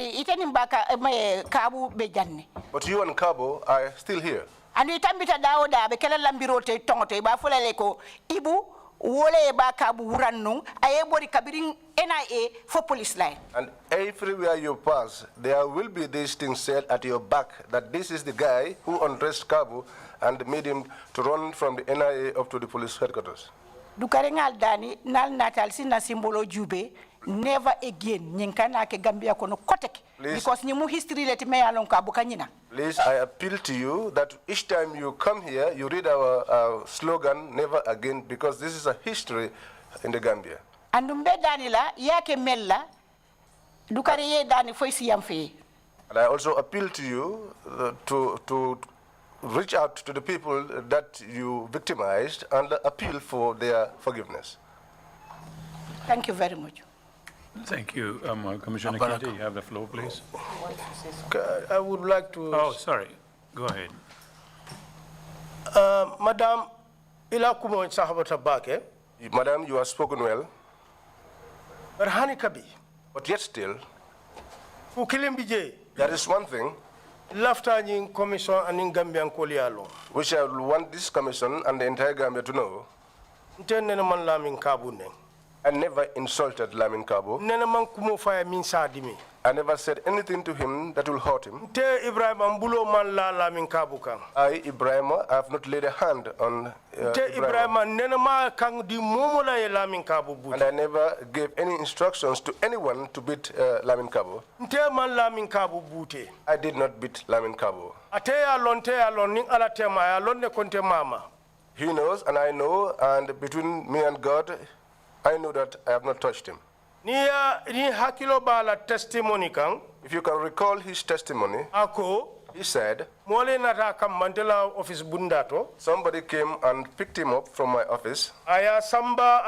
you and Cabo are still here. And we tambita daoda bekela lambirote tongote ba folale ko ibu wole ba Cabo wurannu ayebori kabiring NIA for police line. And everywhere you pass, there will be these things said at your back that this is the guy who undressed Cabo and made him to run from the NIA up to the police headquarters. Dukarengal dani nal natal sina simbolo jube never again nyinkana ke Gambia kono kotek because nyimu history let me alon ka bukanyina. Please, I appeal to you that each time you come here, you read our slogan, never again, because this is a history in the Gambia. Andumbe danila yake mella dukare dani foisi yamfe. And I also appeal to you to reach out to the people that you victimized and appeal for their forgiveness. Thank you very much. Thank you. Commissioner Kiti, you have the floor, please. I would like to... Oh, sorry. Go ahead. Madam, ila kumo sahabata bake. Madam, you have spoken well. But hani kabi. But yet still, Ukilim there is one thing lafta nying commission and Gambian kolialo. which I want this commission and the entire Gambia to know. Ntene man lamin kabune. I never insulted Lamin Cabo. Nene man kumo faya min sadimi. I never said anything to him that will hurt him. Te Ibrahim ambulo man la lamin kabu kan. I, Ibrahim, I have not laid a hand on Te Ibrahim nene ma kang di momola ye lamin kabu buti. and I never gave any instructions to anyone to beat Lamin Cabo. Te man lamin kabu buti. I did not beat Lamin Cabo. Ate ya lon ning ala tema ya lon ne konte mama. He knows and I know, and between me and God, I know that I have not touched him. Ni hakilo bala testimony kan. If you can recall his testimony, Ako he said, mole nata kam mandela office bundato. somebody came and picked him up from my office Aya samba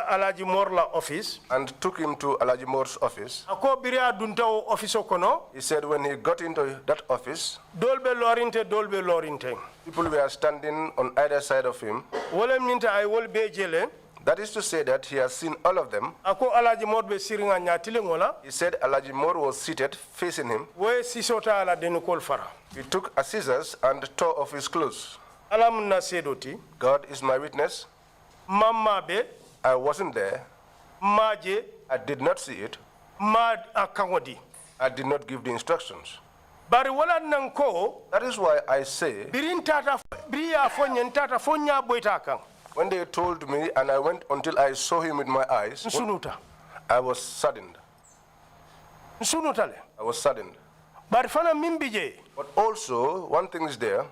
alaji morla office. and took him to Alaji Moore's office. Ako biria dunta office kono. He said when he got into that office, Dolbe lorinte. people were standing on either side of him. Wole minta ay wol be jele. That is to say that he has seen all of them. Ako alaji mod be siringa nyatile ngola. He said Alaji Moore was seated facing him. We sisota ala denukol fara. He took a scissors and tore off his clothes. Alam na sedoti. God is my witness. Mama be. I wasn't there. Maje. I did not see it. Mad akangodi. I did not give the instructions. Bari wala nanko. That is why I say, Birin tata bria fonyen tata fonya boita kan. when they told me and I went until I saw him with my eyes, Nsunuta. I was saddened. Nsunutale. I was saddened. Bari fana mimbije. But also, one thing is there.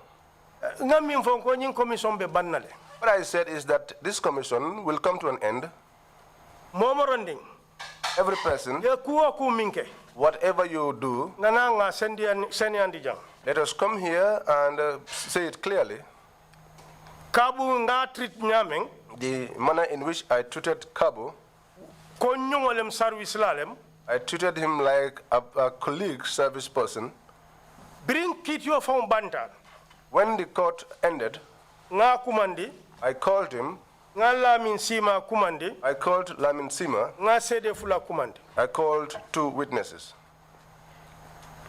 Ngam min fonko nyin commission be bannale. What I said is that this commission will come to an end. Momoronding. Every person, Ye kuwa ku minke. whatever you do, Nana nga sendi andi jang. let us come here and say it clearly. Kabu nga treat nyameng. The manner in which I treated Cabo, Ko nyongolem service lalem. I treated him like a colleague service person. Bring kit yo fon banta. When the court ended, Nga kumandi. I called him. Nga lamin sima kumandi. I called Lamin Sima. Nga sede fula kumandi. I called 2 witnesses.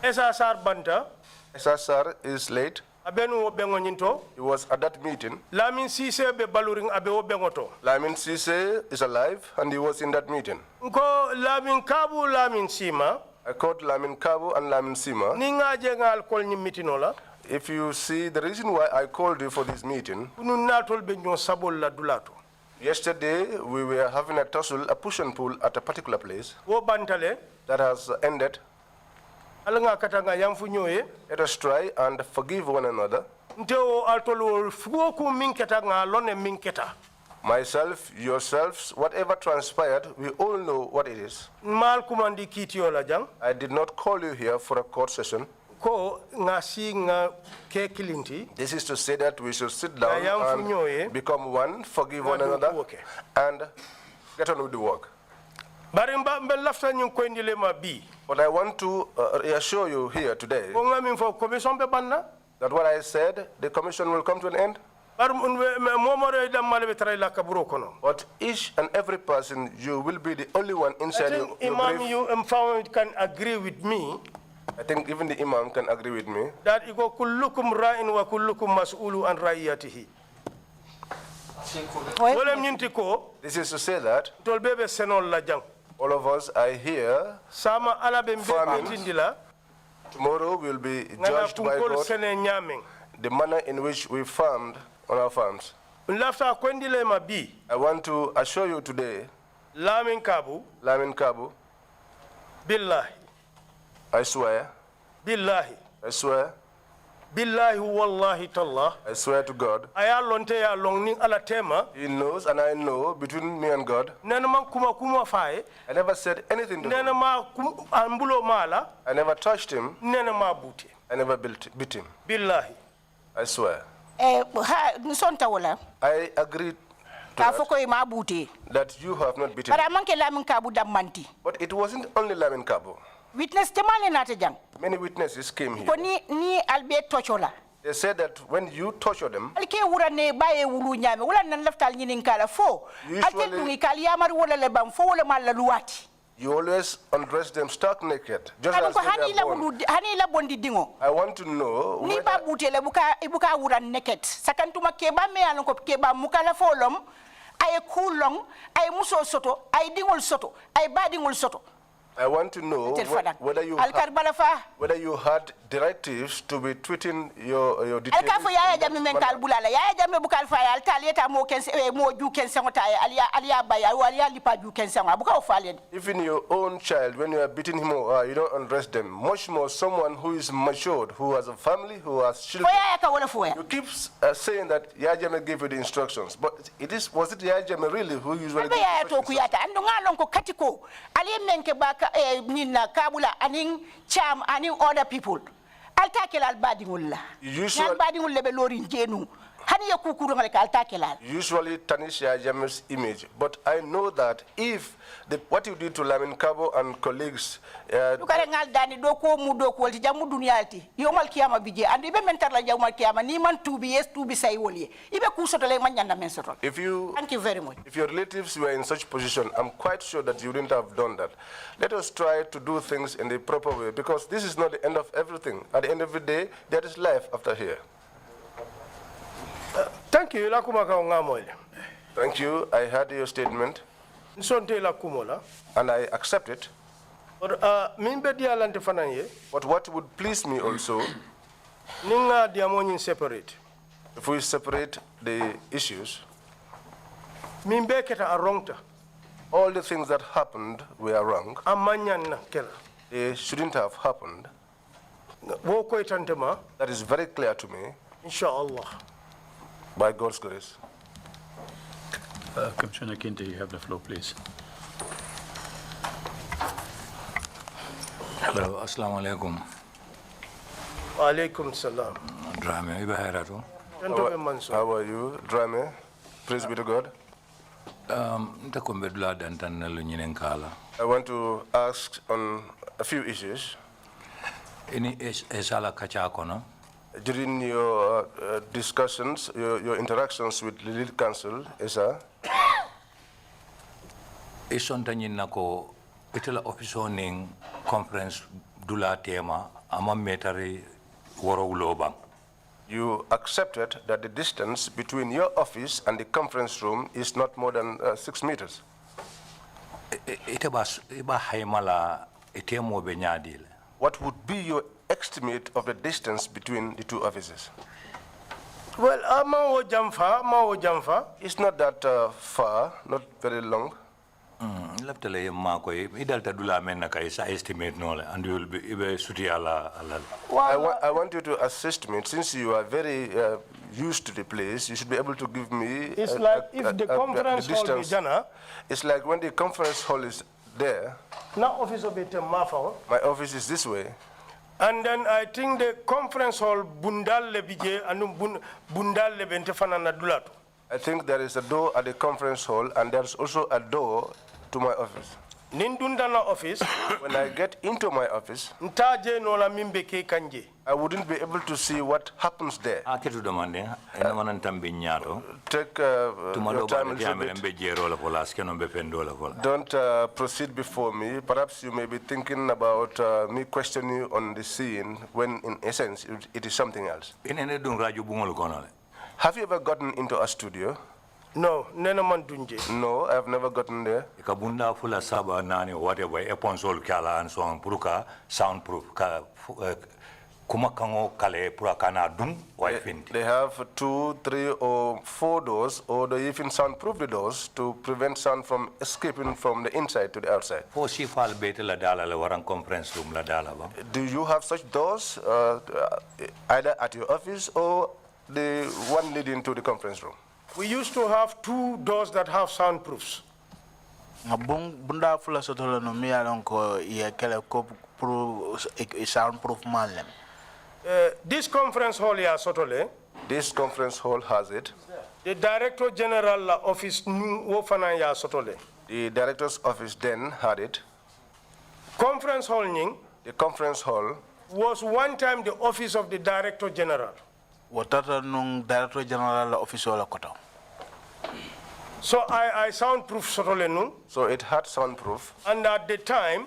Esa sar banta. SSR is late. Abenu obengo nyinto. He was at that meeting. Lamin sise be baluring abe obengo to. Lamin Sise is alive and he was in that meeting. Nko lamin kabu lamin sima. I called Lamin Cabo and Lamin Sima. Ni nga je nga alcohol ni mitinola. If you see the reason why I called you for this meeting, Unu natol be nyo sabol la dulato. yesterday we were having a tussle, a push and pull at a particular place Wo bantale. that has ended. Ala nga katanga yamfu nyoye. Let us try and forgive one another. Nte o altolo fugo ku minketa nga lone minketa. Myself, yourselves, whatever transpired, we all know what it is. Mal kumandi kitio la jang. I did not call you here for a court session. Ko ngasi nga ke kilinti. This is to say that we should sit down and become one, forgive one another, and get on with the work. But I want to reassure you here today that what I said, the commission will come to an end. But each and every person, you will be the only one inside your Imam, you can agree with me. I think even the Imam can agree with me. That kullukum ra'in wa kullukum mas'ulu an ra'iyatihi. This is to say that all of us are here farming. Tomorrow we'll be judged by God the manner in which we farmed on our farms. I want to assure you today, Lamin Kabu, Billahi, I swear, Billahi, I swear, Billahi wallahi tallah, I swear to God, He knows and I know between me and God, I never said anything to him. I never touched him. I never beat him. Billahi. I swear. I agree that you have not beaten him. But it wasn't only Lamin Kabo. Witness temale natajang. Many witnesses came here. Ko ni albe tochola. They said that when you torture them, alke wura ne baye wulu nyame wala nan laftal nyinin kala fo alke dungi kali yamar wala le bam fo wala malla luwati. You always undress them stark naked, just as they are born. I want to know ni ba butele buka wura naked sakantuma keba me alon ko keba mukala folom ay kulong ay muso soto ay dingol soto ay badingol soto. I want to know whether you had directives to be tweeting your detainees. Even your own child, when you are beating him or you don't undress them, much more someone who is matured, who has a family, who has children. You keep saying that Yajame gave you the instructions, but was it Yajame really who usually gave the instructions? Nina Kabula aning Cham aning other people. I'll tackle al badingulla. Usually tarnish Yajam's image, but I know that if what you did to Lamin Kabo and colleagues, if you thank you very much. If your relatives were in such position, I'm quite sure that you wouldn't have done that. Let us try to do things in the proper way, because this is not the end of everything. At the end of the day, there is life after here. Thank you. Thank you. I heard your statement. And I accept it. But what would please me also, if we separate the issues, all the things that happened were wrong. They shouldn't have happened. That is very clear to me. Inshallah. By God's grace. Commissioner Kinte, you have the floor, please. Hello, assalamu alaikum. Wa alaikum salam. Drame, how are you, Drame? Praise be to God. I want to ask on a few issues. During your discussions, your interactions with the lead council, Esa, conference dula tema ama metari woro lobang. You accepted that the distance between your office and the conference room is not more than 6 meters. What would be your estimate of the distance between the two offices? Well, it's not that far, not very long. Left le ma ko idalta dula men na kay sa estimate no and you will be suti ala. I want you to assist me. Since you are very used to the place, you should be able to give me It's like if the conference hall distance. is jana. It's like when the conference hall is there, Now office of it Mafao. my office is this way. And then I think the conference hall bundal lebije and bundal lebente fanana dulato. I think there is a door at the conference hall, and there's also a door to my office. Nindundana office. When I get into my office, Ntaje no la mimbeke kanje. I wouldn't be able to see what happens there. Aketu demande ena manan tambi nyato. Take your time a little bit. Don't proceed before me. Perhaps you may be thinking about me questioning you on the scene when in essence it is something else. Have you ever gotten into a studio? No, nena man dunje. No, I have never gotten there. Kabunda fula saba nani whatever eponsol kala and so on puruka soundproof ka kumakango kale purakana dum wifinti. They have 2, 3, or 4 doors, or they even soundproof the doors to prevent sound from escaping from the inside to the outside. For sifal bete la dala la warang conference room la dala ba. Do you have such doors either at your office or the one leading to the conference room? We used to have 2 doors that have soundproofs. Bunda fula sotola no mi alon ko ye kele ko pro soundproof manlem. This conference hall here, Sotole. This conference hall has it. The Director General office wofana ya Sotole. The director's office then had it. Conference hall ning. The conference hall Was one time the office of the Director General. Watata nung Director General office wala kota. So I soundproof Sotole nung. So it had soundproof. And at the time,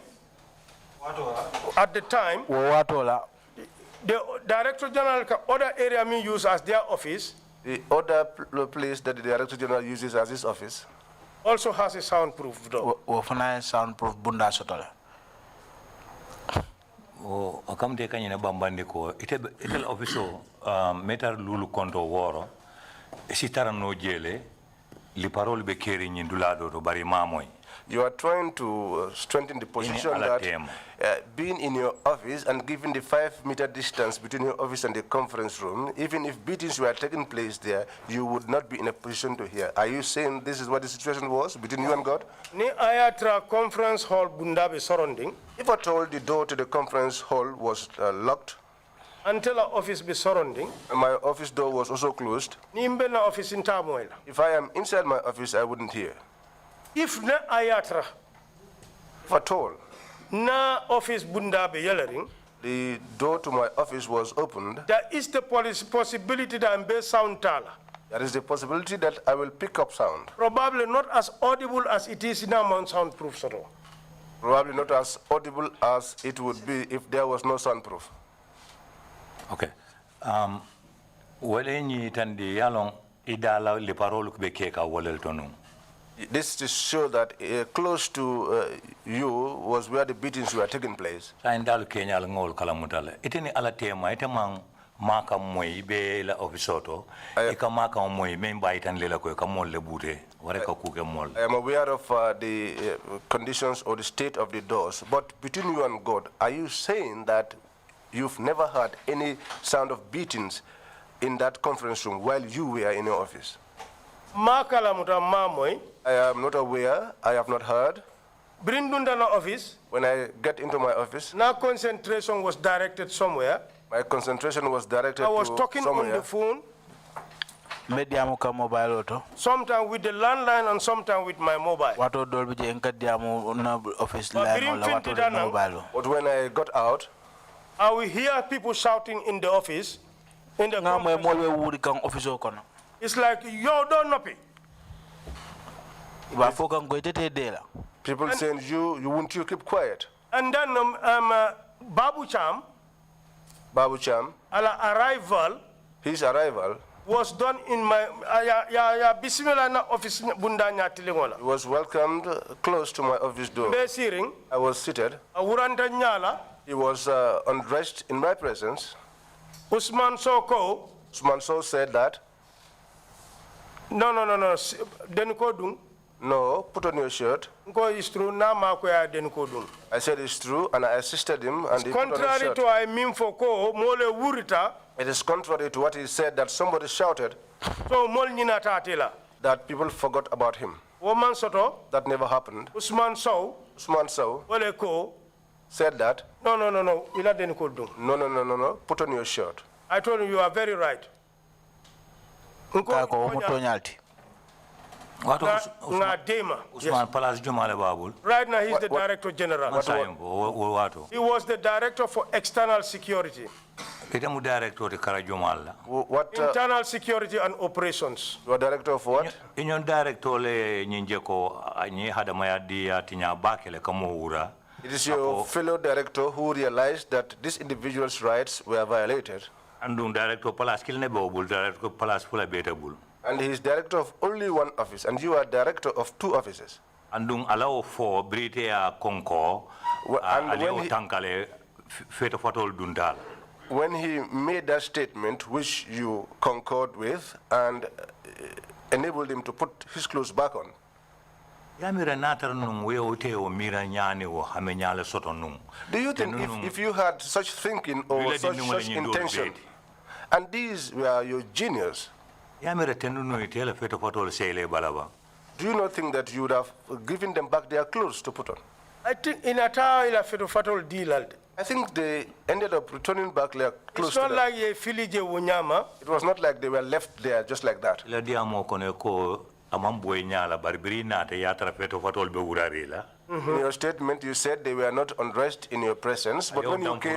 the Director General other area me use as their office. The other place that the Director General uses as his office also has a soundproof door. Wofana soundproof bunda sotola. O akamde kanyina bambande ko itel office metar lulu konto woro sitara no jele li parole be keri nyindulado to bari mamoy. You are trying to strengthen the position that being in your office and given the 5-meter distance between your office and the conference room, even if beatings were taking place there, you would not be in a position to hear. Are you saying this is what the situation was between you and God? Ni ayatra conference hall bundabe surrounding. If at all the door to the conference hall was locked, until our office be surrounding, and my office door was also closed, ni mbena office in Tamoela. if I am inside my office, I wouldn't hear. If na ayatra, if at all, na office bundabe yellering, the door to my office was opened, there is the possibility that I'm be sound tala. there is the possibility that I will pick up sound. Probably not as audible as it is in a soundproof sort of. Probably not as audible as it would be if there was no soundproof. Okay. Wale ni tandi yalong idala le parole be keka walel tonu. This is to show that close to you was where the beatings were taking place. Indal Kenya ngol kala mutale. Itini ala tema itemang maka moy be la ofisoto. Ika maka moy memba itan lela ko kamol le bute. Ware ka kuke mol. I am aware of the conditions or the state of the doors, but between you and God, are you saying that you've never heard any sound of beatings in that conference room while you were in your office? I am not aware. I have not heard. Office. When I get into my office, now concentration was directed somewhere. My concentration was directed I was talking somewhere. on the phone. Mobile auto. Sometimes with the landline and sometimes with my mobile. Wato dolbi je enkadiamo na office line wala wato mobile. But when I got out, I will hear people shouting in the office. In the office. It's like, yo, don't know. People saying, you won't you keep quiet. And then Babu Cham, arrival, his arrival was done in my office. He was welcomed close to my office door. I was seated. He was undressed in my presence. Usman So said that. No. Then Kodung. No, put on your shirt. It's true. Na ma ko ya den ko dun. I said it's true, and I assisted him, and he put on his Contrary shirt. to I mean for ko mole wurita. It is contrary to what he said that somebody shouted So mol nyina tatela. that people forgot about him. Woman soto. That never happened. Usman Sow. Usman Sow Wole ko. said that. No. Ila den ko dun. No. Put on your shirt. I told you are very right. What was Usman Palace Jumale Babul? Right now he's the Director General. He was the Director for External Security. Itamu director de Karajumal. What? Internal Security and Operations. You are director of what? Inyon director le Ninjeko Ani Hadamaya dia Tinya Bakele Kamoura. It is your fellow director who realized that this individual's rights were violated. And director Palace Kilnebobul, director Palace Fula Betabul. And he is director of only one office, and you are director of 2 offices. And allow for Britea Conco and Tankale Feta Fatol Dundal. When he made that statement, which you concurred with, and enabled him to put his clothes back on. Do you think if you had such thinking or such intention, and these were your genius, do you not think that you would have given them back their clothes to put on? I think in a fatal deal. I think they ended up returning back their clothes to them. It's not like a filije wunyama. It was not like they were left there just like that. In your statement, you said they were not undressed in your presence, but when you came,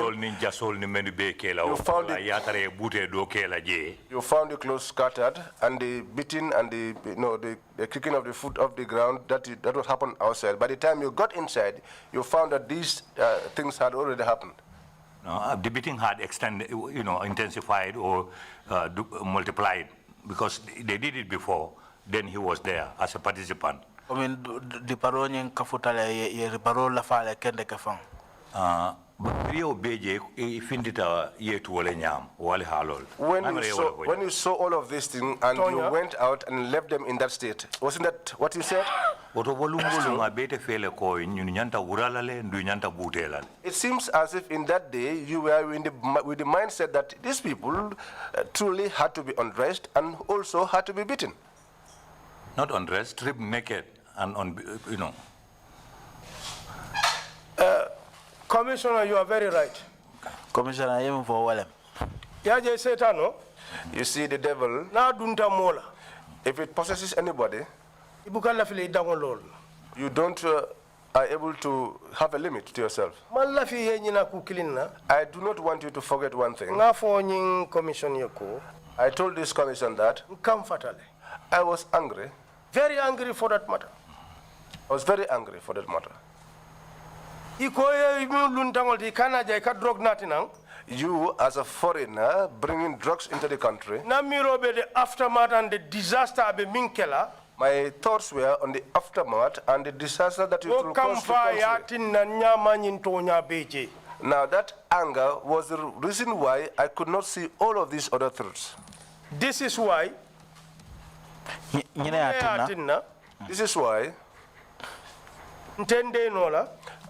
you found the clothes scattered, and the beating and the kicking of the foot off the ground, that would happen outside. By the time you got inside, you found that these things had already happened. No, the beating had extended, intensified or multiplied, because they did it before. Then he was there as a participant. I mean, the paronian kafutale ye parol la fale kende kafang. Rio beje ifindita ye to nyam wale halol. When you saw all of these things and you went out and left them in that state, wasn't that what you said? It seems as if in that day you were with the mindset that these people truly had to be undressed and also had to be beaten. Not undressed, stripped naked and Commissioner, you are very right. Commissioner, even for Walem. You see, the devil, if it possesses anybody, you don't are able to have a limit to yourself. I do not want you to forget one thing. I told this commission that I was angry. Very angry for that matter. I was very angry for that matter. You, as a foreigner, bringing drugs into the country. The aftermath and the disaster of Minkela. My thoughts were on the aftermath and the disaster that you will cause the country. Now that anger was the reason why I could not see all of these other threats. This is why. This is why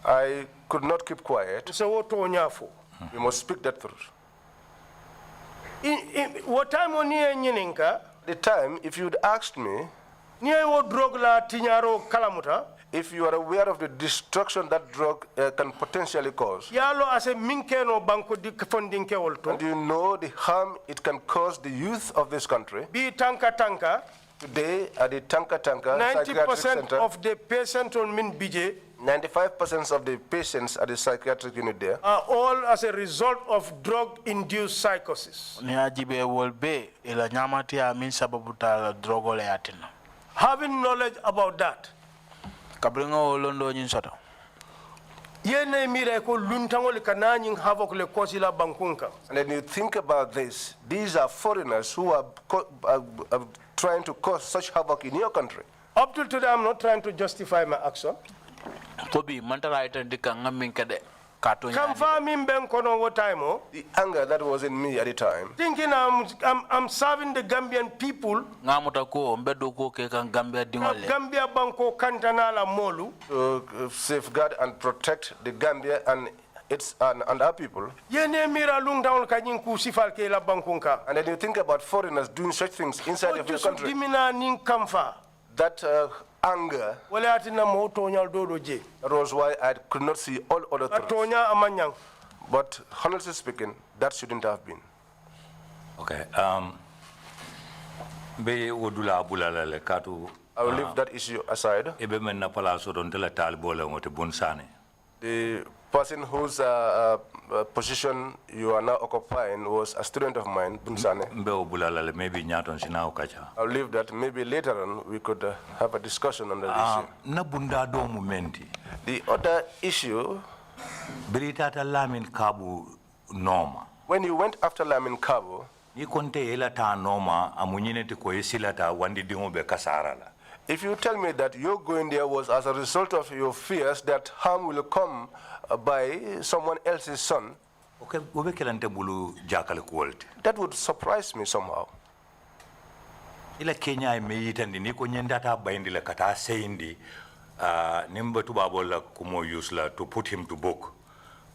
I could not keep quiet. We must speak that truth. What time on the time, if you'd asked me, if you are aware of the destruction that drug can potentially cause, and you know the harm it can cause the youth of this country, today at the Tanka 90% of the patients on Min BJ, 95% of the patients at the psychiatric unit there are all as a result of drug-induced psychosis. Having knowledge about that, and then you think about this, these are foreigners who are trying to cause such havoc in your country. Up till today, I'm not trying to justify my action. Kamfa mimben kono wo time o. The anger that was in me at the time, Thinking I'm serving the Gambian people. ngamuta ko mbedo ko ke kan Gambia dingole Gambia banko kantana la molu. to safeguard and protect the Gambia and its and our people. Yene mira lung down kanyin ku sifal ke la bankunka. And then you think about foreigners doing such things inside of your country. Dimina nin kamfa. That anger, Wala atina mo tonyal dodo je. that was why I could not see all other things. Tonya amanyang. But honestly speaking, that shouldn't have been. Okay. Be wodula bulala le katu. I will leave that issue aside. Ebe men na palaso don tela talbola ngote bunsane. The person whose position you are now occupying was a student of mine, Bunsane. Mbe obulala le maybe nyaton sina okacha. I'll leave that. Maybe later on we could have a discussion on that issue. Na bunda do momenti. The other issue, Britata lamin kabu norma. when you went after Lamin Cabo, Ni konte elata norma amunyine te ko esilata wandi dingo be kasara la. if you tell me that your going there was as a result of your fears that harm will come by someone else's son, Okay, obe kelante bulu jakale kuolte. that would surprise me somehow. Ila Kenya me yitandi ni ko nyendata bayindi la kata seindi nimba tubabo la kumo use la to put him to book.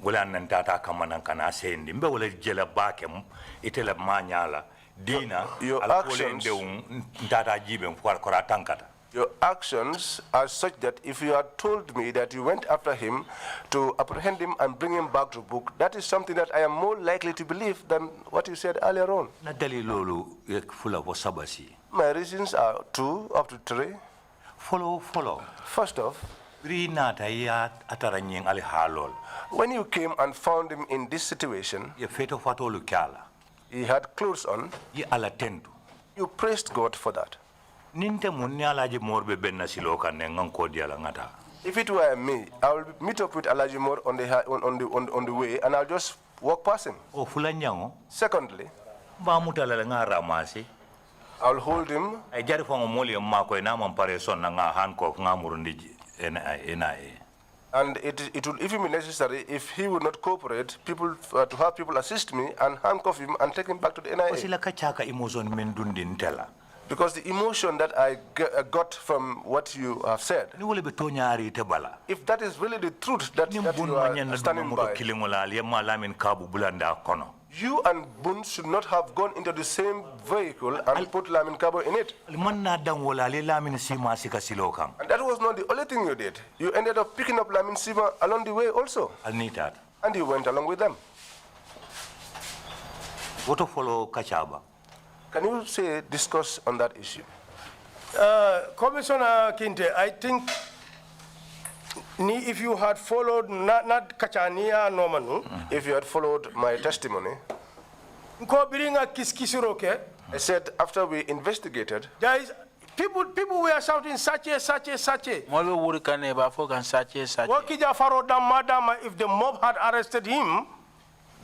Wala nantata kamana kana seindi mbe wala jela bakem itela manyala dina Your ala actions- kolende ntata jibe mfuar kora tankata. Your actions are such that if you had told me that you went after him to apprehend him and bring him back to book, that is something that I am more likely to believe than what you said earlier on. Na dalilolu fula ko sabasi. My reasons are 2 up to 3. Follow. First off, Rinata ya ataranyeng ali halol. when you came and found him in this situation, Ye feto fatolu kala. he had clothes on, Ye ala tendu. you praised God for that. Ninte munni alaji morbe benna siloka nengan kodiala ngata. If it were me, I will meet up with Alajimor on the way and I'll just walk past him. O fulanyango Secondly, ba mutala nga ramasi. I'll hold him. Ay jari fango moli mako na mampare son nga handcuff nga murundi NIA. And it will even be necessary, if he would not cooperate, to have people assist me and handcuff him and take him back to the NIA. Wasila kachaka emotion mendundin tela. Because the emotion that I got from what you have said, Ni wole be tonyari te bala. if that is really the truth that Ni you bun are manyana standing moto by, kilingola ali malamin kabu bulanda kono. you and Bun should not have gone into the same vehicle and put Lamin Cabo in it. Man na dang wala ali lamin sima sika silokang. And that was not the only thing you did. You ended up picking up Lamin Sima along the way also. Al nitat. And you went along with them. Woto follow kachaba. Can you discuss on that issue? Commissioner Kinte, I think if you had followed not Kachania Normanu, If you had followed my testimony, ko biringa kiskisiroke, I said after we investigated, there is people were shouting sache. Molo wuri kane ba fo kan sache. Wakija faro madama, if the mob had arrested him,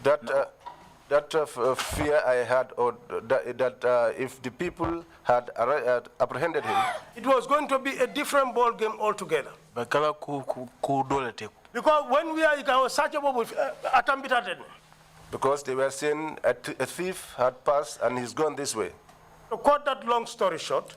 that fear I had, or that if the people had apprehended him, it was going to be a different ball game altogether. Ba kala ku dole te. Because when we are sache bobu atambitaten. because they were saying a thief had passed and he's gone this way. To cut that long story short,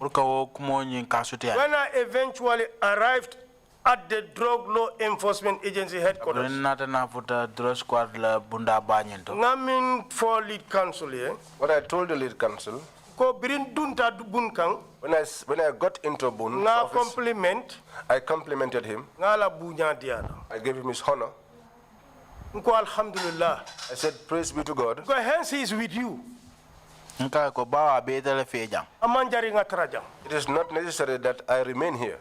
Urka wo kumo nyin kasuti. when I eventually arrived at the Drug Law Enforcement Agency headquarters, Nata na futa drug squad la bunda banyento. ngamin for lead counsel here, What I told the lead counsel, ko birin dunta bunkang, when I got into Bun's nga office, compliment, I complimented him. nga la bunya diana. I gave him his honor. Nko alhamdulillah. I said, praise be to God. Because hence he is with you. Nka ko bawa be tele fejang. Amanjari nga trajang. It is not necessary that I remain here.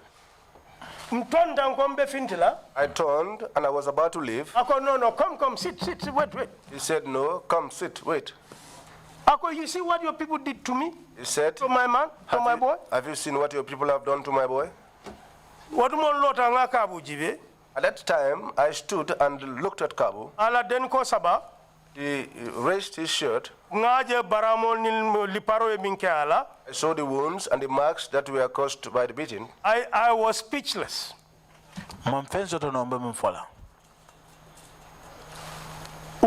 Mtonda nkombe fintila. I turned and I was about to leave. Ako no, come, sit, wait. He said, no, come, sit, wait. Ako, you see what your people did to me? He said, To my man, to my boy? have you seen what your people have done to my boy? What mon lota nga kabu jibe? At that time, I stood and looked at Kabu. Ala den ko saba. He raised his shirt. Ngaje baramol nil liparo e minke ala. I saw the wounds and the marks that were caused by the beating. I was speechless. Mam fenso to no mbe mfola.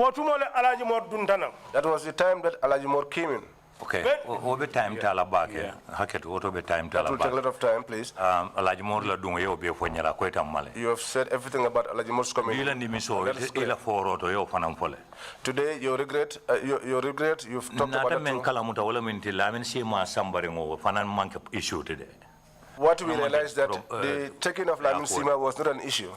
That was the time that Alaji Mor came in. Okay. Over time to Alabaka. Hacket over time to That will take a lot Alabaka. of time, please. Alaji Mor la dunga yo be fonyala kweta male. You have said everything about Alaji Mor's coming. Ila ni miso That is ila correct. foro to yo fanam fole. Today, you regret, you've talked Nata about men it. kala muta wala minti la men si ma sambare ngo fanan manke issue today. What we realized that the taking of Lamin Sima was not an issue.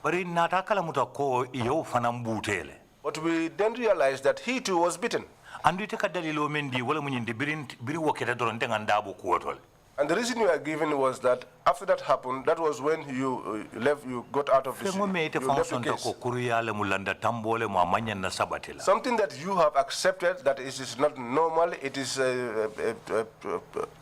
Bari nata kala muta ko yo fanam butele. But we then realized that he too was beaten. Andu te kadalilo mendi wala munyindi biri woketa doron tenga ndabo kuotole. And the reason you are given was that after that happened, that was when you left, you got out of this. Fengo me ite You left the function to case. ko kuriyale mulanda tambole mo amanya na sabatila. Something that you have accepted that is not normal, it is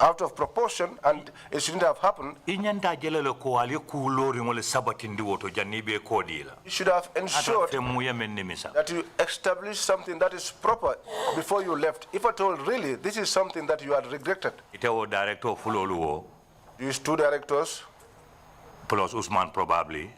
out of proportion, and it shouldn't have happened. Inyanta jelele ko ali kulori ngole sabatindi woto janibe kodila. You should have ensured Femuya menimisa. that you establish something that is proper before you left. If at all, really, this is something that you had regretted. Ite o director fuloluo These two directors, plus Usman probably.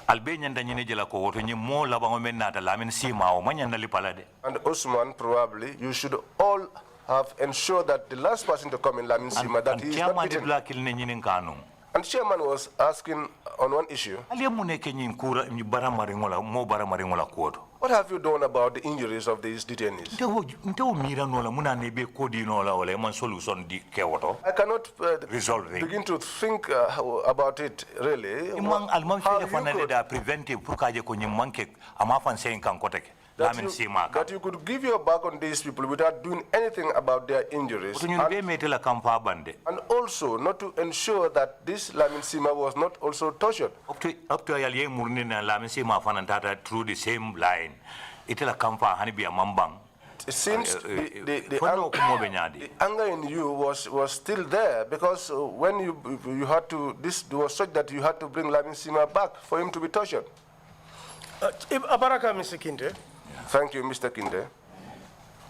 Albania ndanyine jela ko woto nyi mo labango menata lamin sima o manyanda lipalade. and Usman, probably, you should all have ensured that the last person to come in Lamin Sima, that he is not beaten. black il ne nyinin kanu. And Chairman was asking on one issue, Ali muneke nyin kura nyi baramari ngola mo baramari ngola kuoto. what have you done about the injuries of these detainees? Ntewo mira nola muna nebe kodi nola wala man solution di kewoto. I cannot Resolving. begin to think about it, really. Imang alman How fele you fanade could- da preventive pour kaje ko nyim manke amafan sen kan koteke. that Lamin you, sima ka. that you could give your back on these people without doing anything about their injuries. To nyun be metela kampa bande. And also not to ensure that this Lamin Sima was not also tortured. Up to ayaliye murni na lamin sima fanantata through the same line. Itela kampa hani biya mambang. It seems the Fono ko mo be nyaadi. the anger in you was still there, because when you had to, this was such that you had to bring Lamin Sima back for him to be tortured. Abaraka, Mr. Kinte, Thank you, Mr. Kinde.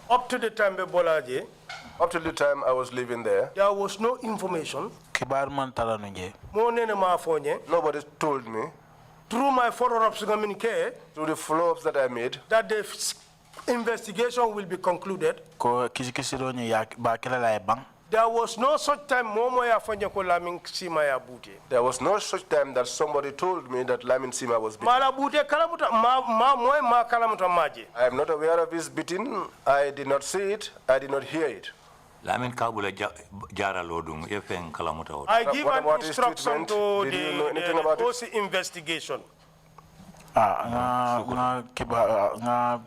up to the time Bolaje, Up to the time I was living there, there was no information. Kibar man tala nuje. Monene mafonye, nobody told me, through my follow-ups communique, through the follow-ups that I made, that the investigation will be concluded. Ko kisi ro ni ya ba kala la bang. There was no such time Momo ya fonye ko Lamin Sima ya bute. there was no such time that somebody told me that Lamin Sima was beaten. Mala bute kalamuta ma kalamuta maji. I am not aware of his beating. I did not see it. I did not hear it. Lamin kabula jara lodum yefen kalamuta woto. I give What an about his instruction treatment? to Did you know anything about the it? OC investigation. Nga kiba nga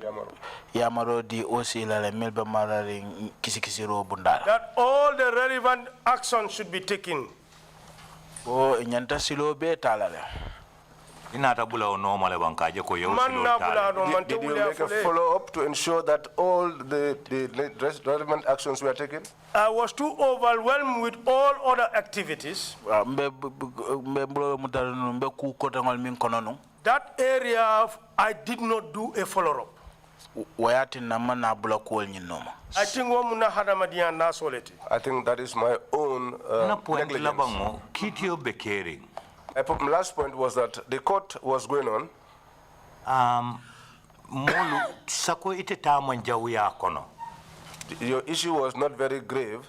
yamaro di osi la melba marari kisi ro bundala. That all the relevant action should be taken. Ko nyanta silo be talale. Inata bula o normal bankaje ko yew Man na bula silo no man Did te you wuli make a afule. follow-up to ensure that all the relevant actions were taken? I was too overwhelmed with all other activities. Mbe mbulo mutarunu mbe ku kotangol min konono. That area, I did not do a follow-up. Wayati na mana bula ko nyinoma. I think wamuna hadamadiya na soleti. I think that is my own na point negligence. labango kitio be caring. My last point was that the court was going on. Molu sako ite tama njawya kono. Your issue was not very grave.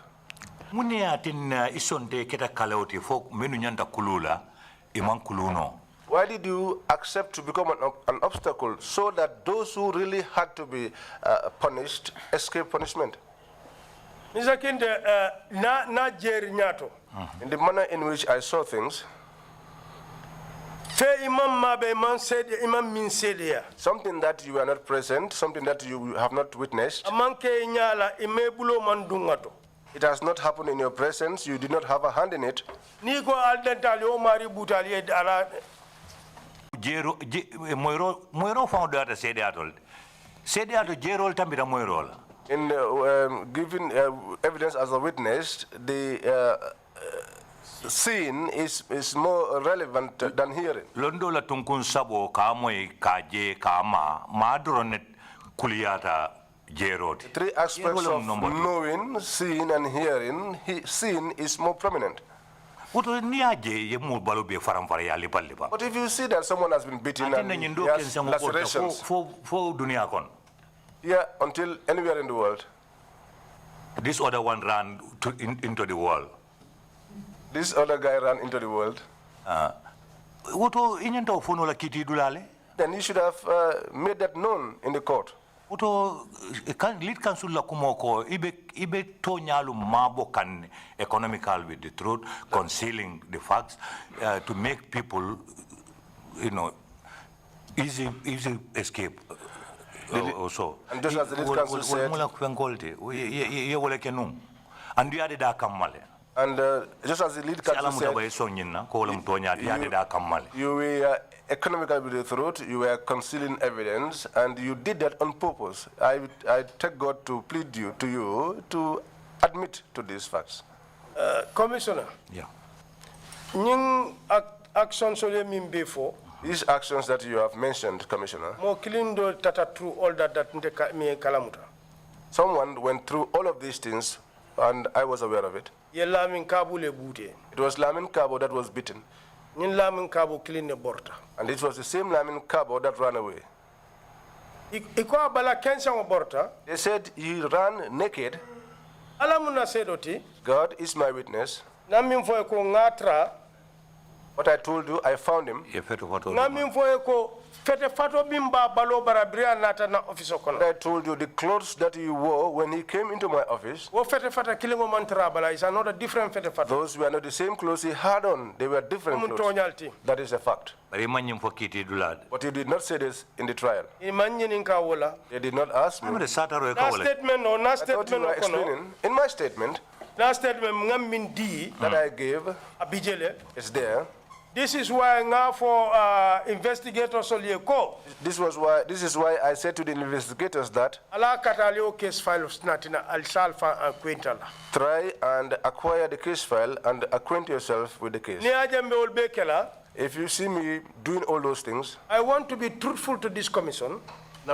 Muni atin isonde keta kalauti fok menu nyanda kulula iman kuluno. Why did you accept to become an obstacle so that those who really had to be punished escape punishment? Mr. Kinde, na jeri nyato. In the manner in which I saw things, Fe imam mabe imam said imam min said ya. something that you were not present, something that you have not witnessed, Amanke nyala imebulo mandungato. it has not happened in your presence, you did not have a hand in it. Niko aldentali o mari butali ala. Jero moiro found out a said atol. Said ato jero tambira moiro. In giving evidence as a witness, the scene is more relevant than hearing. Londo la tunkun sabo ka moy kaje kama madronet kuliata jero. Three aspects of knowing, seeing, and hearing. Seeing is more prominent. Uto niaje ye mul balo be faram fara ya lipa lipa. But if you see that someone has been beaten and he has lacerations, for dunia kon. yeah, until anywhere in the world, This other one ran into the wall. this other guy ran into the world, Uto inyento fono la kiti dulale. then you should have made that known in the court. Uto lead council la kumoko ibe to nyalu mabo kan economical with the truth, concealing the facts to make people, easy escape. Also, And just as the lead council said, and you had that kamale. and just as the lead council said, you were economical with the truth, you were concealing evidence, and you did that on purpose. I take God to plead to you to admit to these facts. Commissioner. Yeah. Action so min before. These actions that you have mentioned, Commissioner, Mo kilindo tata through all that me kalamuta. someone went through all of these things, and I was aware of it. Ye lamin kabule bute. It was Lamin Cabo that was beaten, Nin lamin kabu kiline borta. and it was the same Lamin Cabo that ran away. Iko bala kensa ngo borta. They said he ran naked. Alamuna sedoti. God is my witness. Namin fo ko ngatra. What I told you, I found him. Namin fo ko fete fato bimba balo barabria nata na office kono. I told you the clothes that he wore when he came into my office, Wo fete fata kilingo mantra bala is another different fete fata. those were not the same clothes he had on. They were different clothes. That is a fact. But he did not say this in the trial. They did not ask me. Na statement no, na I thought you statement were no kono. explaining. In my statement Na statement ngam min di that I gave, abijele. it's there. This is why nga for investigators ko. This is why I said to the investigators that Ala katalio case file snatina al salfa quintala. try and acquire the case file and acquaint yourself with the case. Ni ajambe ol bekela. If you see me doing all those things, I want to be truthful to this commission. Fem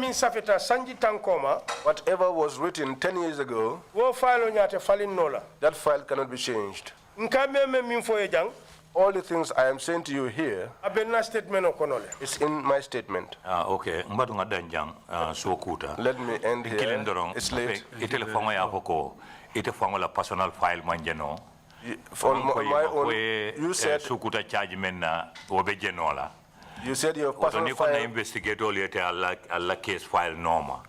min safeta sanji tankoma. whatever was written 10 years ago, Wo file nyate falin nola. that file cannot be changed. Nkame min fo ejang. All the things I am saying to you here, Abenna statement okonole. it's in my statement. Okay. Mbadunga danjang suokuta. Let me end here. It's late. Itele fango ya hoko. Ite fango la personal file manjeno. On my own, you said sukuta charge menna obejenola. you said your personal Otoni kona file. investigate oliete alla case file norma.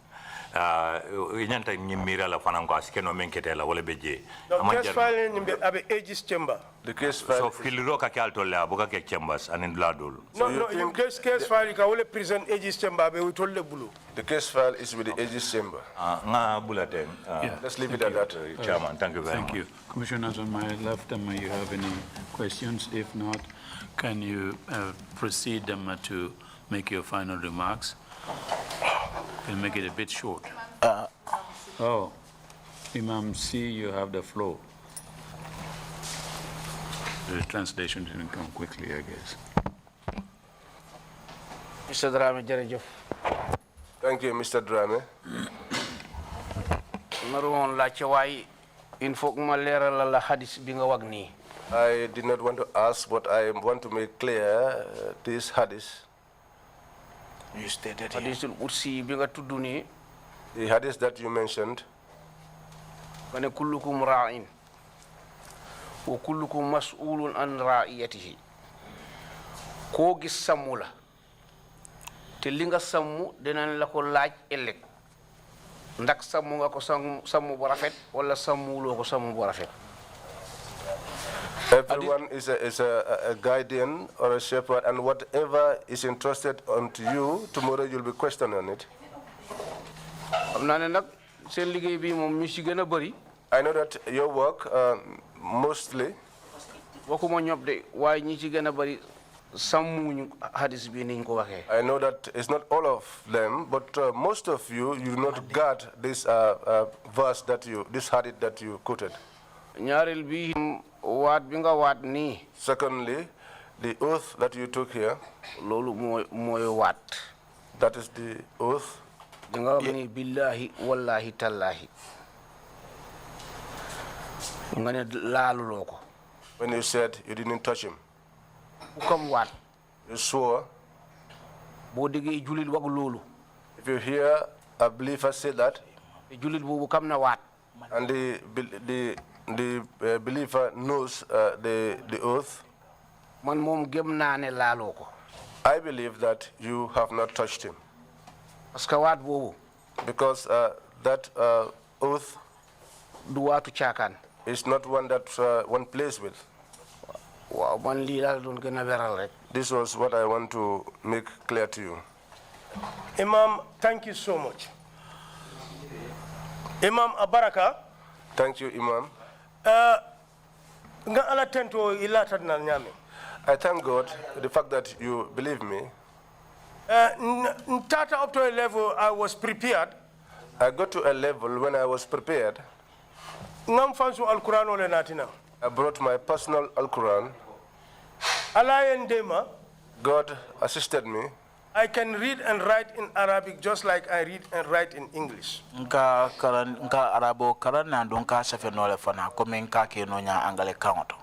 Inyanta nyimira la fanango askeno menkete la wole beje. The case file nimbe abe aegis chamber. The case So file. filiro ka kalto la boka ke chambers anin bladul. No, you case file ka wole prison aegis chamber be we tolle bulu. The case file is with the Aegis Chamber. Nga bulletin. Let's leave it at that. Chairman, thank you very much. Thank you. Commissioners on my left, you have any questions? If not, can you proceed to make your final remarks? We'll make it a bit short. Oh, Imam C, you have the floor. The translation didn't come quickly, I guess. Mr. Drame jërëjëf. Thank you, Mr. Drame. Naru woon laajte waaye il faut que ma leeralal la hadis bi nga wax nii. I did not want to ask, but I want to make clear this hadith. You stated hadisul qudsi bi nga tudd nii. The hadith that you mentioned. Nga ne kullukum ra'in wa kullukum mas'ulun an ra'iyatihi. Koo gis sàmm la. Te li nga sàmm dinañ la ko laaj ëllëg. Ndax sàmm nga ko sàmm bu rafet wala sàmmuloo ko sàmm bu rafet. Everyone is a guardian or a shepherd, and whatever is entrusted unto you, tomorrow you'll be questioned on it. Xam naa ne nag seen liggéey bi moom ñu ci gën a bëri. I know that your work, mostly, waxuma ñoom de waaye ñi ci gën a bëri sàmmuñu hadis bi niñ ko waxee. I know that it's not all of them, but most of you do not guard this verse that this hadith that you quoted. ñaareel bi waat bi nga waat nii. Secondly, the oath that you took here. Loolu mooy waat. That is the oath. Di nga wax ni billahi wallahi tallahi. When you said you didn't touch him. You swore. If you hear a believer say that, and the believer knows the oath, I believe that you have not touched him. Because that oath is not one that one plays with. This was what I want to make clear to you. Imam, thank you so much. Imam Abaraka. Thank you, Imam. I thank God for the fact that you believe me. Up to a level I was prepared. I got to a level when I was prepared. I brought my personal Al-Quran. God assisted me. I can read and write in Arabic just like I read and write in English. Nka arabo karan na ndonka sefenole fana kome nka keno nya angale kaunto.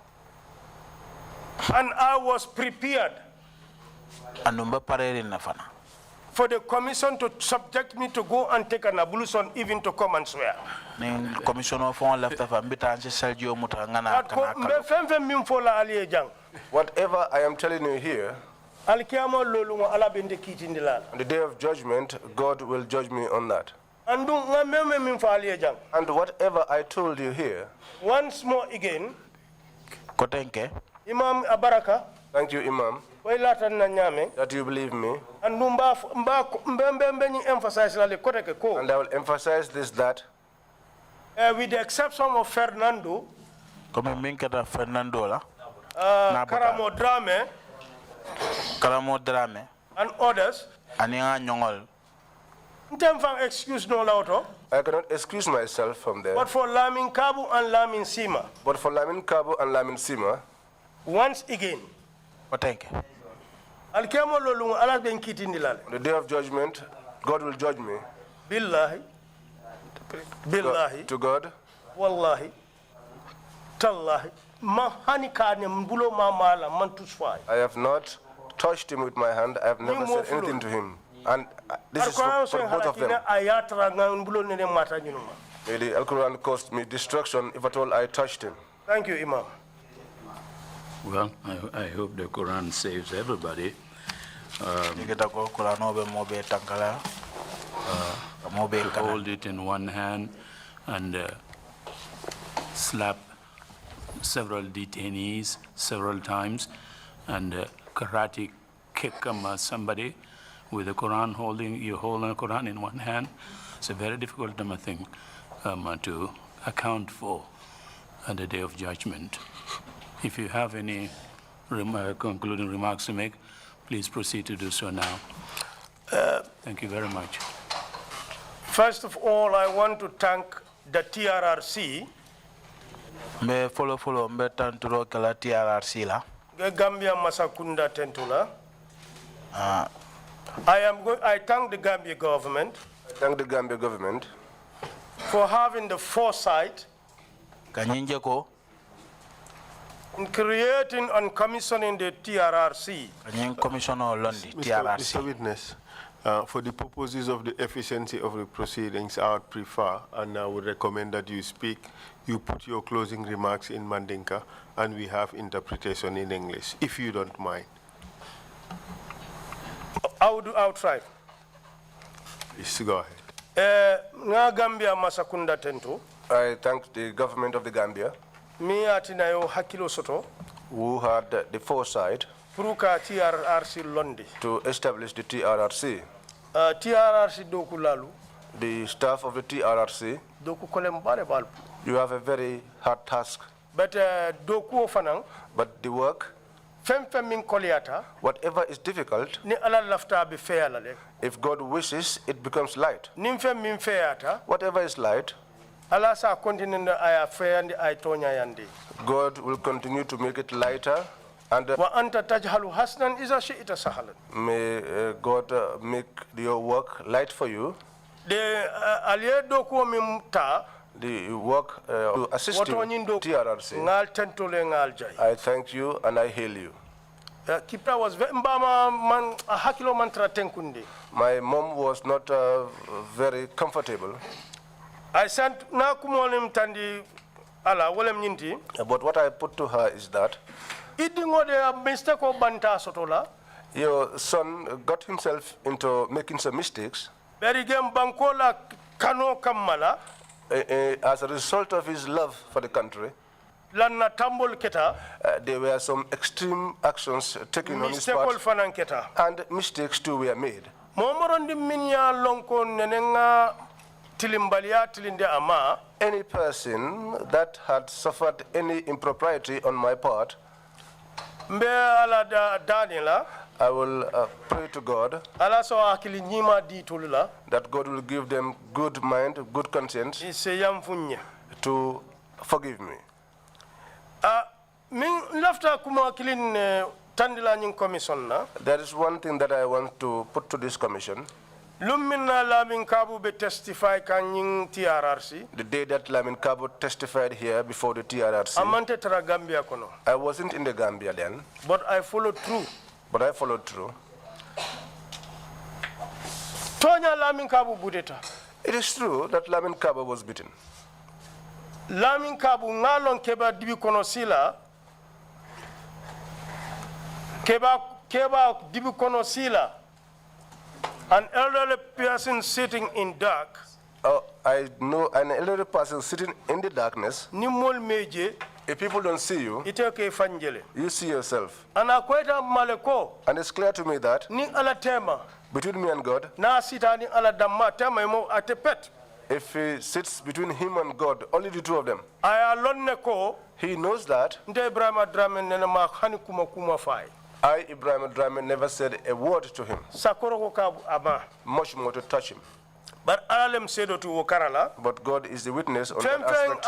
And I was prepared for the commission to subject me to go and take an ablution, even to come and swear. Whatever I am telling you here, on the day of judgment, God will judge me on that. And whatever I told you here, once more again, Imam Abaraka, thank you, Imam, that you believe me. And I will emphasize this, that with the exception of Fernando, Karamo Drame, and others, excuse no lauto. I cannot excuse myself from there. But for Lamin Kabu and Lamin Sima. But for Lamin Kabu and Lamin Sima, once again. Thank you. On the day of judgment, God will judge me. Billahi. Billahi. To God. Wallahi. Tallahi. I have not touched him with my hand. I have never said anything to him. And this is for both of them. May the Al-Quran caused me destruction if at all I touched him. Thank you, Imam. Well, I hope the Quran saves everybody. To hold it in one hand and slap several detainees several times and karate kick somebody with the Quran you hold the Quran in one hand. It's a very difficult thing to account for at the day of judgment. If you have any concluding remarks to make, please proceed to do so now. Thank you very much. First of all, I want to thank the TRRC. Gambia Masakunda Tentula. I thank the Gambia government. I thank the Gambia government for having the foresight in creating and commissioning the TRRC. Mr. Witness, for the purposes of the efficiency of the proceedings, I would prefer and I would recommend that you speak, you put your closing remarks in Mandinka, and we have interpretation in English, if you don't mind. I'll try. Please go ahead. Gambia Masakunda Tento. I thank the government of the Gambia who had the foresight to establish the TRRC. The staff of the TRRC, you have a very hard task. But the work, whatever is difficult, if God wishes, it becomes light. Whatever is light, God will continue to make it lighter, and may God make your work light for you. the work to assist you, TRRC. I thank you and I hail you. Kipra was My mom was not very comfortable. I sent na kumonim tandi ala wolem nyinti. But what I put to her is that your son got himself into making some mistakes. As a result of his love for the country, there were some extreme actions taken on his part, and mistakes too were made. Any person that had suffered any impropriety on my part, I will pray to God that God will give them good mind, good conscience to forgive me. There is one thing that I want to put to this commission. The day that Lamin Kabo testified here before the TRRC, I wasn't in the Gambia then. But I followed through. It is true that Lamin Kabo was beaten. Lamin Kabo ngalon keba dibi konosila. Keba dibi konosila. An elderly person sitting in dark. Oh, I know an elderly person sitting in the darkness. If people don't see you, you see yourself. And it's clear to me that between me and God, if he sits between him and God, only the two of them, he knows that I, Ibrahim Drame, never said a word to him, much more to touch him. But God is the witness on that aspect.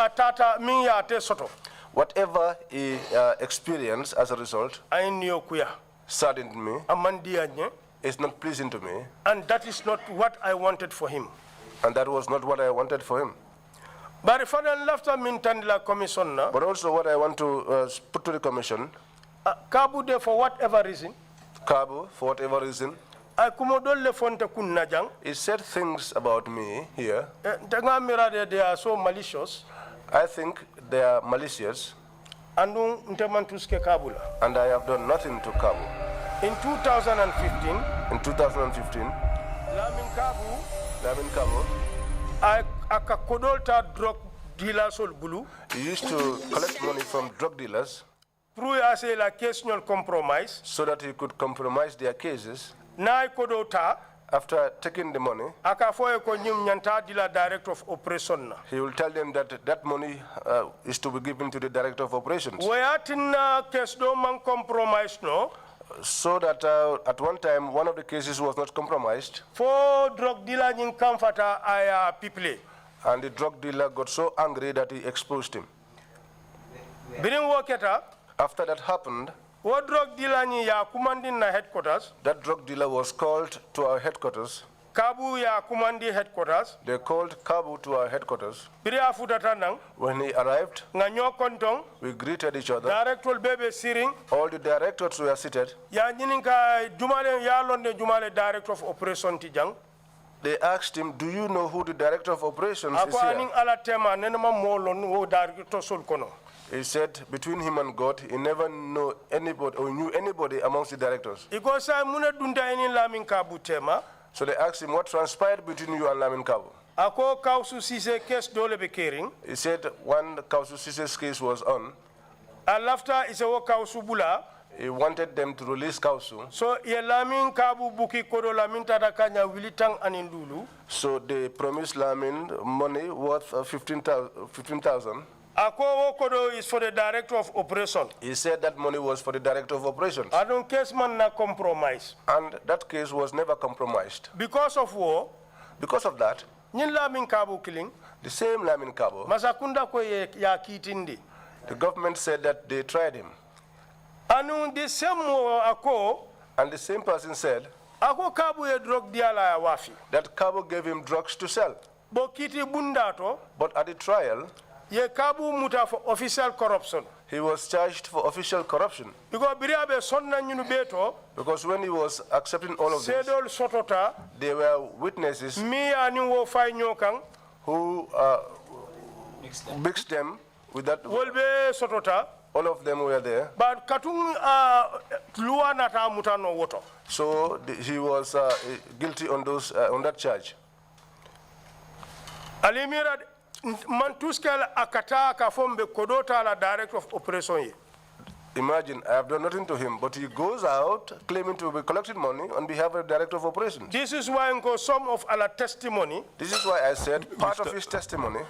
Whatever he experienced as a result saddened me. It's not pleasing to me. And that is not what I wanted for him. And that was not what I wanted for him. But also what I want to put to the commission, Kabu for whatever reason, he said things about me here. They are so malicious. I think they are malicious. And I have done nothing to Kabu. In 2015, Lamin Kabu, he used to collect money from drug dealers so that he could compromise their cases. After taking the money, he will tell them that that money is to be given to the director of operations. So that at one time, one of the cases was not compromised. And the drug dealer got so angry that he exposed him. After that happened, that drug dealer was called to our headquarters. They called Kabu to our headquarters. When he arrived, we greeted each other. All the directors were seated. They asked him, do you know who the director of operations is here? He said, between him and God, he never knew anybody or knew anybody amongst the directors. So they asked him, what transpired between you and Lamin Kabu? He said, one Kausu Sise's case was on. He wanted them to release Kausu. So they promised Lamin money worth 15,000. Is for the director of operation. He said that money was for the director of operations. I don't case man na compromise. And that case was never compromised. Because of war. Because of that. Lamin Kabu killing. The same Lamin Kabu. Masakunda ko ya kitindi. The government said that they tried him. And the same ako. And the same person said ako Kabu ye drug dealer wafi. that Kabu gave him drugs to sell. Bokiti bundato. But at the trial, Ye kabu muta for official corruption. he was charged for official corruption. Because biriabe sonna nyunu beto. Because when he was accepting all of this, Sedol sotota. there were witnesses Miya ni wo fay nyokang. who mixed them with that. Wolbe sotota. All of them were there. But katung luwa nata muta no woto. So he was guilty on on that charge. Alimira mantuskela akata kafombe kodota la director of operation ye. Imagine, I have done nothing to him, but he goes out claiming to be collecting money on behalf of the director of operations. This is why some of our testimony. This is why I said part of his testimony.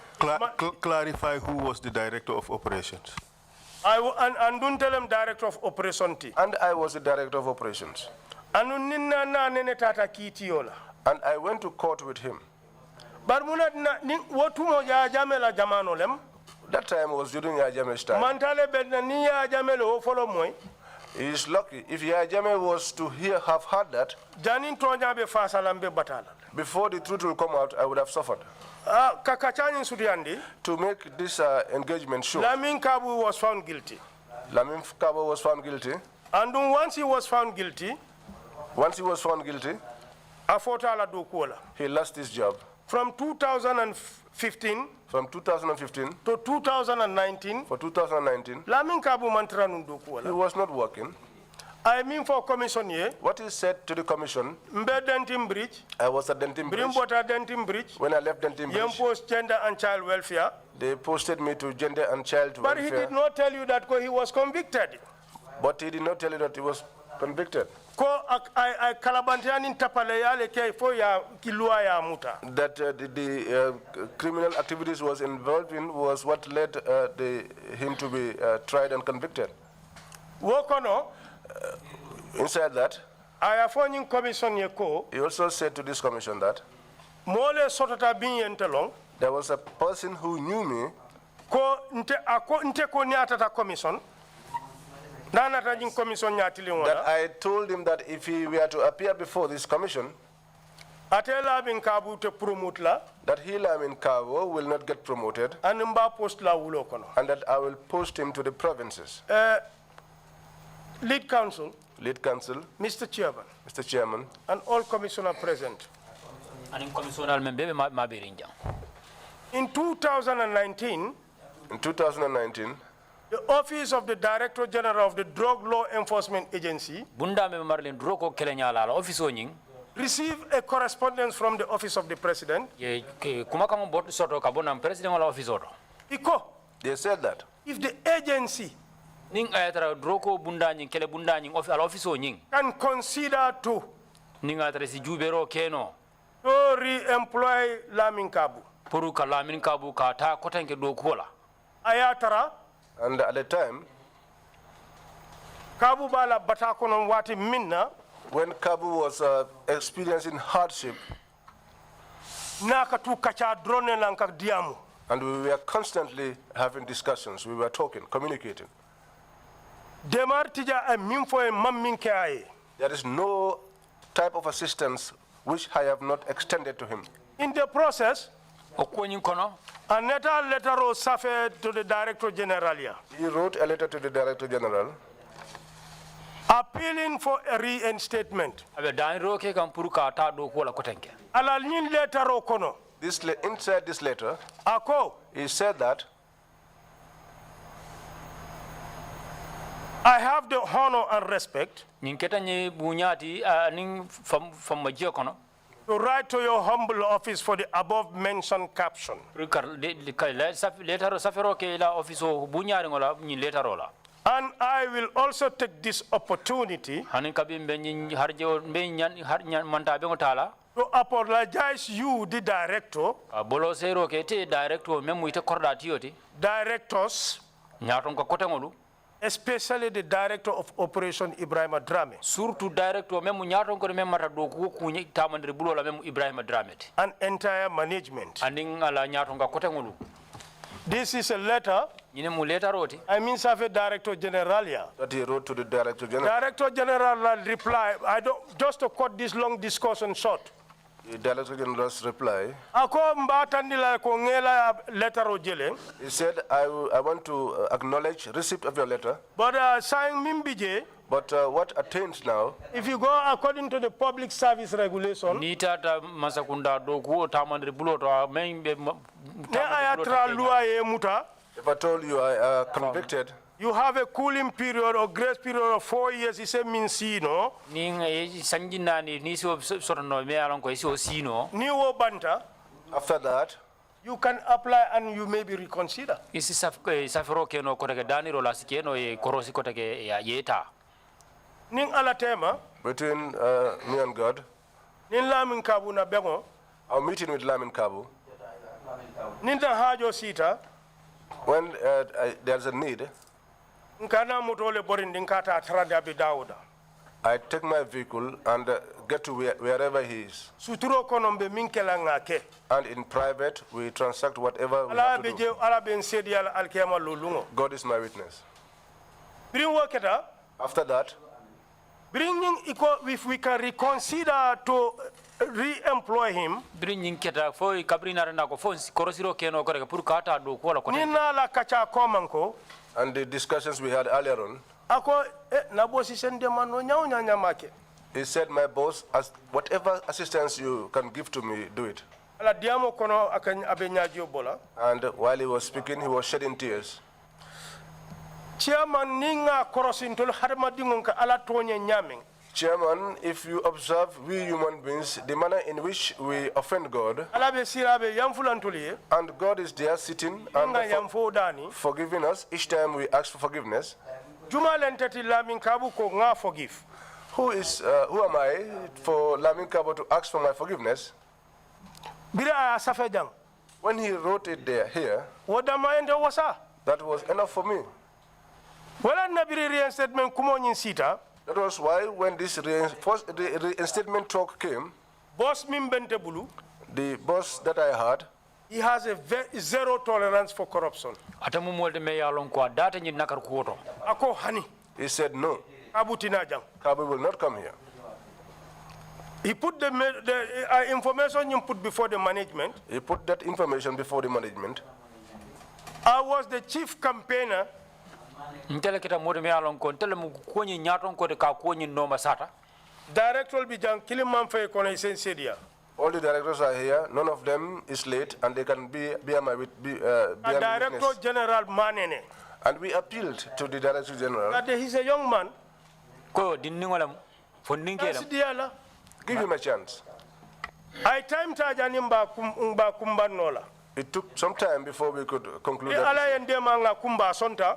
Clarify who was the director of operations. And don't tell him director of operation T. And I was the director of operations. And I went to court with him. That time was during Yajame's time. He is lucky. If Yajame was to have heard that, before the truth will come out, I would have suffered. To make this engagement sure, Lamin Kabu was found guilty. Lamin Kabo was found guilty. And once he was found guilty, he lost his job. From 2015 to 2019, for 2019, Lamin Kabu he was not working. I mean for commission here. What he said to the commission, Denton Bridge, I was at Denton Bridge. Denton Bridge. When I left Denton Bridge, Post Gender and Child Welfare. They posted me to Gender and Child But Welfare. he did not tell you that he was convicted. But he did not tell you that he was convicted. That the criminal activities was involved in was what led him to be tried and convicted. Inside that, he also said to this commission that there was a person who knew me that I told him that if he were to appear before this commission, that he, Lamin Kabo, will not get promoted, and that I will post him to the provinces. Lead counsel, Mr. Chairman, and all commissioners present. In 2019, the Office of the Director General of the Drug Law Enforcement Agency received a correspondence from the Office of the President. They said that if the agency can consider to re-employ Lamin Kabu. Ayatara. And at the time, Kabu bala batakonon wati minna. When Kabu was experiencing hardship, Nakatu kacha drone lanka diamu. And we were constantly having discussions. We were talking, communicating. There is no type of assistance which I have not extended to him. In the process, a letter was sent to the Director General. He wrote a letter to the Director General appealing for a reinstatement. Inside this letter, he said that I have the honor and respect to write to your humble office for the above mentioned caption. And I will also take this opportunity to apologize you, the director, directors, especially the director of Operation Ibrahim Drame. And entire management. This is a letter. I mean, Director General. That he wrote to the Director General. Director General replied, just to cut this long discussion short. The Director General's reply, Ako mbatandila ko ngela letter o jele. he said, I want to acknowledge receipt of your letter, But saying mimbije, but what attains now, if you go according to the public service regulation, ni tata masakunda do ko tamandre buloto membe ne ayatra loi e muta, if at all you are convicted, you have a cooling period or grace period of 4 years. He said no. ni sanjina ni so sorno me alon ko so sino Ni wo banta, after that, you can apply and you may be reconsidered. isi safro ke no ko daga daniro lasike no e korosi ko daga ya yeta Ning ala tema, between me and God, nin lamin kabu na bengo, our meeting with Lamin Kabu, nin ta hajo sita, when there's a need, nkana mutole borin din kata atrada bi Dauda. I take my vehicle and get to wherever he is. Suturo konombe minkela ngake. And in private, we transact whatever we Ala have to do. beje ala ben sedi ala alkiyama lulungo. God is my witness. Bring waketa, After that, bringing if we can reconsider to re-employ him, bring keta fo kabrina rena ko fo korosiro ke no ko daga pour kata do ko la ko nina la kacha komanko, and the discussions we had earlier on, ako na bosi sende mano nyau nyanya make. he said, my boss, whatever assistance you can give to me, do it. Ala diamo kono akan abenyajo bola. And while he was speaking, he was shedding tears. Chairman ninga korosintol harma dingon ka ala tonye nyaming. Chairman, if you observe, we human beings, the manner in which we offend God, Ala be sirabe yamfulantuli, and God is there sitting nga and yamfo dani. forgiving us each time we ask for forgiveness. Juma lentati lamin kabu ko nga forgive. Who am I for Lamin Kabo to ask for my forgiveness? Bira safedang. When he wrote it here, Wadama ende wasa. that was enough for me. Wala nabiri reinstatement kumo nyin sita. That was why when this reinstatement talk came, Boss mimbente bulu. the boss that I had, He has a zero tolerance for corruption. atamu molde me yalon ko data nyi nakar ko to Ako hani. he said, no, Abutina jang. Kabo will not come here. He put the information you put before the management. He put that information before the management. I was the chief campaigner. ntele kita mode me yalon ko ntele mu ko nyi nyaton ko de ka ko nyi no masata Director Bijang Kilimam Fe Kone Sensedia. All the directors are here. None of them is late, and they can be my Director witness. General Manene. And we appealed to the Director General. That he's a young man. ko dinningolam fo That's ningelam diala. Give him a chance. I time tajanimba kumba nola. It took some time before we could conclude Ala that. yendema nga kumba sonta.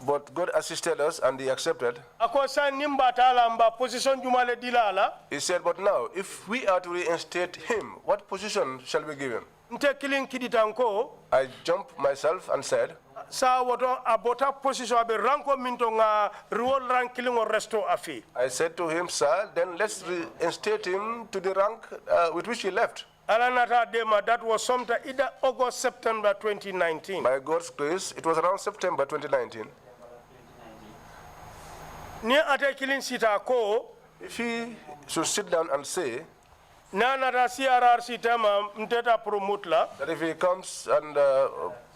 But God assisted us, and He accepted. Ako sa nimba tala mba position jumale dilala. He said, but now, if we are to reinstate him, what position shall we give him? Nte killing kiditanko. I jumped myself and said, Sa woto abota position abe ranko minto nga reward rank killing or resto afi. I said to him, sir, then let's reinstate him to the rank with which he left. Alanata dema, that was sometime either August, September 2019. By God's grace, it was around September 2019. Ni ate killing sita ko, If he should sit down and say na nata CRRC tema mteta promote la, that if he comes and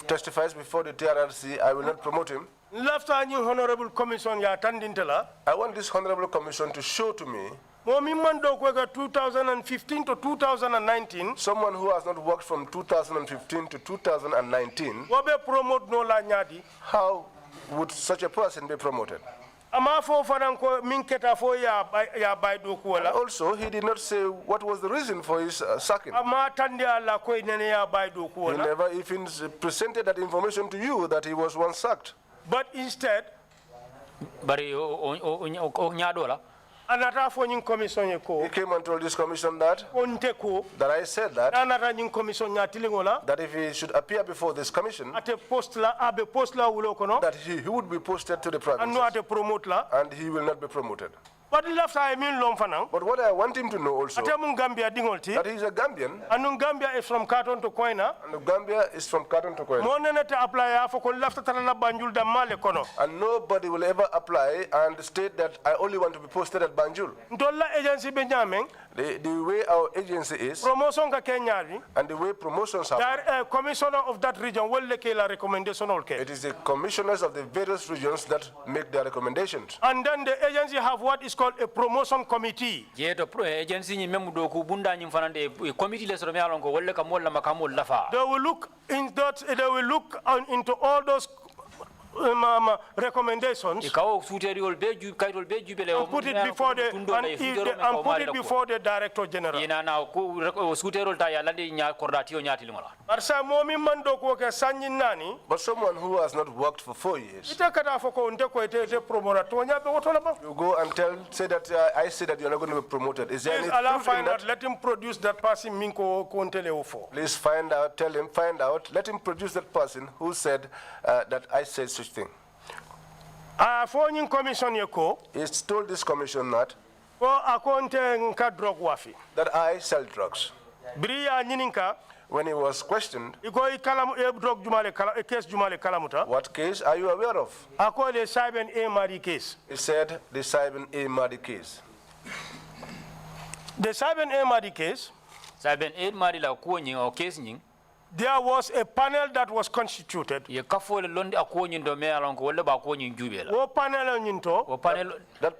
testifies before the TRRC, I will not promote him, lafta ni honorable commission ya tandintela, I want this honorable commission to show to me mo mimando kwega 2015 to 2019, someone who has not worked from 2015 to 2019. wabe promote no la nyadi. How would such a person be promoted? Ama fo fanan ko min keta fo ya bay do ko wala. Also, he did not say what was the reason for his sacking. Ama tande ala ko nene ya bay do ko He wala. never even presented that information to you that he was once sacked. But instead, bari o nyaado la anata fo nyin commission ye ko, He came and told this commission that onte ko, I said that anata nyin commission ya tilingola, that if he should appear before this commission, ate post la abe post la wulo kono, that he would be posted to the and no provinces ate promote la. and he will not be promoted. But left I mean long fanan. But what I want him to know also, Ate mun Gambia dingolti, that he is a Gambian, anun Gambia is from Carton to Koina. and Gambia is from Carton to Koina. Mo nene te apply for ko left tala Banjul da male kono. And nobody will ever apply and state that I only want to be posted at Banjul. Ndolla agency be nyamen The way our agency is, promotion ka kenyari, and the way promotions happen, commissioner of that region will make a recommendation. it is the commissioners of the various regions that make their recommendations. And then the agency have what is called a promotion committee. Agency ni memu do ku bunda ni fanande committee le so me alon ko wolle ka molla makamol lafa. They will look into all those recommendations and put it before the director general. But someone who has not worked for 4 years, you go and say that I say that you're not going to be promoted. Is there any proof in that? Let him produce that person. Please find out, let him produce that person who said that I said such thing. He's told this commission that I sell drugs. When he was questioned, what case are you aware of? He said the Simon A. Madi case. The Simon A. Madi case, there was a panel that was constituted. That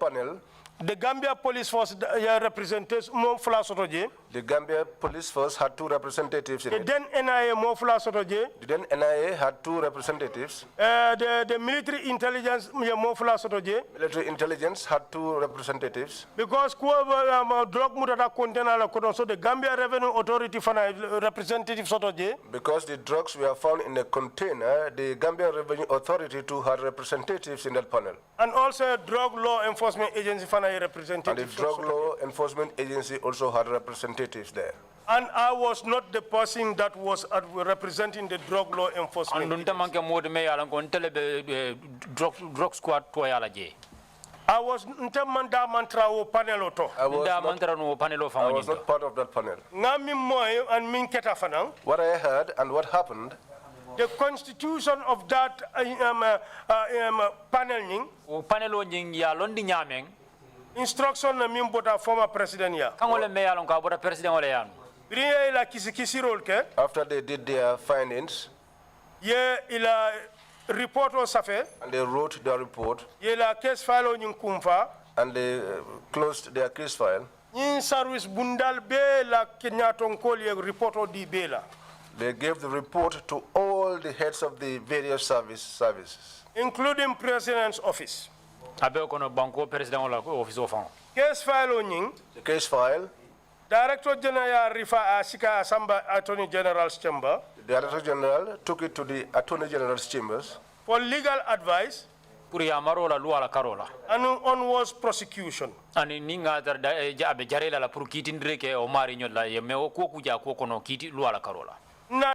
panel, the Gambia Police Force representatives, the Gambia Police Force had 2 representatives in it. Then NIA Then NIA had 2 representatives. The military intelligence Military intelligence had 2 representatives. Because the Gambia Revenue Authority representatives. Because the drugs were found in a container, the Gambia Revenue Authority too had representatives in that panel. And also Drug Law Enforcement Agency representatives. And the Drug Law Enforcement Agency also had representatives there. And I was not the person that was representing the Drug Law Enforcement Agency. I was not part of that panel. What I heard and what happened, the constitution of that paneling, instruction na mimbota former president ya. After they did their findings, report was safe, and they wrote their report, case file and they closed their case file. Service bundal be la report di bela. They gave the report to all the heads of the various services, including President's office. Case file the case file. Director General Rifa Asika Asamba Attorney General's chamber. The Director General took it to the Attorney General's chambers for legal advice and onwards prosecution.